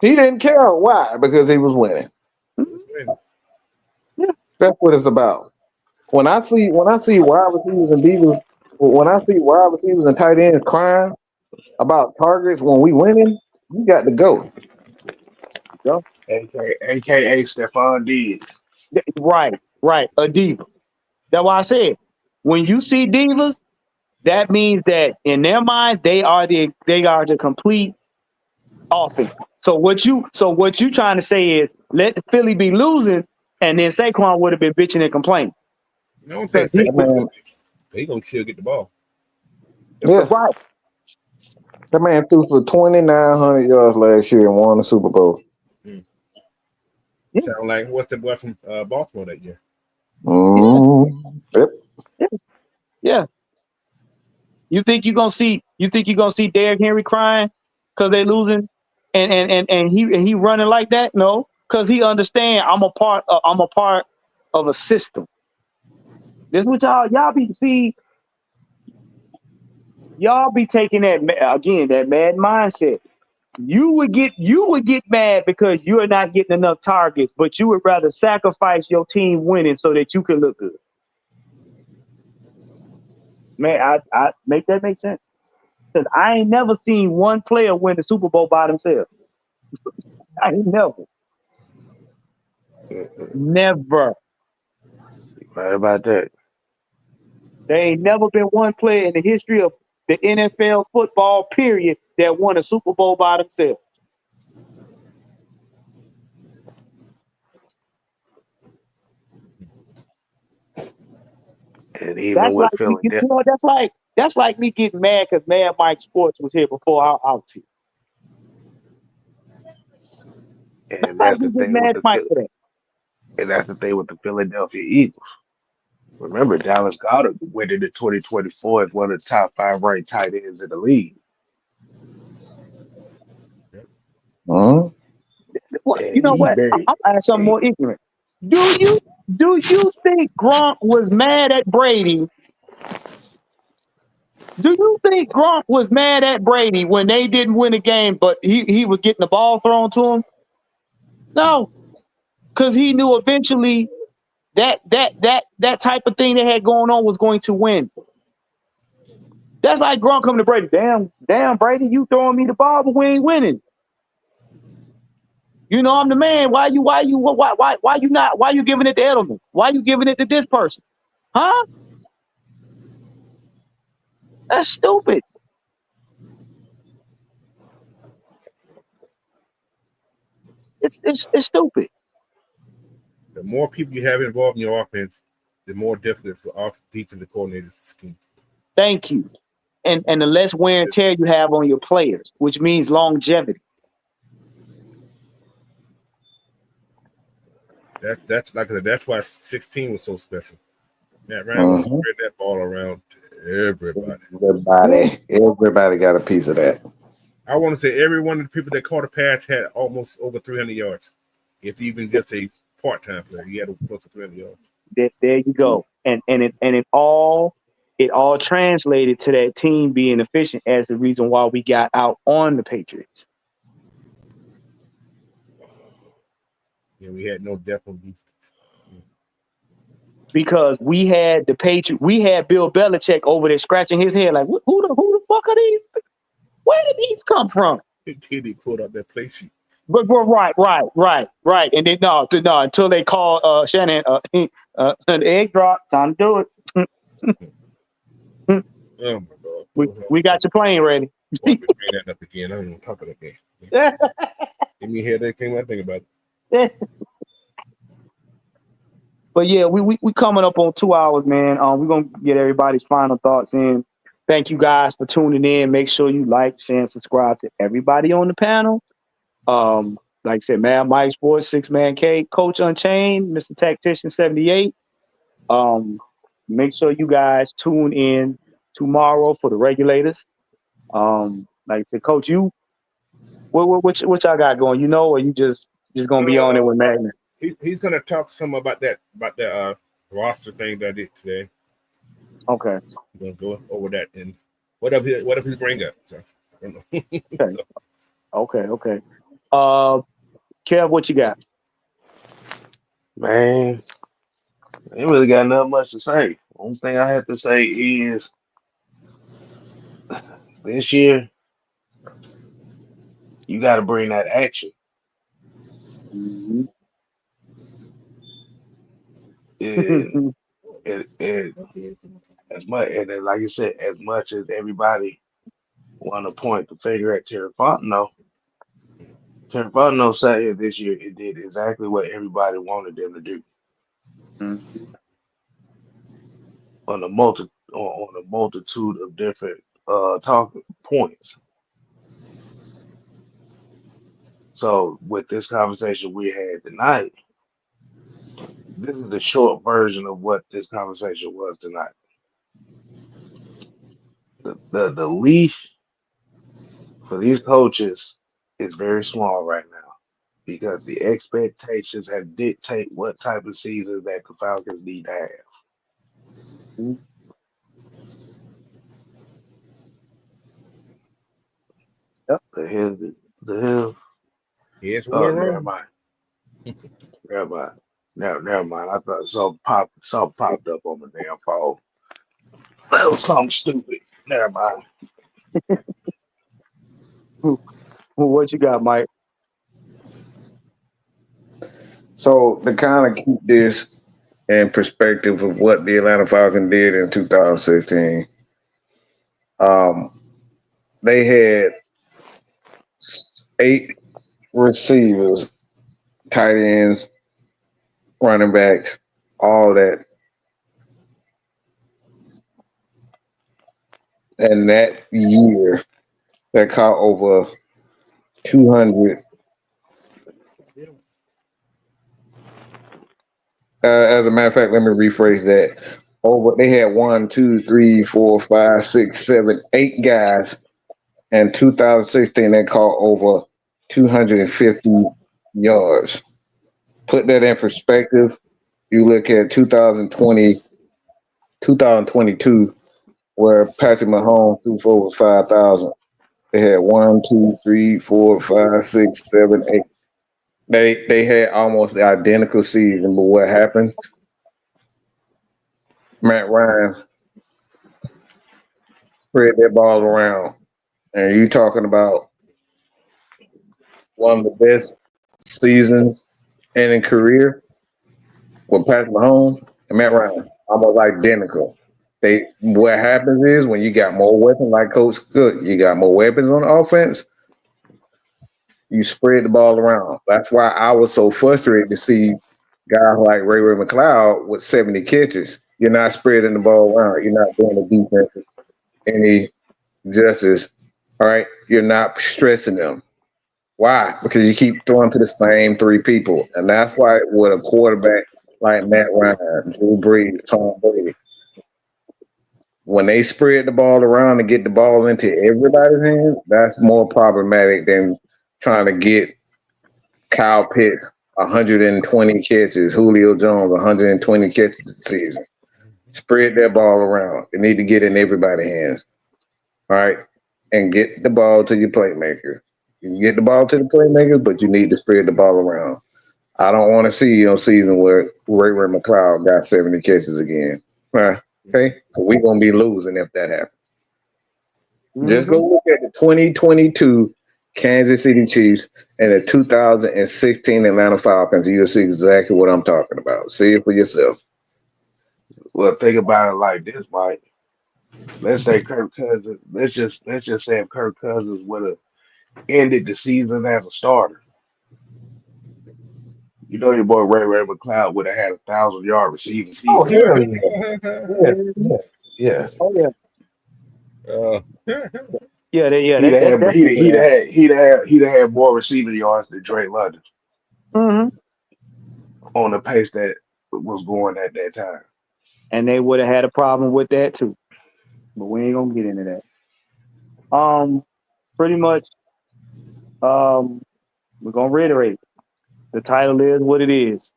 S6: He didn't care why because he was winning. That's what it's about. When I see wide receivers and divas, when I see wide receivers and tight ends crying about targets when we winning, you got to go.
S4: AKA Stephon Diggs.
S2: Right. A diva. That's why I said when you see divas, that means that in their mind they are the complete offense. So what you trying to say is let the Philly be losing, and then Saquon would have been bitching and complaining.
S3: I don't think Saquon he gonna still get the ball.
S6: Yeah. Right. That man threw for 2,900 yards last year and won the Super Bowl.
S3: Sound like what's the boy from Baltimore that year?
S6: Yep.
S2: Yeah. You think you're gonna see Derrick Henry crying because they losing and he running like that? No, because he understand I'm a part of a system. This what y'all be see. Y'all be taking that again, that mad mindset. You would get mad because you're not getting enough targets, but you would rather sacrifice your team winning so that you can look good. Man, I make that make sense. Because I ain't never seen one player win the Super Bowl by themselves. I ain't never. Never.
S8: Right about that.
S2: There ain't never been one player in the history of the NFL football period that won a Super Bowl by themselves.
S8: And even
S2: That's
S8: with
S2: like me,
S8: Philadelphia,
S2: that's like me getting mad because Mad Mike Sports was here before I was here. That's
S8: and
S2: like
S8: that's
S2: me
S8: the
S2: getting
S8: thing with
S2: mad at
S8: the
S2: Mike for that.
S8: and that's the thing with the Philadelphia Eagles. Remember, Dallas Goddard went into 2024 as one of the top five ranked tight ends in the league,
S6: Huh?
S2: What
S8: and
S2: you know
S8: he
S2: what?
S8: buried.
S2: I'm asking something
S8: He,
S2: more ignorant. Do you think Gronk was mad at Brady? Do you think Gronk was mad at Brady when they didn't win a game, but he was getting the ball thrown to him? No, because he knew eventually that type of thing they had going on was going to win. That's like Gronk coming to Brady. Damn, Brady, you throwing me the ball, but we ain't winning. You know I'm the man. Why you giving it to Edelman? Why you giving it to this person? Huh? That's stupid. It's stupid.
S3: The more people you have involved in your offense, the more difficult for off defensive coordinators to scheme.
S2: Thank you. And the less wear and tear you have on your players, which means longevity.
S3: That's like I said, that's why 16 was so special. That Ryan was
S6: Uh-huh.
S3: spreading that ball around to everybody.
S6: Everybody got a piece of that.
S3: I want to say every one of the people that caught a pass had almost over 300 yards. If even just a part-time player, he had close to 300 yards.
S2: There you go. And it all translated to that team being efficient as the reason why we got out on the Patriots.
S3: Yeah, we had no depth on defense.
S2: Because we had Bill Belichick over there scratching his head like, who the fuck are these? Where did these come from?
S3: Until they pulled up that play sheet.
S2: But right. And then no, until they call Shannon an egg drop, time to do it.
S3: Oh my God.
S2: we got your plane ready.
S3: Why we bring that up again? I don't even talk about that game. Give me a headache thing when I think about it.
S2: But yeah, we coming up on 2 hours, man. We're gonna get everybody's final thoughts in. Thank you guys for tuning in. Make sure you like, share, and subscribe to everybody on the panel. Like I said, Mad Mike Sports, Six Man K, Coach Unchained, Mr. Tactician 78. Um, Make sure you guys tune in tomorrow for the regulators. Like I said, Coach, what y'all got going? You know, or you just gonna be on it
S3: Uh,
S2: with Magna?
S3: he's gonna talk some about that roster thing that I did today.
S2: Okay,
S3: We're gonna go over that and what if he's bring up? So I don't know.
S2: okay,
S3: So,
S2: okay. Uh, Kev, what you got?
S8: man, I ain't really got nothing much to say. Only thing I have to say is this year you got to bring that action.
S2: Mhm.
S8: And it as much and then, like you said, as much as everybody want to point the finger at Terry Fontenot sat here this year and did exactly what everybody wanted them to do on a multitude of different talking points. So with this conversation we had tonight, this is the short version of what this conversation was tonight. The leash for these coaches is very small right now because the expectations have dictate what type of season that the Falcons need to have.
S2: Mhm. Yep.
S8: The hell.
S3: Yes,
S8: Oh,
S3: we're
S8: never
S3: wrong.
S8: mind. Never mind. Never mind. I thought something popped up on the damn phone. That was something stupid. Never mind.
S2: What you got, Mike?
S6: So to kind of keep this in perspective of what the Atlanta Falcons did in 2016, um, they had 8 receivers, tight ends, running backs, all that. And that year, that caught over 200. As a matter of fact, let me rephrase that. Over, they had 1, 2, 3, 4, 5, 6, 7, 8 guys. In 2016, they caught over 250 yards. Put that in perspective. You look at 2020, 2022, where Patrick Mahomes threw for over 5,000. They had 1, 2, 3, 4, 5, 6, 7, 8. They had almost the identical season, but what happened? Matt Ryan spread that ball around, and you talking about one of the best seasons in career with Patrick Mahomes and Matt Ryan, almost identical. What happens is when you got more weapons, like Coach Good, you got more weapons on offense. You spread the ball around. That's why I was so frustrated to see guys like Ray McLeod with 70 catches. You're not spreading the ball around. You're not doing the defenses any justice. All right, you're not stressing them. Why? Because you keep throwing to the same 3 people, and that's why with a quarterback like Matt Ryan, Drew Brees, Tom Brady, when they spread the ball around and get the ball into everybody's hands, that's more problematic than trying to get Kyle Pitts 120 catches, Julio Jones 120 catches this season. Spread that ball around. They need to get in everybody's hands. All right. And get the ball to your playmaker. You can get the ball to the playmakers, but you need to spread the ball around. I don't want to see a season where Ray McLeod got 70 catches again. Okay? We're going to be losing if that happens. Just go
S2: Mm-hmm.
S6: look at the 2022 Kansas City Chiefs and the 2016 Atlanta Falcons. You'll see exactly what I'm talking about. See it for yourself.
S8: Well, think about it like this, Mike. Let's say Kirk Cousins. Let's just say if Kirk Cousins would have ended the season as a starter. You know your boy Ray McLeod would have had 1,000 yard receiving
S6: Oh,
S8: season.
S6: hell yeah. Yes, yes, yes.
S2: Oh yeah,
S3: uh,
S2: yeah.
S8: He'd
S2: That
S8: have
S2: definitely
S8: he'd
S2: would
S8: he'd
S2: happen.
S8: have he'd have had more receiving yards than Drake London
S2: Mm-hmm.
S8: on the pace that was going at that time.
S2: And they would have had a problem with that too. But we ain't gonna get into that. Pretty much. We're gonna reiterate. The title is what it is.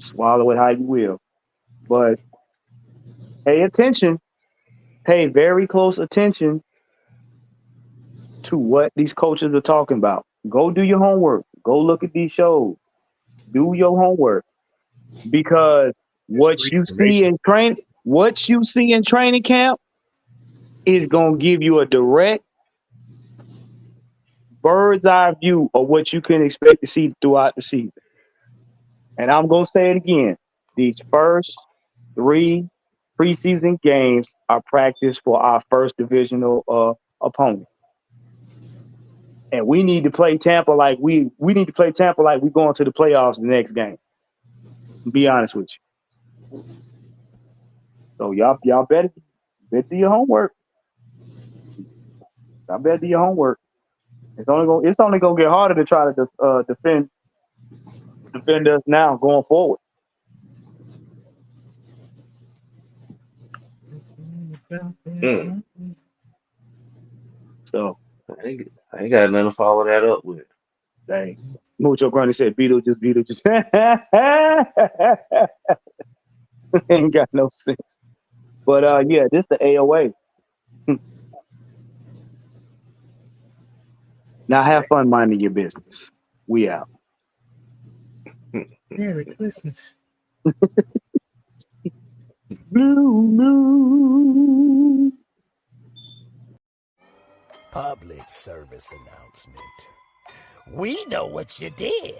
S2: Swallow it how you will. But pay attention. Pay very close attention to what these coaches are talking about. Go do your homework. Go look at these shows. Do your homework because
S3: it's free information.
S2: what you see in training camp is gonna give you a direct bird's eye view of what you can expect to see throughout the season. And I'm gonna say it again. These first 3 preseason games are practice for our first divisional opponent. And we need to play Tampa like we need to play Tampa like we going to the playoffs the next game. Be honest with you. So y'all better do your homework. Y'all better do your homework. It's only gonna get harder to try to defend us now going forward.
S8: Mm.
S2: So
S8: I ain't got nothing to follow that up with.
S2: dang. Mucho Grundy said Beetlejuice. Ain't got no sense. But yeah, this the AOA. Now have fun minding your business. We out.
S3: Merry Christmas.
S2: Blue moon.
S9: Public service announcement. We know what you did.